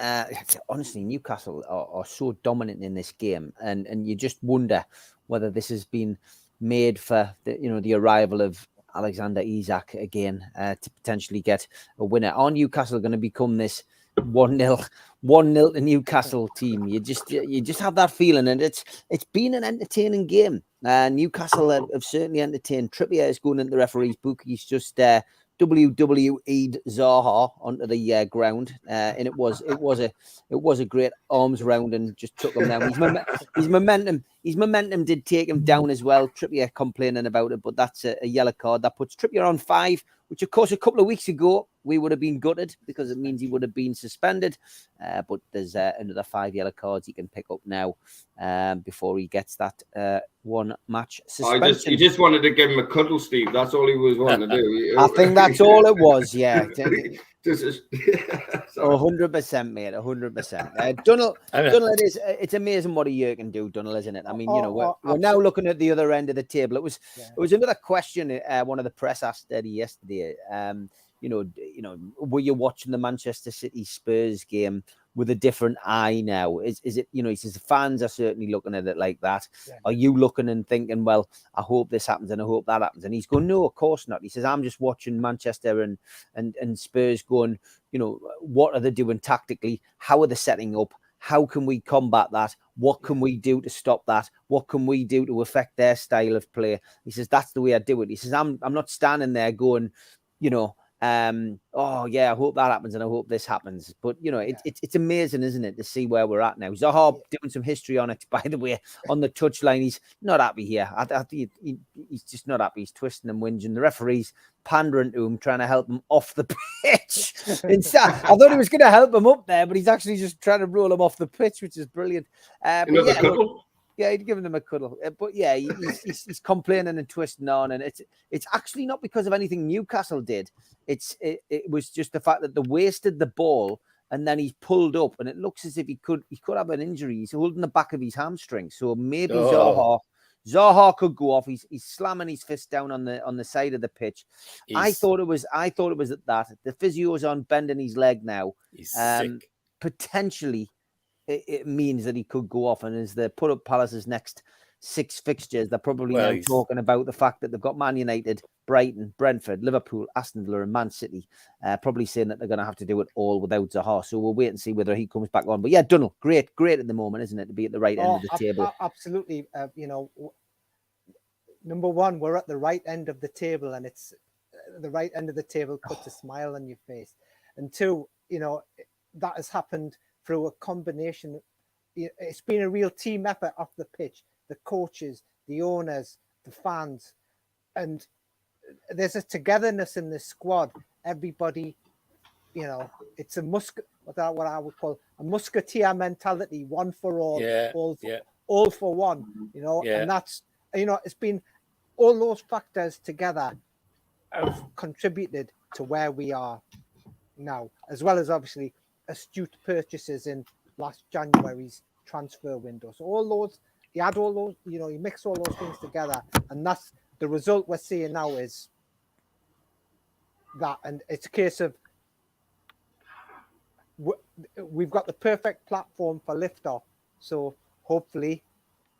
Honestly, Newcastle are so dominant in this game, and you just wonder whether this has been made for the arrival of Alexander Isak again to potentially get a winner. Are Newcastle going to become this 1-0 to Newcastle team? You just have that feeling, and it's been an entertaining game. Newcastle have certainly entertained. Trippier is going into the referee's book. He's just WWE'd Zaha onto the ground, and it was a great arms round and just took him down. His momentum did take him down as well. Trippier complaining about it, but that's a yellow card that puts Trippier on 5, which of course a couple of weeks ago we would have been gutted because it means he would have been suspended. But there's another 5 yellow cards he can pick up now before he gets that 1 match suspension. You just wanted to give him a cuddle, Steve. That's all he was wanting to do. I think that's all it was. Yeah. 100%, mate. 100%. Donald, it's amazing what a year can do, Donald, isn't it? I mean, we're now looking at the other end of the table. It was another question. One of the press asked Eddie yesterday. Were you watching the Manchester City Spurs game with a different eye now? Is it, he says the fans are certainly looking at it like that. Yeah. Are you looking and thinking, well, I hope this happens and I hope that happens? And he's going, no, of course not. He says, I'm just watching Manchester and Spurs going, what are they doing tactically? How are they setting up? How can we combat that? What can we do to stop that? What can we do to affect their style of play? He says, that's the way I do it. He says, I'm not standing there going, you know, oh yeah, I hope that happens and I hope this happens. But you know, it's amazing, isn't it, to see where we're at now. Zaha doing some history on it, by the way, on the touchline. He's not happy here. I think he's just not happy. He's twisting and whinging. The referee's pandering to him, trying to help him off the pitch. Instead, I thought he was going to help him up there, but he's actually just trying to roll him off the pitch, which is brilliant. Yeah, he'd given him a cuddle. But yeah, he's complaining and twisting on. And it's actually not because of anything Newcastle did. It was just the fact that they wasted the ball and then he's pulled up and it looks as if he could have an injury. He's holding the back of his hamstring. So maybe Zaha could go off. He's slamming his fist down on the side of the pitch. I thought it was at that. The physio's on bending his leg now. He's sick. Potentially it means that he could go off, and as they put up Palace's next 6 fixtures, they're probably now talking about the fact that they've got Man United, Brighton, Brentford, Liverpool, Aston Villa and Man City, probably saying that they're going to have to do it all without Zaha. So we'll wait and see whether he comes back on. But yeah, Dunnell, great at the moment, isn't it, to be at the right end of the table? Absolutely. You know, number one, we're at the right end of the table, and it's the right end of the table puts a smile on your face. And two, you know, that has happened through a combination. It's been a real team effort off the pitch. The coaches, the owners, the fans, and there's a togetherness in the squad. Everybody, you know, it's what I would call a musketeer mentality, one for all, all for one, you know, and that's, you know, it's been all those factors together have contributed to where we are now, as well as obviously astute purchases in last January's transfer window. So you mix all those things together, and that's the result we're seeing now is that. And it's a case of we've got the perfect platform for liftoff. So hopefully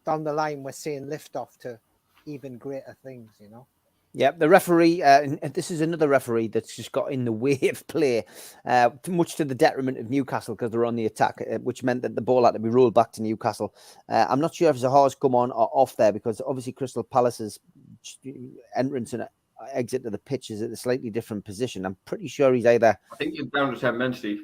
down the line, we're seeing liftoff to even greater things, you know. Yeah, the referee, and this is another referee that's just got in the way of play, much to the detriment of Newcastle because they're on the attack, which meant that the ball had to be rolled back to Newcastle. I'm not sure if Zaha's come on or off there because obviously Crystal Palace's entrance and exit to the pitch is at a slightly different position. I'm pretty sure he's either... I think he's down to 10 men, Steve.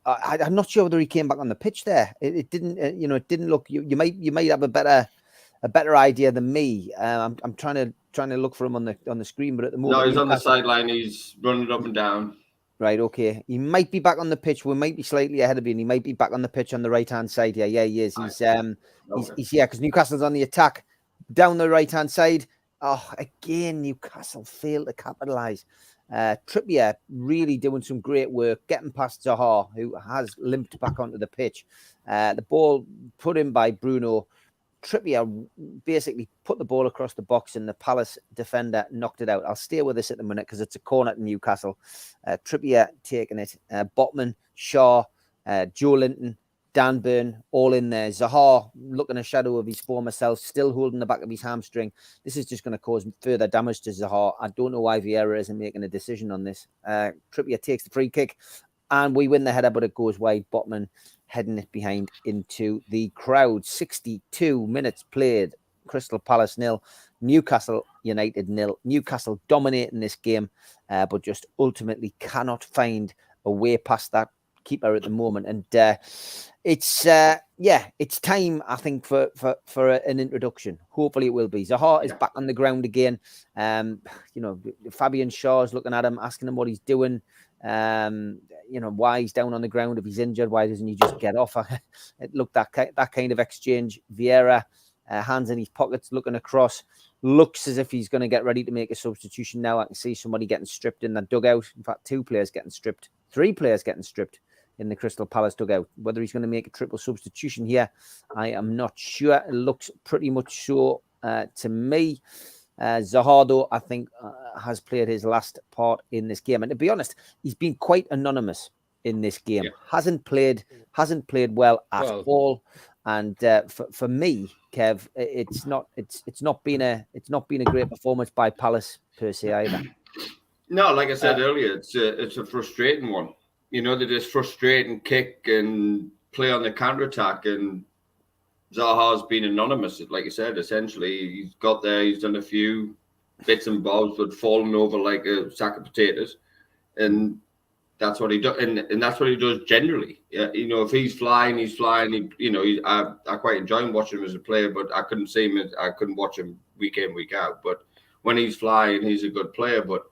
I'm not sure whether he came back on the pitch there. It didn't, it didn't look... You might have a better idea than me. I'm trying to look for him on the screen, but at the moment, no, he's on the sideline. He's running up and down. Right, okay. He might be back on the pitch. We might be slightly ahead of him. He might be back on the pitch on the right hand side. Yeah, he is. He's because Newcastle's on the attack down the right hand side. Oh, again, Newcastle failed to capitalise. Trippier really doing some great work, getting past Zaha, who has limped back onto the pitch. The ball put in by Bruno. Trippier basically put the ball across the box and the Palace defender knocked it out. I'll stay with this at the minute because it's a corner to Newcastle. Trippier taking it. Botman, Shaw, Joe Linton, Dan Burn, all in there. Zaha looking a shadow of his former self, still holding the back of his hamstring. This is just going to cause further damage to Zaha. I don't know why Vieira isn't making a decision on this. Trippier takes the free kick and we win the header, but it goes wide. Botman heading it behind into the crowd. 62 minutes played. Crystal Palace 0, Newcastle United 0. Newcastle dominating this game, but just ultimately cannot find a way past that keeper at the moment. And it's time, I think, for an introduction. Hopefully it will be. Zaha is back on the ground again. Fabian Shaw's looking at him, asking him what he's doing. Why he's down on the ground. If he's injured, why doesn't he just get off? It looked that kind of exchange. Vieira, hands in his pockets, looking across, looks as if he's going to get ready to make a substitution now. I can see somebody getting stripped in the dugout. In fact, 2 players getting stripped, 3 players getting stripped in the Crystal Palace dugout. Whether he's going to make a triple substitution here, I am not sure. It looks pretty much so to me. Zaha, though, I think has played his last part in this game, and to be honest, he's been quite anonymous in this game. Yeah. Hasn't played well at all, and for me, Kev, it's not been a great performance by Palace per se either. No, like I said earlier, it's a frustrating one. You know, they just frustrate and kick and play on the counter-attack, and Zaha's been anonymous, like you said. Essentially, he's got there, he's done a few bits and bobs, but fallen over like a sack of potatoes, and that's what he does, and that's what he does generally. Yeah, you know, if he's flying, he's flying. I quite enjoy watching him as a player, but I couldn't see him. I couldn't watch him week in, week out. But when he's flying, he's a good player. But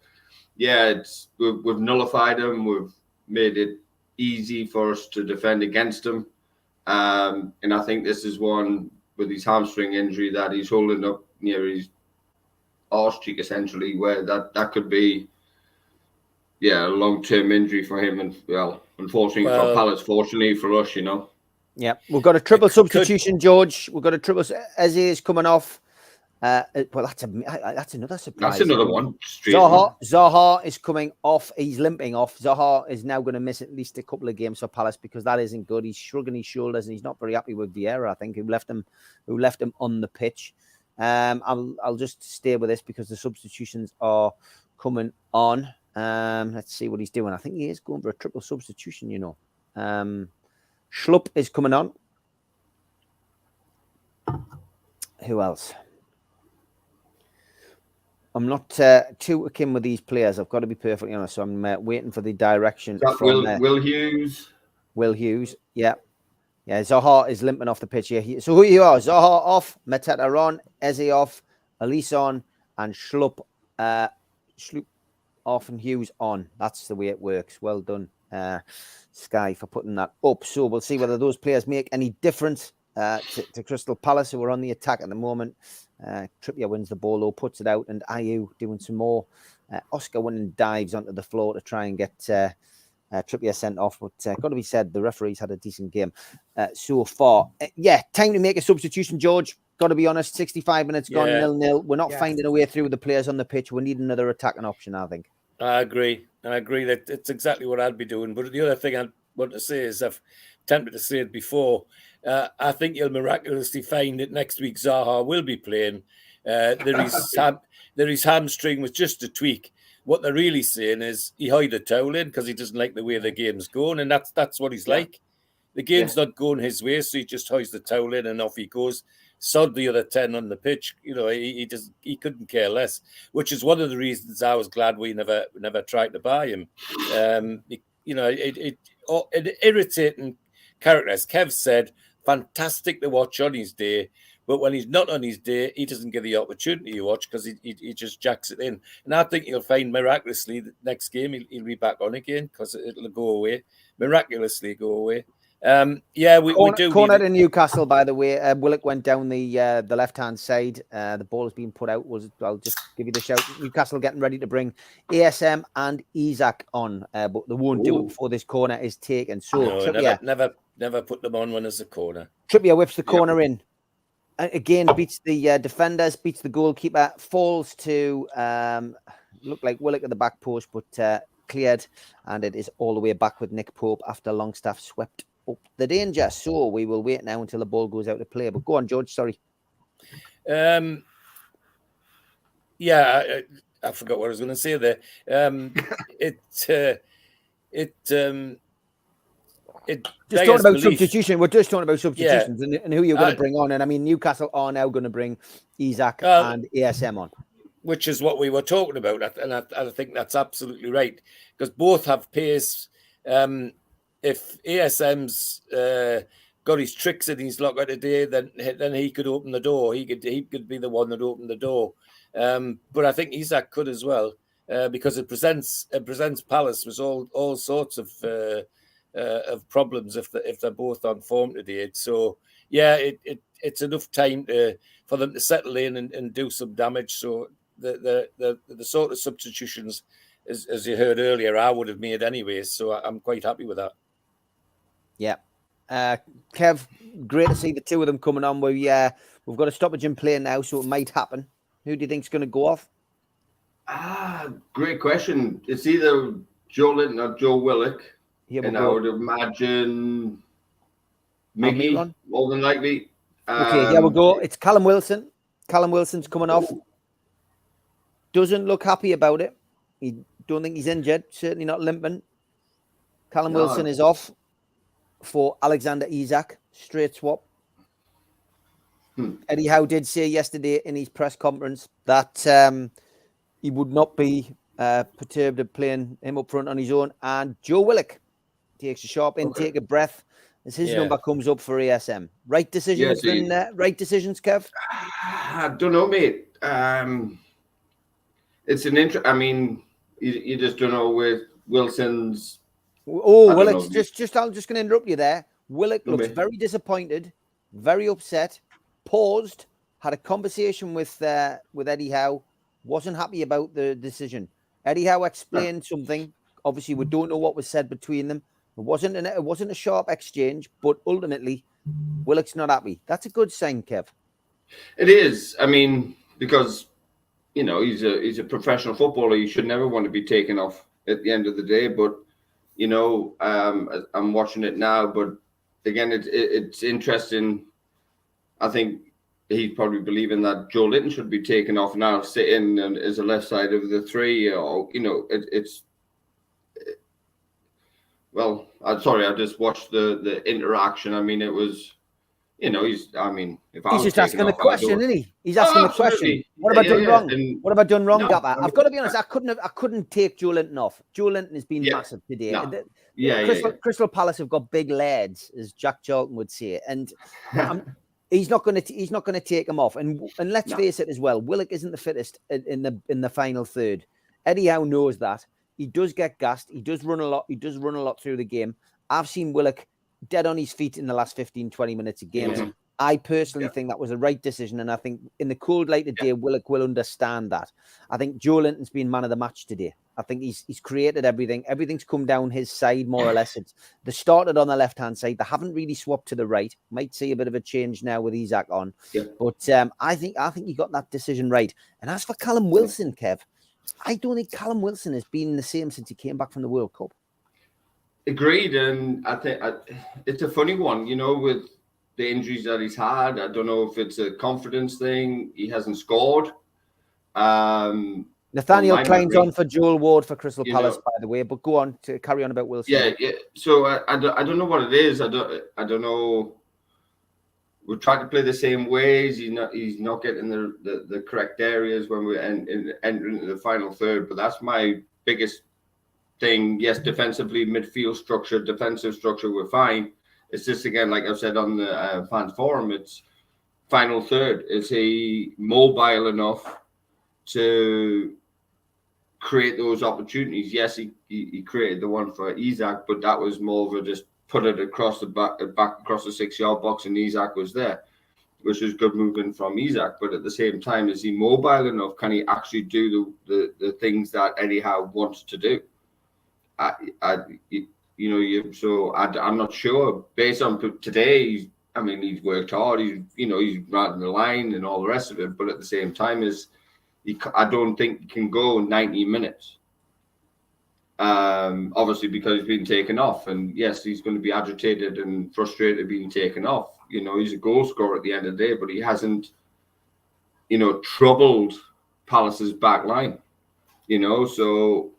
yeah, we've nullified him. We've made it easy for us to defend against him. And I think this is one with his hamstring injury that he's holding up near his arse cheek, essentially, where that could be, a long-term injury for him. And, unfortunately for Palace, fortunately for us, Yeah, we've got a triple substitution, George. We've got a triple. Eze is coming off. That's another surprise. That's another one. Zaha is coming off. He's limping off. Zaha is now going to miss at least a couple of games for Palace because that isn't good. He's shrugging his shoulders and he's not very happy with Vieira, I think, who left him on the pitch. I'll just stay with this because the substitutions are coming on. Let's see what he's doing. I think he is going for a triple substitution, Schlupp is coming on. Who else? I'm not too akin with these players. I've got to be perfectly honest. So I'm waiting for the direction from Will Hughes. Will Hughes, yeah. Zaha is limping off the pitch here. So who you are? Zaha off, Mateta on, Eze off, Elise on, and Schlupp off and Hughes on. That's the way it works. Well done, Sky, for putting that up. So we'll see whether those players make any difference to Crystal Palace, who are on the attack at the moment. Trippier wins the ball, though, puts it out, and Ayew doing some more Oscar winning dives onto the floor to try and get Trippier sent off. But got to be said, the referees had a decent game so far. Time to make a substitution, George. Got to be honest, 65 minutes gone, 0-0. We're not finding a way through the players on the pitch. We need another attacking option, I think. I agree that it's exactly what I'd be doing. But the other thing I want to say is I've attempted to say it before. I think you'll miraculously find that next week Zaha will be playing. His hamstring was just a tweak. What they're really saying is he hide a towel in because he doesn't like the way the game's going, and that's what he's like. The game's not going his way, so he just hides the towel in and off he goes. Sod the other 10 on the pitch. He couldn't care less, which is one of the reasons I was glad we never tried to buy him. It irritating character, as Kev said. Fantastic to watch on his day, but when he's not on his day, he doesn't get the opportunity to watch because he just jacks it in. And I think you'll find miraculously the next game he'll be back on again because it'll go away. Miraculously go away. We do. Corner to Newcastle, by the way. Willock went down the left-hand side. The ball has been put out. I'll just give you the shout. Newcastle getting ready to bring ASM and Isak on, but they won't do it before this corner is taken. So never put them on when there's a corner. Trippier whips the corner in. Again, beats the defenders, beats the goalkeeper, falls to look like Willock at the back post, but cleared, and it is all the way back with Nick Pope after Longstaff swept up the danger. So we will wait now until the ball goes out to play. But go on, George. Sorry. I forgot what I was going to say there. Just talking about substitution. We're just talking about substitutions and who you're going to bring on. And I mean, Newcastle are now going to bring Isak and ASM on, which is what we were talking about, and I think that's absolutely right because both have pace. If ASM's got his tricks in his locker today, then he could open the door. He could be the one that opened the door. But I think Isak could as well because it presents Palace with all sorts of problems if they're both on form today. So it's enough time for them to settle in and do some damage. So the sort of substitutions, as you heard earlier, I would have made anyway. So I'm quite happy with that. Yeah. Kev, great to see the two of them coming on. We've got a stoppage in play now, so it might happen. Who do you think's going to go off? Great question. It's either Joe Linton or Joe Willock. And I would imagine Mickey, more than likely. We'll go. It's Callum Wilson. Callum Wilson's coming off. Doesn't look happy about it. Don't think he's injured. Certainly not limping. Callum Wilson is off. for Alexander Isak, straight swap. Eddie Howe did say yesterday in his press conference that he would not be perturbed at playing him up front on his own. And Joe Willock takes a sharp intake of breath as his number comes up for ASM. Right decisions, right decisions, Kev? I don't know, mate. It's an I mean, you just don't know with Wilson's. Oh, Willock, I'm just going to interrupt you there. Willock looks very disappointed, very upset, paused, had a conversation with Eddie Howe, wasn't happy about the decision. Eddie Howe explained something. Obviously, we don't know what was said between them. It wasn't a sharp exchange, but ultimately, Willock's not happy. That's a good sign, Kev. It is. I mean, because you know he's a professional footballer. He should never want to be taken off at the end of the day. But you know, I'm watching it now. But again, it's interesting. I think he's probably believing that Joe Linton should be taken off now, sitting as a left side of the three. Or you know, well, I'm sorry, I just watched the interaction. I mean, it was, you know, he's just asking the question, isn't he? He's asking the question. What have I done wrong? What have I done wrong, Gapper? I've got to be honest, I couldn't take Joe Linton off. Joe Linton has been massive today. Crystal Palace have got big lads, as Jack Charlton would say, and he's not going to take him off. And let's face it as well, Willock isn't the fittest in the final third. Eddie Howe knows that. He does get gassed. He does run a lot. He does run a lot through the game. I've seen Willock dead on his feet in the last 15, 20 minutes of games. Yeah. I personally think that was the right decision. And I think in the cold light of day, Willock will understand that. I think Joe Linton's been man of the match today. I think he's created everything. Everything's come down his side, more or less. They started on the left-hand side. They haven't really swapped to the right. Might see a bit of a change now with Isak on. Yeah. But I think he got that decision right. And as for Callum Wilson, Kev, I don't think Callum Wilson has been the same since he came back from the World Cup. Agreed, and I think it's a funny one, you know, with the injuries that he's had. I don't know if it's a confidence thing. He hasn't scored. Nathaniel Klein's on for Joel Ward for Crystal Palace, by the way. But go on to carry on about Wilson. Yeah. So I don't know what it is. I don't know. We're trying to play the same ways. He's not getting the correct areas when we're entering into the final third. But that's my biggest thing. Yes, defensively, midfield structure, defensive structure, we're fine. It's just, again, like I've said on the fans forum, it's final third. Is he mobile enough to create those opportunities? Yes, he created the one for Isak, but that was more of a just put it across the back across the 6-yard box, and Isak was there, which was good movement from Isak. But at the same time, is he mobile enough? Can he actually do the things that Eddie Howe wants to do? I'm not sure. Based on today, he's worked hard. He's riding the line and all the rest of it. But at the same time, I don't think he can go 90 minutes. Obviously, because he's been taken off, and yes, he's going to be agitated and frustrated being taken off. You know, he's a goal scorer at the end of the day, but he hasn't, troubled Palace's back line. So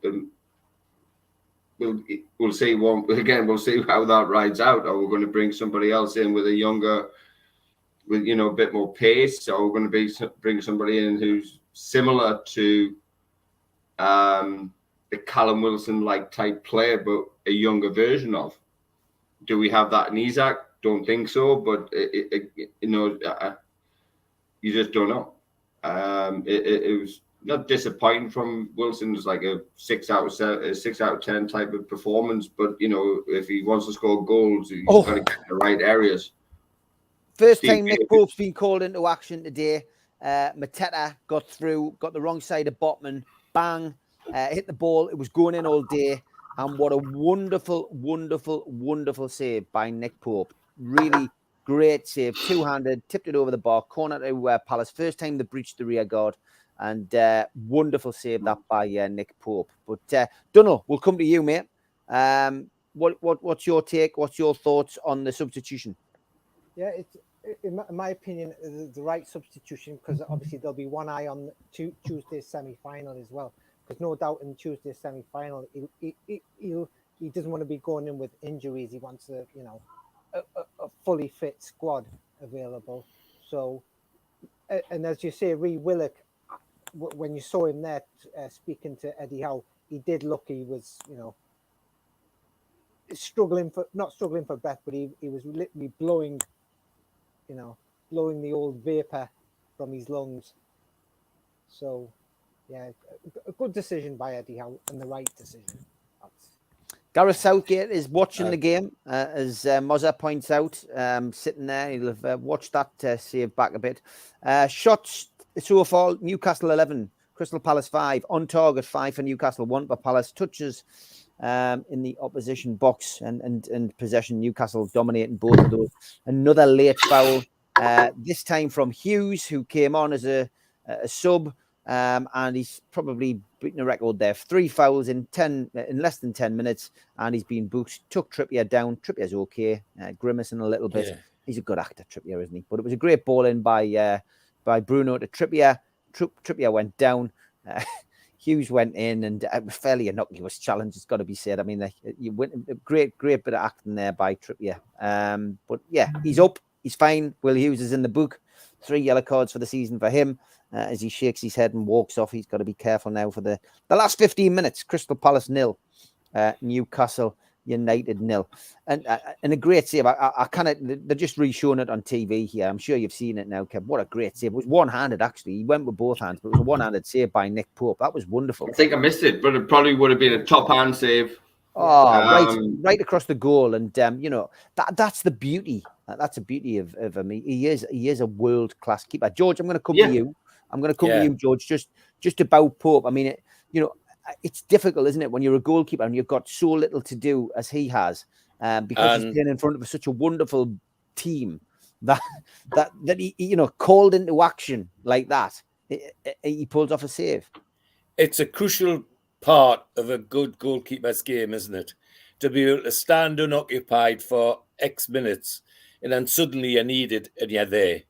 we'll see. We'll see how that rides out. Are we going to bring somebody else in with a bit more pace, or we're going to bring somebody in who's similar to a Callum Wilson-like type player, but a younger version of? Do we have that in Isak? Don't think so, but you just don't know. It was not disappointing from Wilson. It was like a 6 out of 10 type of performance, but if he wants to score goals, he's got to get in the right areas. First time Nick Pope's been called into action today. Mateta got through, got the wrong side of Botman, bang, hit the ball. It was going in all day. And what a wonderful, wonderful, wonderful save by Nick Pope. Really great save. Two-handed, tipped it over the bar, corner to Palace. First time they breached the rear guard. And wonderful save that by Nick Pope. But Donald, we'll come to you, mate. What's your take? What's your thoughts on the substitution? Yeah, it's in my opinion the right substitution, because obviously there'll be one eye on Tuesday's semi-final as well. Because no doubt in Tuesday's semi-final he'll he doesn't want to be going in with injuries. He wants a fully fit squad available. So, and as you say, Ree Willock, when you saw him there speaking to Eddie Howe, he did look, he was, not struggling for breath, but he was literally blowing the old vapor from his lungs. So, yeah, a good decision by Eddie Howe and the right decision. Gareth Southgate is watching the game, as Mozza points out, sitting there. He'll have watched that save back a bit. Shots so far, Newcastle 11, Crystal Palace 5. On target, 5 for Newcastle, 1 for Palace. Touches in the opposition box and possession. Newcastle dominating both of those. Another late foul, this time from Hughes, who came on as a sub. And he's probably beaten a record there. 3 fouls in less than 10 minutes, and he's been booked. Took Trippier down. Trippier's okay, grimacing a little bit. Yeah. He's a good actor, Trippier, isn't he? But it was a great ball in by Bruno to Trippier. Trippier went down. Hughes went in, and it was fairly innocuous challenge. It's got to be said. I mean, you went a great bit of acting there by Trippier. But yeah, he's up. He's fine. Will Hughes is in the book. 3 yellow cards for the season for him. As he shakes his head and walks off, he's got to be careful now for the last 15 minutes. Crystal Palace 0, Newcastle United 0, and a great save. I kind of, they're just re-showing it on TV here. I'm sure you've seen it now, Kev. What a great save! It was one-handed actually. He went with both hands, but it was a one-handed save by Nick Pope. That was wonderful. I think I missed it, but it probably would have been a top-hand save. Oh, right across the goal, and that's the beauty. That's the beauty of him. He is a world-class keeper. George, I'm going to come to you. I'm going to come to you, George, just about Pope. I mean, it's difficult, isn't it, when you're a goalkeeper and you've got so little to do as he has, because he's playing in front of such a wonderful team that he called into action like that. He pulls off a save. It's a crucial part of a good goalkeeper's game, isn't it? To be able to stand unoccupied for X minutes and then suddenly you're needed and you're there.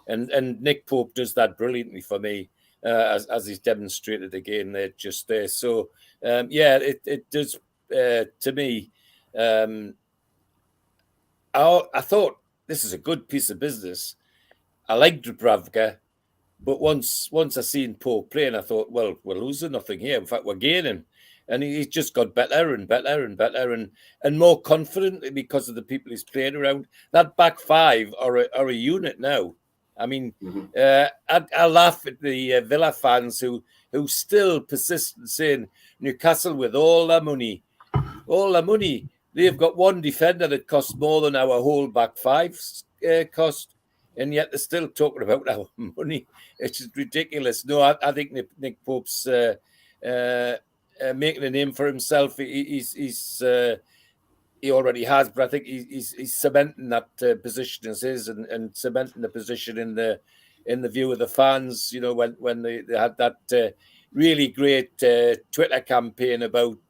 And Nick Pope does that brilliantly for me, as he's demonstrated again there, just there. So, it does, to me, I thought this is a good piece of business. I liked Dubravka, but once I seen Pope playing, I thought, well, we're losing nothing here. In fact, we're gaining. And he's just got better and better and better and more confident because of the people he's playing around. That back 5 are a unit now. I mean, I laugh at the Villa fans who still persist in saying Newcastle with all their money, they've got one defender that costs more than our whole back 5 cost, and yet they're still talking about our money. It's just ridiculous. No, I think Nick Pope's making a name for himself. He already has, but I think he's cementing that position as his, and cementing the position in the view of the fans. When they had that really great Twitter campaign about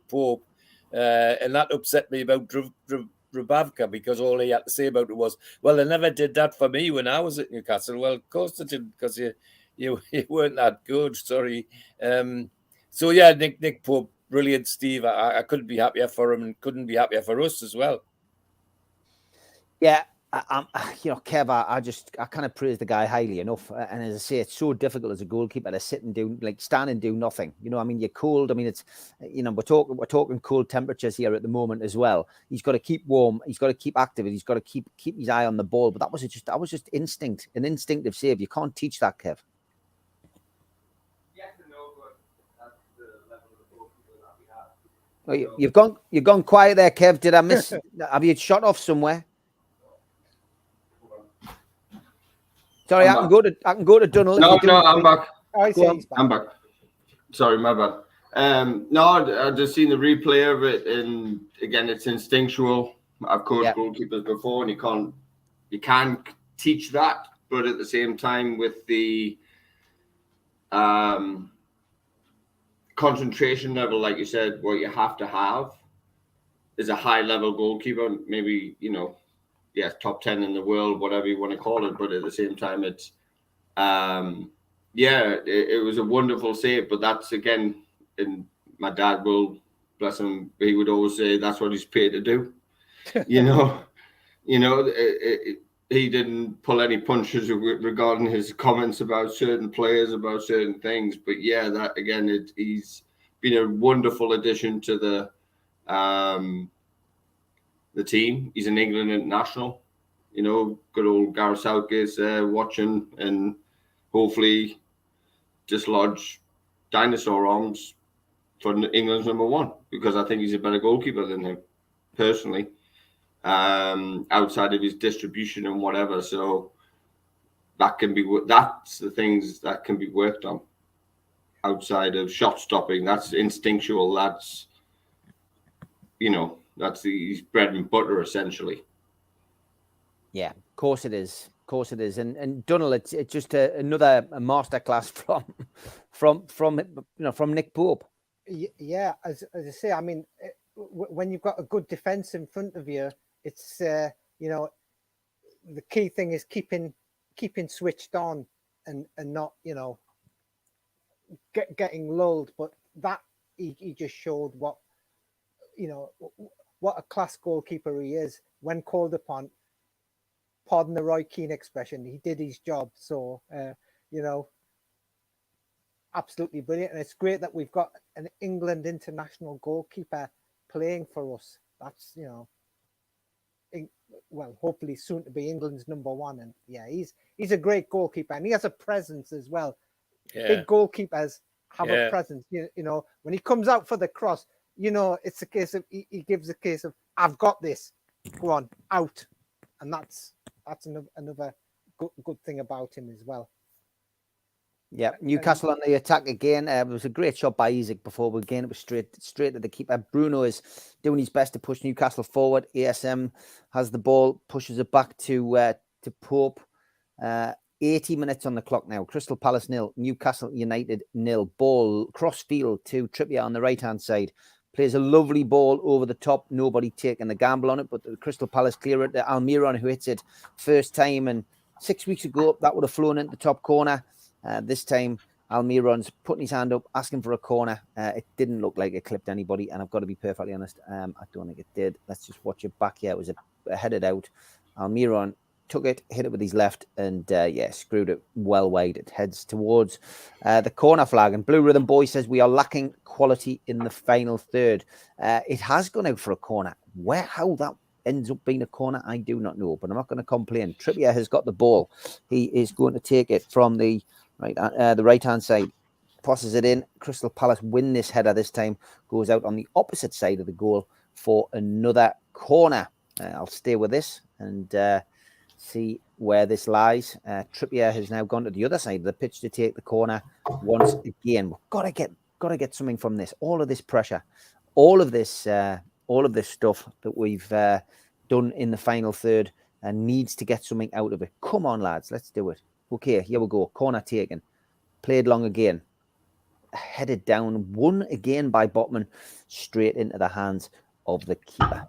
Pope, and that upset me about Dubravka, because all he had to say about it was, "Well, they never did that for me when I was at Newcastle." Well, of course they didn't, because you weren't that good. Sorry. So yeah, Nick Pope. Brilliant, Steve. I couldn't be happier for him, and couldn't be happier for us as well. Yeah, Kev, I kind of praise the guy highly enough. And as I say, it's so difficult as a goalkeeper to sit and stand and do nothing. I mean, you're cold. I mean, it's, we're talking cold temperatures here at the moment as well. He's got to keep warm. He's got to keep active. He's got to keep his eye on the ball. But that was just instinct, an instinctive save. You can't teach that, Kev. Oh, you've gone quiet there, Kev. Did I miss? Have you shot off somewhere? Sorry, I can go to Donald. No, I'm back. I'm back. Sorry, my bad. No, I've just seen the replay of it, and again, it's instinctual. I've coached goalkeepers before, and you can't teach that, but at the same time, with the concentration level, like you said, what you have to have is a high level goalkeeper, maybe, top 10 in the world, whatever you want to call it. But at the same time, it's, it was a wonderful save. But that's, again, and my dad will bless him, he would always say that's what he's paid to do. You know, he didn't pull any punches regarding his comments about certain players, about certain things. But yeah, that again, he's been a wonderful addition to the team. He's an England international. You know, good old Gareth Southgate's there watching and hopefully dislodge dinosaur arms for England's number one, because I think he's a better goalkeeper than him, personally, outside of his distribution and whatever. So that's the things that can be worked on outside of shot stopping. That's instinctual. That's, that's his bread and butter, essentially. Yeah, of course it is. Of course it is. And Donald, it's just another masterclass from Nick Pope. Yeah, as I say, I mean, when you've got a good defense in front of you, it's the key thing is keeping switched on and not getting lulled. But that he just showed what a class goalkeeper he is when called upon. Pardon the Roy Keane expression, he did his job. So, absolutely brilliant. And it's great that we've got an England international goalkeeper playing for us. That's, hopefully soon to be England's number one. And yeah, he's a great goalkeeper and he has a presence as well. Yeah. Big goalkeepers have a presence. When he comes out for the cross, it's a case of, he gives a case of, I've got this, go on, out. And that's another good thing about him as well. Yeah, Newcastle on the attack again. It was a great shot by Isak before, but again, it was straight to the keeper. Bruno is doing his best to push Newcastle forward. ASM has the ball, pushes it back to Pope. 80 minutes on the clock now. Crystal Palace 0, Newcastle United 0. Ball cross field to Trippier on the right-hand side. Plays a lovely ball over the top. Nobody taking the gamble on it, but the Crystal Palace clear it to Almiron, who hits it first time. And 6 weeks ago, that would have flown into the top corner. This time, Almiron's putting his hand up, asking for a corner. It didn't look like it clipped anybody, and I've got to be perfectly honest, I don't think it did. Let's just watch it back. Yeah, it was headed out. Almiron took it, hit it with his left, and screwed it well wide. It heads towards the corner flag. And Blue Rhythm Boy says we are lacking quality in the final third. It has gone out for a corner. How that ends up being a corner, I do not know, but I'm not going to complain. Trippier has got the ball. He is going to take it from the right-hand side, passes it in. Crystal Palace win this header this time, goes out on the opposite side of the goal for another corner. I'll stay with this and see where this lies. Trippier has now gone to the other side of the pitch to take the corner once again. We've got to get something from this. All of this pressure, all of this stuff that we've done in the final third, needs to get something out of it. Come on, lads, let's do it. Okay, here we go. Corner taken, played long again, headed down, won again by Botman, straight into the hands of the keeper.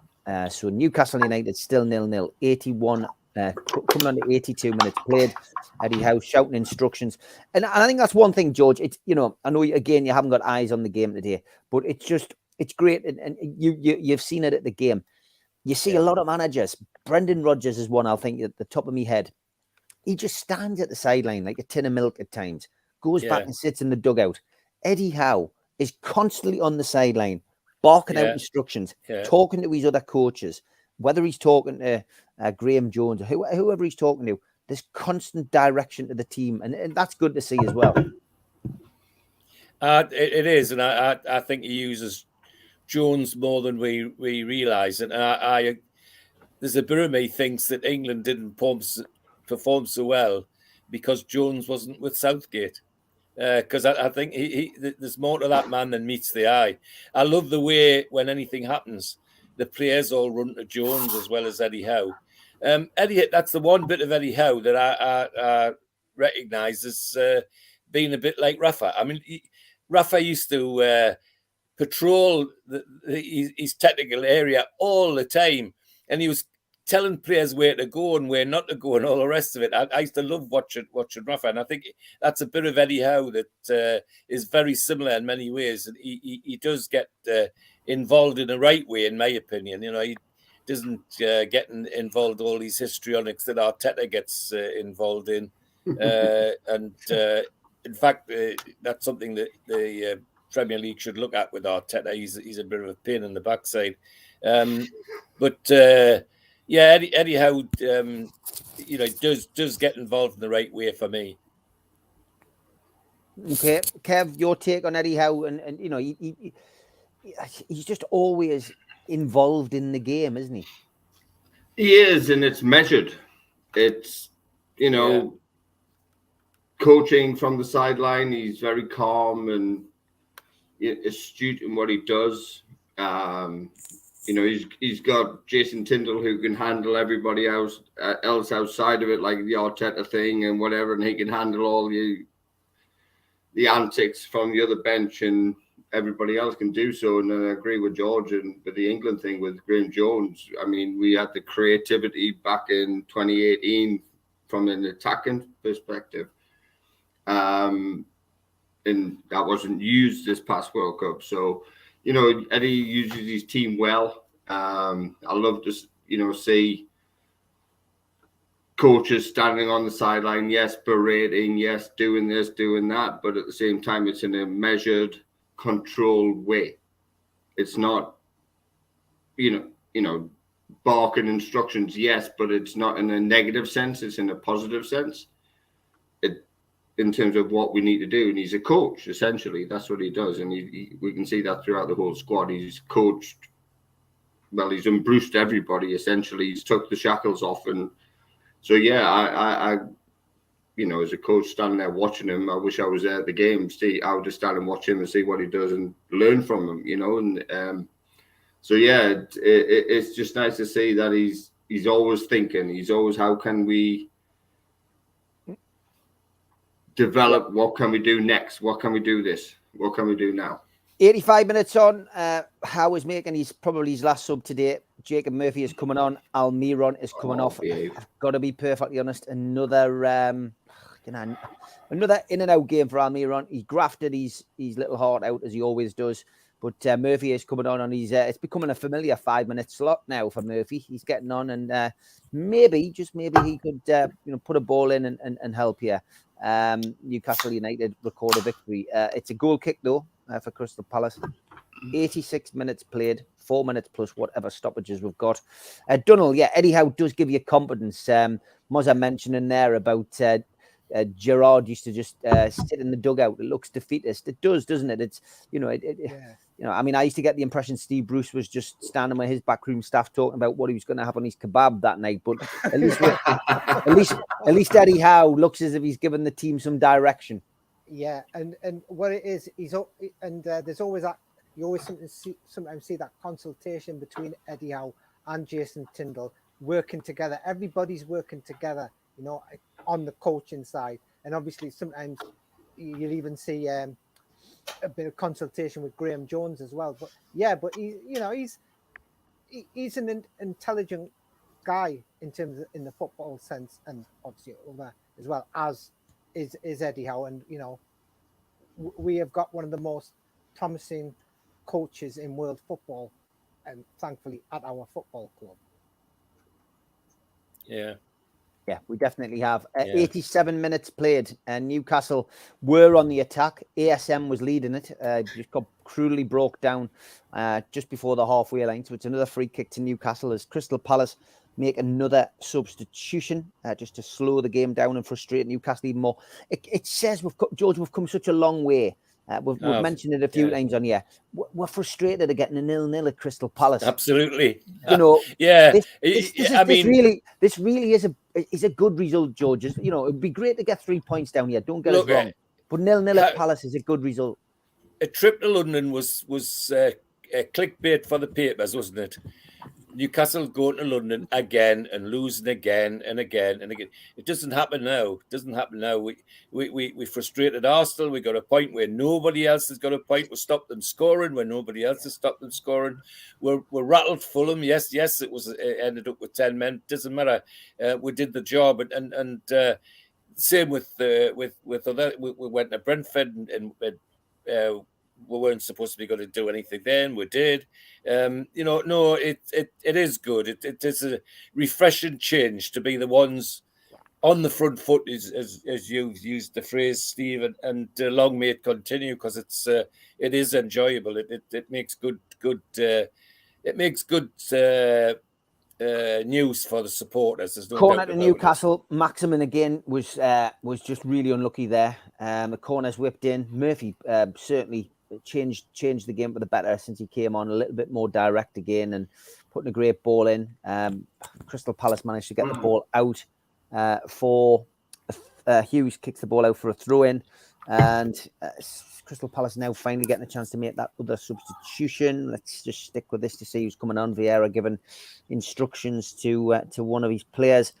So Newcastle United still 0-0. 81. Coming on to 82 minutes played. Eddie Howe shouting instructions. And I think that's one thing, George. It's, I know, again, you haven't got eyes on the game today, but it's great. And you've seen it at the game. You see a lot of managers. Brendan Rodgers is one, I'll think, at the top of my head. He just stands at the sideline like a tin of milk at times, goes back and sits in the dugout. Eddie Howe is constantly on the sideline, barking out instructions, talking to his other coaches, whether he's talking to Graham Jones or whoever he's talking to. There's constant direction to the team, and that's good to see as well. It is, and I think he uses Jones more than we realise. And there's a bit of me thinks that England didn't perform so well because Jones wasn't with Southgate. Because I think there's more to that man than meets the eye. I love the way when anything happens, the players all run to Jones as well as Eddie Howe. Eddie, that's the one bit of Eddie Howe that I recognise as being a bit like Rafa. I mean, Rafa used to patrol his technical area all the time, and he was telling players where to go and where not to go and all the rest of it. I used to love watching Rafa, and I think that's a bit of Eddie Howe that is very similar in many ways. And he does get involved in the right way, in my opinion. You know, he doesn't get involved in all these histrionics that Arteta gets involved in. And in fact, that's something that the Premier League should look at with Arteta. He's a bit of a pain in the backside. Yeah, Eddie Howe, you know, does get involved in the right way for me. Okay, Kev, your take on Eddie Howe, and you know, he's just always involved in the game, isn't he? He is, and it's measured. It's, you know, coaching from the sideline. He's very calm and astute in what he does. You know, he's got Jason Tindall who can handle everybody else outside of it, like the Arteta thing and whatever, and he can handle all the antics from the other bench, and everybody else can do so. And I agree with George and with the England thing with Graham Jones. I mean, we had the creativity back in 2018 from an attacking perspective, and that wasn't used this past World Cup. So, you know, Eddie uses his team well. I love to, you know, see coaches standing on the sideline, yes, berating, yes, doing this, doing that, but at the same time, it's in a measured, controlled way. It's not, you know, barking instructions, yes, but it's not in a negative sense. It's in a positive sense. In terms of what we need to do, and he's a coach, essentially. That's what he does, and we can see that throughout the whole squad. He's coached, well, he's embraced everybody, essentially. He's took the shackles off, and so, yeah, I you know, as a coach standing there watching him, I wish I was there at the game. I would just stand and watch him and see what he does and learn from him, you know, and so, yeah, it's just nice to see that he's always thinking. He's always, how can we develop, what can we do next? What can we do this? What can we do now? 85 minutes on. Howe is making probably his last sub today. Jacob Murphy is coming on. Almiron is coming off. Yeah. I've got to be perfectly honest. Another another in and out game for Almiron. He grafted his little heart out as he always does. But Murphy is coming on, and it's becoming a familiar 5-minute slot now for Murphy. He's getting on, and maybe, just maybe, he could you know, put a ball in and help here. Newcastle United record a victory. It's a goal kick though for Crystal Palace. 86 minutes played, 4 minutes plus whatever stoppages we've got. Dunnell, yeah, Eddie Howe does give you confidence. Mozza mentioned in there about Gerrard used to just sit in the dugout. It looks defeatist. It does, doesn't it? It's, you know, you know, I mean, I used to get the impression Steve Bruce was just standing with his backroom staff talking about what he was going to have on his kebab that night. But at least Eddie Howe looks as if he's given the team some direction. Yeah, and what it is, there's always that, you always sometimes see that consultation between Eddie Howe and Jason Tindall working together. Everybody's working together, you know, on the coaching side, and obviously sometimes you'll even see a bit of consultation with Graham Jones as well. But yeah, but he's an intelligent guy in terms of, in the football sense, and obviously over as well as is Eddie Howe. And you know, we have got one of the most promising coaches in world football, and thankfully at our football club. Yeah, we definitely have. 87 minutes played, and Newcastle were on the attack. ASM was leading it. Just got cruelly broke down just before the halfway line. So it's another free kick to Newcastle as Crystal Palace make another substitution just to slow the game down and frustrate Newcastle even more. It says, George, we've come such a long way. We've mentioned it a few times on here. We're frustrated at getting a 0-0 at Crystal Palace. Absolutely. You know, this really is a good result, George. You know, it'd be great to get 3 points down here. Don't get us wrong. But 0-0 at Palace is a good result. A trip to London was clickbait for the papers, wasn't it? Newcastle going to London again and losing again and again and again. It doesn't happen now. We frustrated Arsenal. We got a point where nobody else has got a point. We stopped them scoring when nobody else has stopped them scoring. We're rattled Fulham. Yes, it ended up with 10 men. Doesn't matter. We did the job, and same with other. We went to Brentford and we weren't supposed to be going to do anything then. We did. It is good. It is a refreshing change to be the ones on the front foot, as you've used the phrase, Steve, and long may it continue, because it is enjoyable. It makes good news for the supporters. There's no Corner doubt to about Newcastle. Maximin again was just really unlucky there. The corner's whipped in. Murphy certainly changed the game for the better since he came on, a little bit more direct again and putting a great ball in. Crystal Palace managed to get the ball out for Hughes kicks the ball out for a throw in, and Crystal Palace now finally getting a chance to make that other substitution. Let's just stick with this to see who's coming on. Vieira giving instructions to one of his players.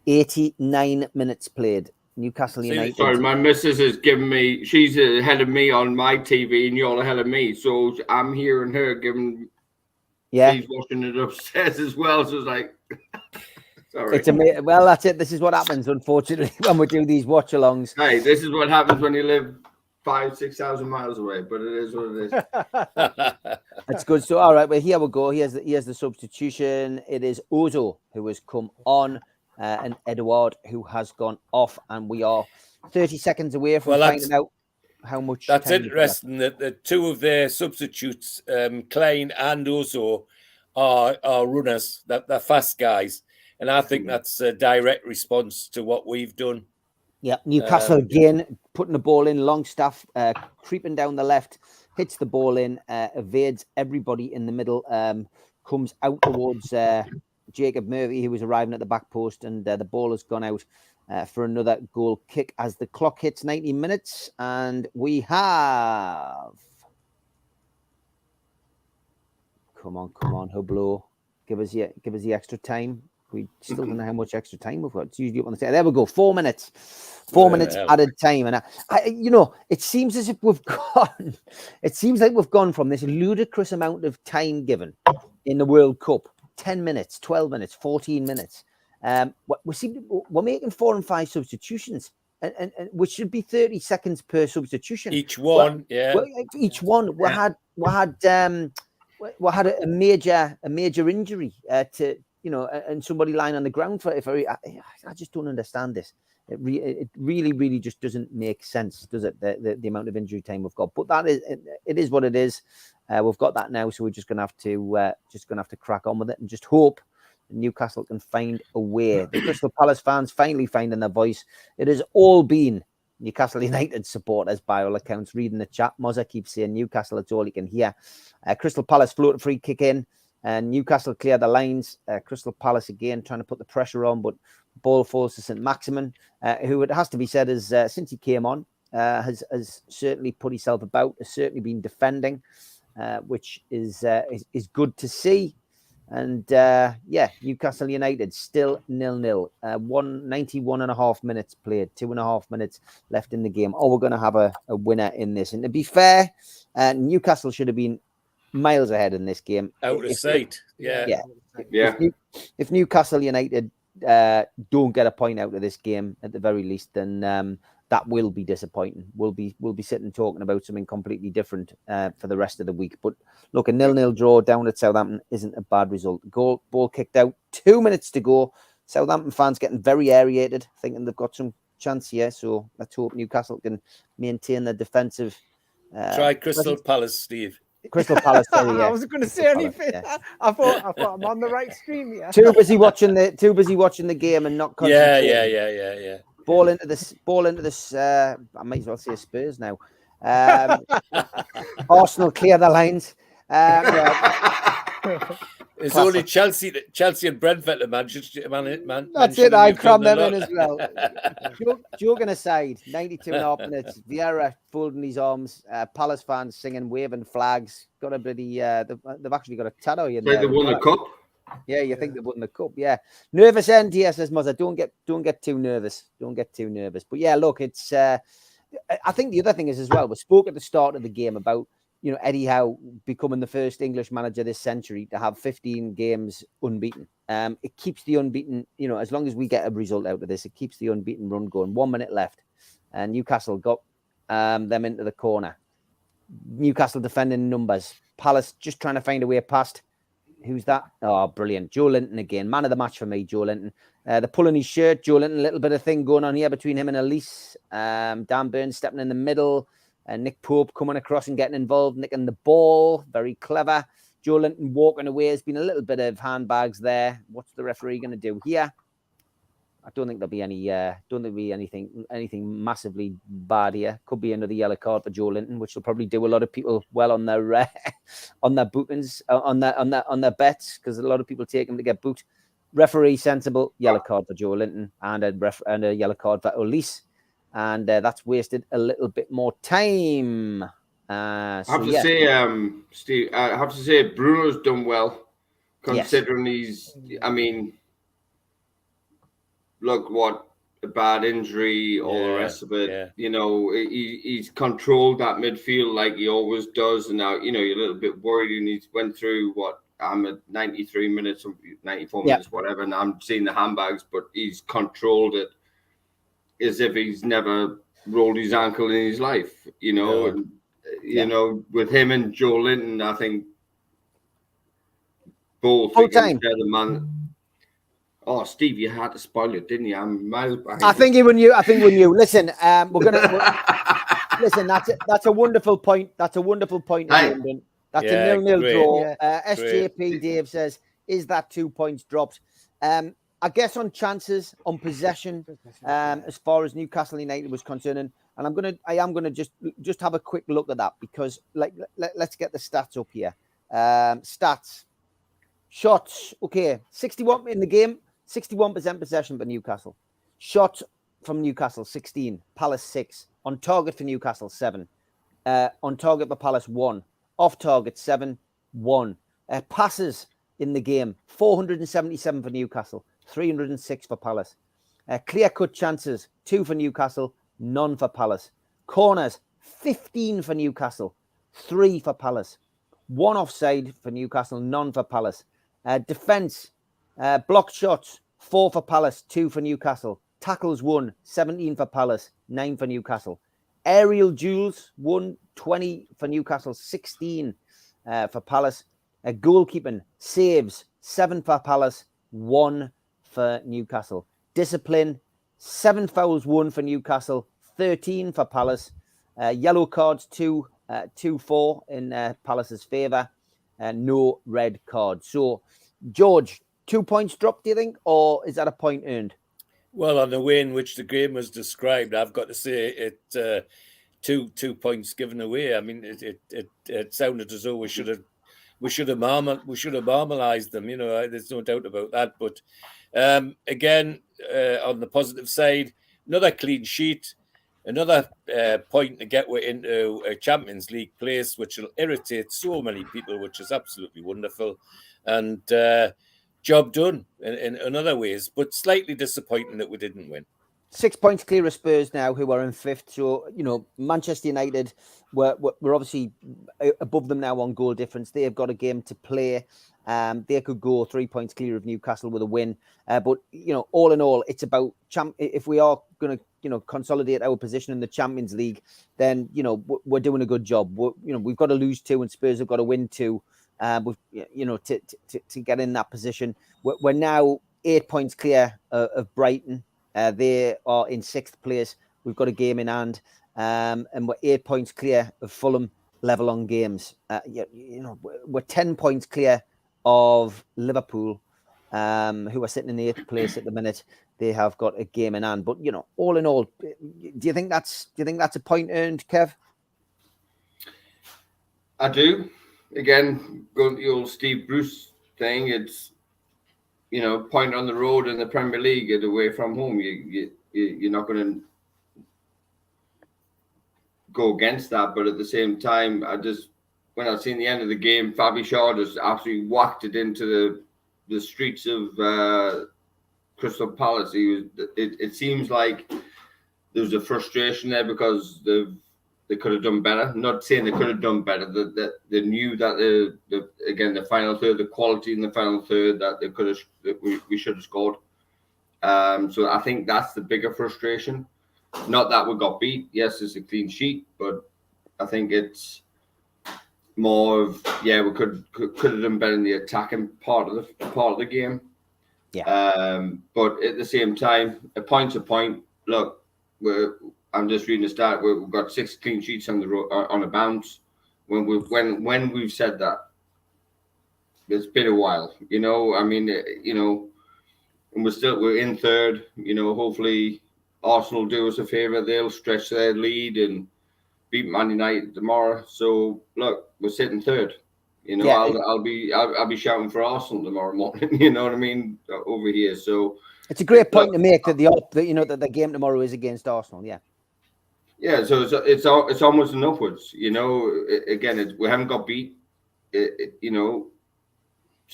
89 minutes played. Newcastle United. Sorry, my missus is giving me. She's ahead of me on my TV, and you're ahead of me. So I'm hearing her giving. Yeah, she's watching it upstairs as well. So it's like, sorry. It's amazing. Well, that's it. This is what happens, unfortunately, when we do these watch-alongs. Hey, this is what happens when you live 5,000-6,000 miles away. But it is what it is. That's good. So, all right, well, here we go. Here's the substitution. It is Ozo who has come on. And Edouard, who has gone off, and we are 30 seconds away from finding out how much. That's interesting that the two of their substitutes, Klein and Ozo, are runners. They're fast guys, and I think that's a direct response to what we've done. Yeah, Newcastle again putting the ball in. Longstaff creeping down the left, hits the ball in, evades everybody in the middle, comes out towards. Jacob Murphy, who was arriving at the back post, and the ball has gone out for another goal kick as the clock hits 90 minutes, and we have. Come on, Hublot, give us the extra time. We still don't know how much extra time we've got. It's usually up on the side. There we go. 4 minutes. 4 minutes added time, and it seems as if we've gone. It seems like we've gone from this ludicrous amount of time given in the World Cup. 10 minutes, 12 minutes, 14 minutes. We're making 4 and 5 substitutions, and which should be 30 seconds per substitution. Each one, each one. We had a major injury to and somebody lying on the ground for. I just don't understand this. It really just doesn't make sense, does it? The amount of injury time we've got, but it is what it is. We've got that now, so we're just gonna have to crack on with it and just hope Newcastle can find a way. The Crystal Palace fans finally finding their voice. It has all been Newcastle United supporters by all accounts. Reading the chat, Mozza keeps saying Newcastle. It's all you can hear. Crystal Palace floated free kick in, and Newcastle clear the lines. Crystal Palace again trying to put the pressure on, but ball falls to St. Maximin, who it has to be said has since he came on has certainly put himself about. Has certainly been defending. Which is good to see. And Newcastle United still 0-0. 91 and a half minutes played, 2.5 minutes left in the game. Oh, we're going to have a winner in this. And to be fair, Newcastle should have been miles ahead in this game. Out of sight. Yeah. If Newcastle United don't get a point out of this game at the very least, then that will be disappointing. We'll be sitting talking about something completely different for the rest of the week. But look, a 0-0 draw down at Southampton isn't a bad result. Ball kicked out, 2 minutes to go. Southampton fans getting very aerated, thinking they've got some chance here. So let's hope Newcastle can maintain their defensive. Try Crystal Palace, Steve. Crystal Palace. Sorry, I wasn't going to say anything. Yeah. I thought I'm on the right stream here. Too busy watching the game and not concentrating. Yeah. Ball into this. I might as well say Spurs now. Arsenal clear the lines. It's only Chelsea and Brentford to Manchester. That's it. I crammed them in as well. Joking aside, 92.5 minutes. Vieira folding his arms. Palace fans singing, waving flags. Got a bloody. They've actually got a tattoo in there. They won the cup. Yeah, you think they won the cup? Yeah, nervous end here, says Muzza. Don't get too nervous. Don't get too nervous. But yeah, look, it's. I think the other thing is as well. We spoke at the start of the game about Eddie Howe becoming the first English manager this century to have 15 games unbeaten. It keeps the unbeaten. As long as we get a result out of this, it keeps the unbeaten run going. 1 minute left, and Newcastle got them into the corner. Newcastle defending numbers. Palace just trying to find a way past. Who's that? Oh, brilliant. Joe Linton again. Man of the match for me, Joe Linton. They're pulling his shirt. Joe Linton, a little bit of thing going on here between him and Elise. Dan Burns stepping in the middle. Nick Pope coming across and getting involved, nicking the ball. Very clever. Joe Linton walking away. There's been a little bit of handbags there. What's the referee going to do here? I don't think there'll be anything massively bad here. Could be another yellow card for Joe Linton, which will probably do a lot of people well on their bookings, on their bets, because a lot of people take him to get booked. Referee sensible, yellow card for Joe Linton, and a yellow card for Elise, and that's wasted a little bit more time. I have to say, Steve, I have to say Bruno's done well, considering he's. I mean. Look, what a bad injury, all the rest of it. Yeah. He's controlled that midfield like he always does. And now, you're a little bit worried. And he's went through I'm at 93 minutes, 94 minutes, whatever. And I'm seeing the handbags, but he's controlled it as if he's never rolled his ankle in his life, And, with him and Joe Linton, I think both. Full time. The man. Oh, Steve, you had to spoil it, didn't you? I'm miles behind. I think when you. Listen, listen. That's a wonderful point. That's a wonderful point. London. That's a 0-0 draw. SJP Dave says, "Is that 2 points dropped?" I guess on chances, on possession, as far as Newcastle United was concerned, and I am gonna just have a quick look at that because, let's get the stats up here. Stats, shots. Okay, 61 in the game. 61% possession for Newcastle. Shots from Newcastle, 16. Palace, 6. On target for Newcastle, 7. On target for Palace, 1. Off target, 7. 1. Passes in the game, 477 for Newcastle. 306 for Palace. Clear-cut chances, 2 for Newcastle. None for Palace. Corners, 15 for Newcastle. 3 for Palace. 1 offside for Newcastle. None for Palace. Defence, blocked shots, 4 for Palace, 2 for Newcastle. Tackles 1, 17 for Palace, 9 for Newcastle. Aerial duels 1, 20 for Newcastle, 16 for Palace. Goalkeeping, saves 7 for Palace, 1 for Newcastle. Discipline, 7 fouls, 1 for Newcastle, 13 for Palace. Yellow cards 2-4 in Palace's favour. No red card. So, George, 2 points dropped, do you think, or is that a point earned? Well, on the way in which the game was described, I've got to say it 2 points given away. I mean, it sounded as though we should have marmalised them. There's no doubt about that. But again, on the positive side, another clean sheet, another point to get into a Champions League place, which will irritate so many people, which is absolutely wonderful. And job done in other ways, but slightly disappointing that we didn't win. 6 points clear of Spurs now, who are in 5th. So, Manchester United, we're obviously above them now on goal difference. They have got a game to play. They could go 3 points clear of Newcastle with a win. But, all in all, it's about if we are going to, consolidate our position in the Champions League, then, we're doing a good job. We've got to lose 2 and Spurs have got to win 2. To get in that position. We're now 8 points clear of Brighton. They are in 6th place. We've got a game in hand, and we're 8 points clear of Fulham, level on games. We're 10 points clear of Liverpool, who are sitting in the 8th place at the minute. They have got a game in hand. But all in all, do you think that's a point earned, Kev? I do. Again, going to the old Steve Bruce thing, it's point on the road in the Premier League and away from home. You're not going to go against that, but at the same time, when I seen the end of the game, Fabi Shaw just absolutely whacked it into the streets of Crystal Palace, it seems like there was a frustration there because they could have done better. I'm not saying they could have done better. They knew that the final third, the quality in the final third, that we should have scored. So I think that's the bigger frustration. Not that we got beat. Yes, it's a clean sheet, but I think it's more of we could have done better in the attacking part of the game. Yeah. But at the same time, a point's a point. Look, I'm just reading the stat. We've got 6 clean sheets on a bounce. When we've said that, it's been a while. I mean, and we're in third. Hopefully Arsenal do us a favour. They'll stretch their lead and beat Man United tomorrow. So look, we're sitting third. I'll be shouting for Arsenal tomorrow morning. You know what I mean, over here. So it's a great point to make that that the game tomorrow is against Arsenal. Yeah. Yeah. So it's almost an upwards. Again, we haven't got beat. So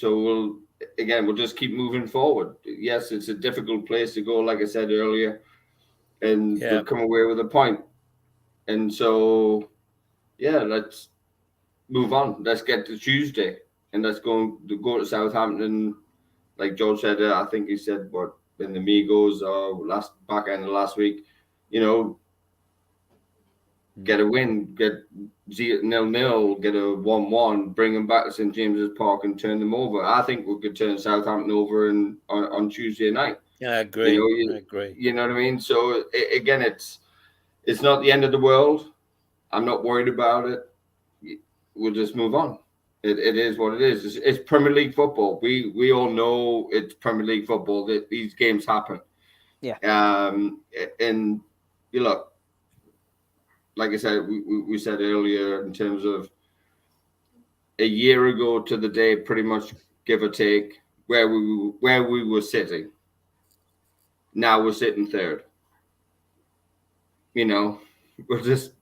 we'll just keep moving forward. Yes, it's a difficult place to go, like I said earlier, and we'll come away with a point. And so, let's move on. Let's get to Tuesday, and let's go to Southampton. Like George said, I think he said what in the Migos or back end of last week. Get a win, get 0-0, get a 1-1, bring them back to St James's Park and turn them over. I think we could turn Southampton over on Tuesday night. Yeah, I agree. I agree. You know what I mean? So again, it's not the end of the world. I'm not worried about it. We'll just move on. It is what it is. It's Premier League football. We all know it's Premier League football. That these games happen. Yeah. And you look. Like I said, we said earlier in terms of a year ago to the day, pretty much give or take where we were sitting. Now we're sitting third. We'll just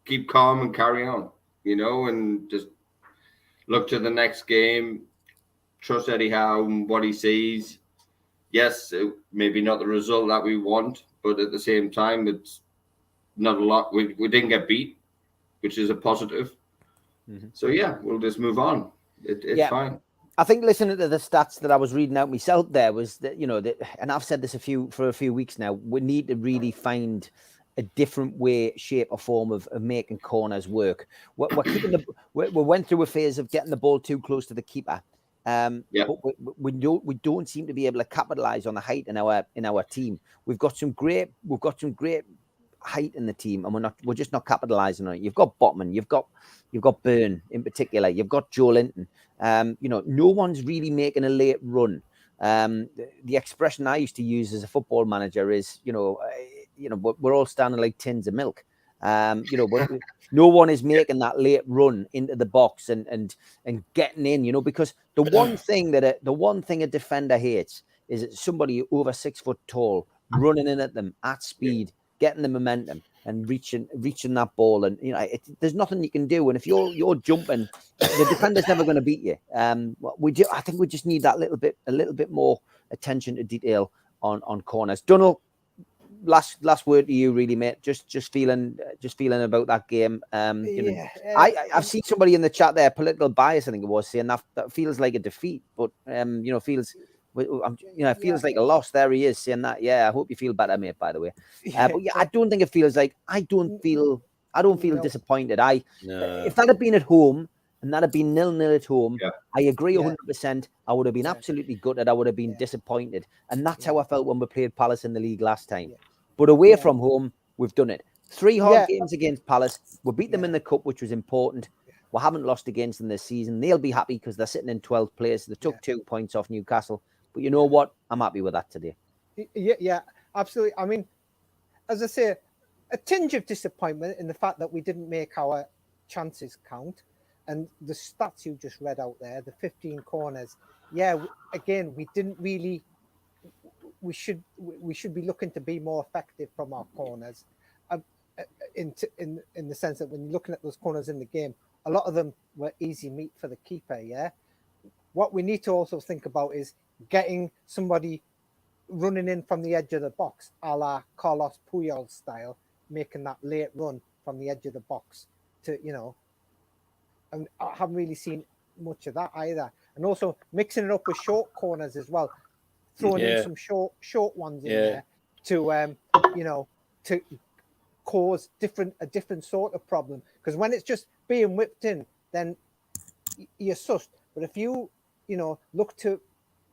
keep calm and carry on. And just look to the next game. Trust Eddie Howe and what he sees. Yes, maybe not the result that we want, but at the same time, it's not a lot. We didn't get beat, which is a positive. Mm-hmm. So we'll just move on. It's fine. I think listening to the stats that I was reading out myself there was that and I've said this for a few weeks now. We need to really find a different way, shape, or form of making corners work. We went through a phase of getting the ball too close to the keeper. But we don't seem to be able to capitalize on the height in our team. We've got some great height in the team, and we're just not capitalizing on it. You've got Botman, you've got Byrne in particular, you've got Joe Linton. No one's really making a late run. The expression I used to use as a football manager is, we're all standing like tins of milk. No one is making that late run into the box and getting in, because the one thing a defender hates is somebody over 6 foot tall running in at them at speed, getting the momentum and reaching that ball. And there's nothing you can do. And if you're jumping, the defender's never going to beat you. I think we just need that a little bit more attention to detail on corners. Donald, last word to you, really, mate. Just feeling about that game. I've seen somebody in the chat there, political bias, I think it was, saying that feels like a defeat, but it feels like a loss. There he is saying that. Yeah, I hope you feel better, mate. By the way, but I don't think it feels like. I don't feel disappointed. If that had been at home and that had been 0-0 at home, I agree 100%. I would have been absolutely gutted. I would have been disappointed, and that's how I felt when we played Palace in the league last time. But away from home, we've done it. 3 hard games against Palace. We beat them in the cup, which was important. We haven't lost against them this season. They'll be happy because they're sitting in 12th place. They took 2 points off Newcastle. But you know what? I'm happy with that today. Yeah, absolutely. I mean, as I say, a tinge of disappointment in the fact that we didn't make our chances count. And the stats you just read out there, the 15 corners. Yeah, again, we didn't really... We should be looking to be more effective from our corners. In the sense that when you're looking at those corners in the game, a lot of them were easy meat for the keeper, what we need to also think about is getting somebody running in from the edge of the box, a la Carlos Puyol style, making that late run from the edge of the box to, and I haven't really seen much of that either. And also mixing it up with short corners as well, throwing in some short ones in there to, to cause a different sort of problem. Because when it's just being whipped in, then you're sussed. But if you, look to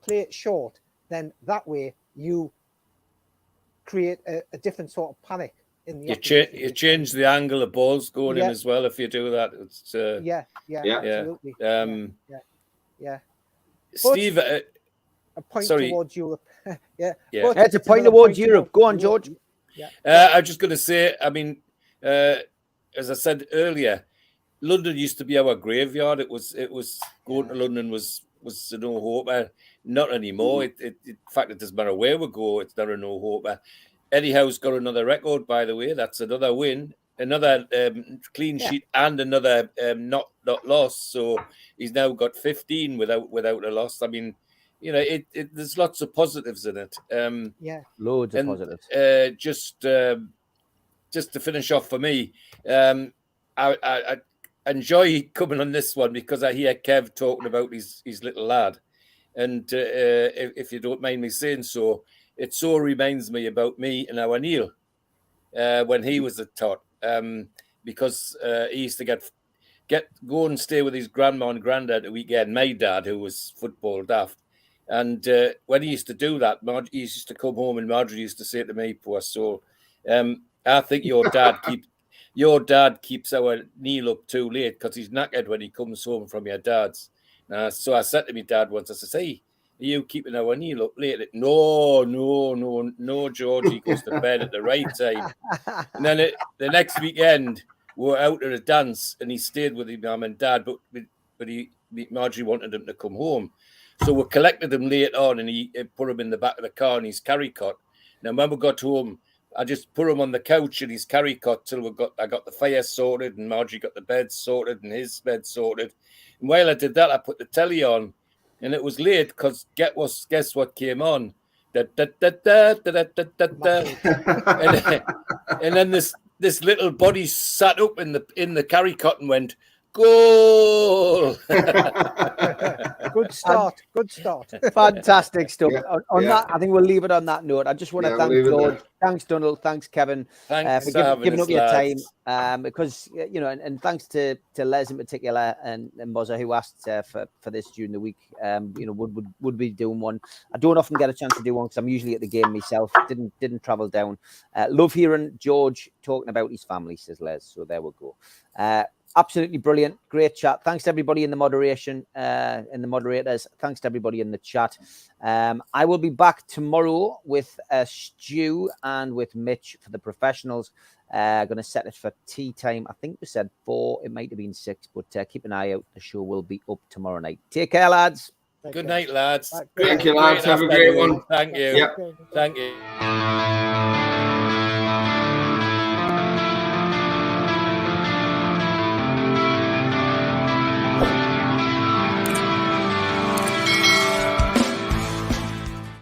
play it short, then that way you create a different sort of panic in the. You change the angle of balls going in as well if you do that. It's absolutely. Steve, a point towards Europe. It's a point towards Europe. Go on, George. I was just going to say, I mean, as I said earlier, London used to be our graveyard. It was going to London was no hope. Not anymore. In fact, it doesn't matter where we go. It's not a no hope. Eddie Howe's got another record, by the way. That's another win, another clean sheet, and another not loss. So he's now got 15 without a loss. I mean, there's lots of positives in it. Loads of positives. Just to finish off for me, I enjoy coming on this one because I hear Kev talking about his little lad, and if you don't mind me saying so, it so reminds me about me and our Neil when he was a tot, because he used to go and stay with his grandma and granddad at the weekend. My dad, who was football daft, and when he used to do that, he used to come home and Marjorie used to say to me, "Poor soul, I think your dad keeps our Neil up too late because he's knackered when he comes home from your dad's." So I said to my dad once, I said, "Hey, are you keeping our Neil up late?" No, George, he goes to bed at the right time. And then the next weekend, we were out at a dance and he stayed with his mum and dad, but Marjorie wanted him to come home. So we collected him late on and he put him in the back of the car in his carry cot. Now, when we got home, I just put him on the couch in his carry cot till I got the fire sorted and Marjorie got the bed sorted and his bed sorted. And while I did that, I put the telly on. And it was late because guess what came on? And then this little body sat up in the carry cot and went, "Goal!" Good start. Fantastic stuff. On that, I think we'll leave it on that note. I just want to thank George. Thanks, Donald. Thanks, Kevin, thanks for giving up your time. Because and thanks to Les in particular and Bozza who asked for this during the week. Would be doing one. I don't often get a chance to do one because I'm usually at the game myself. Didn't travel down. Love hearing George talking about his family, says Les. So there we go. Absolutely brilliant. Great chat. Thanks to everybody in the moderation and the moderators. Thanks to everybody in the chat. I will be back tomorrow with Stu and with Mitch for the professionals. Going to set it for tea time. I think we said 4. It might have been 6, but keep an eye out. The show will be up tomorrow night. Take care, lads. Good night, lads. Thank you, lads. Have a great one. Thank you. Thank you.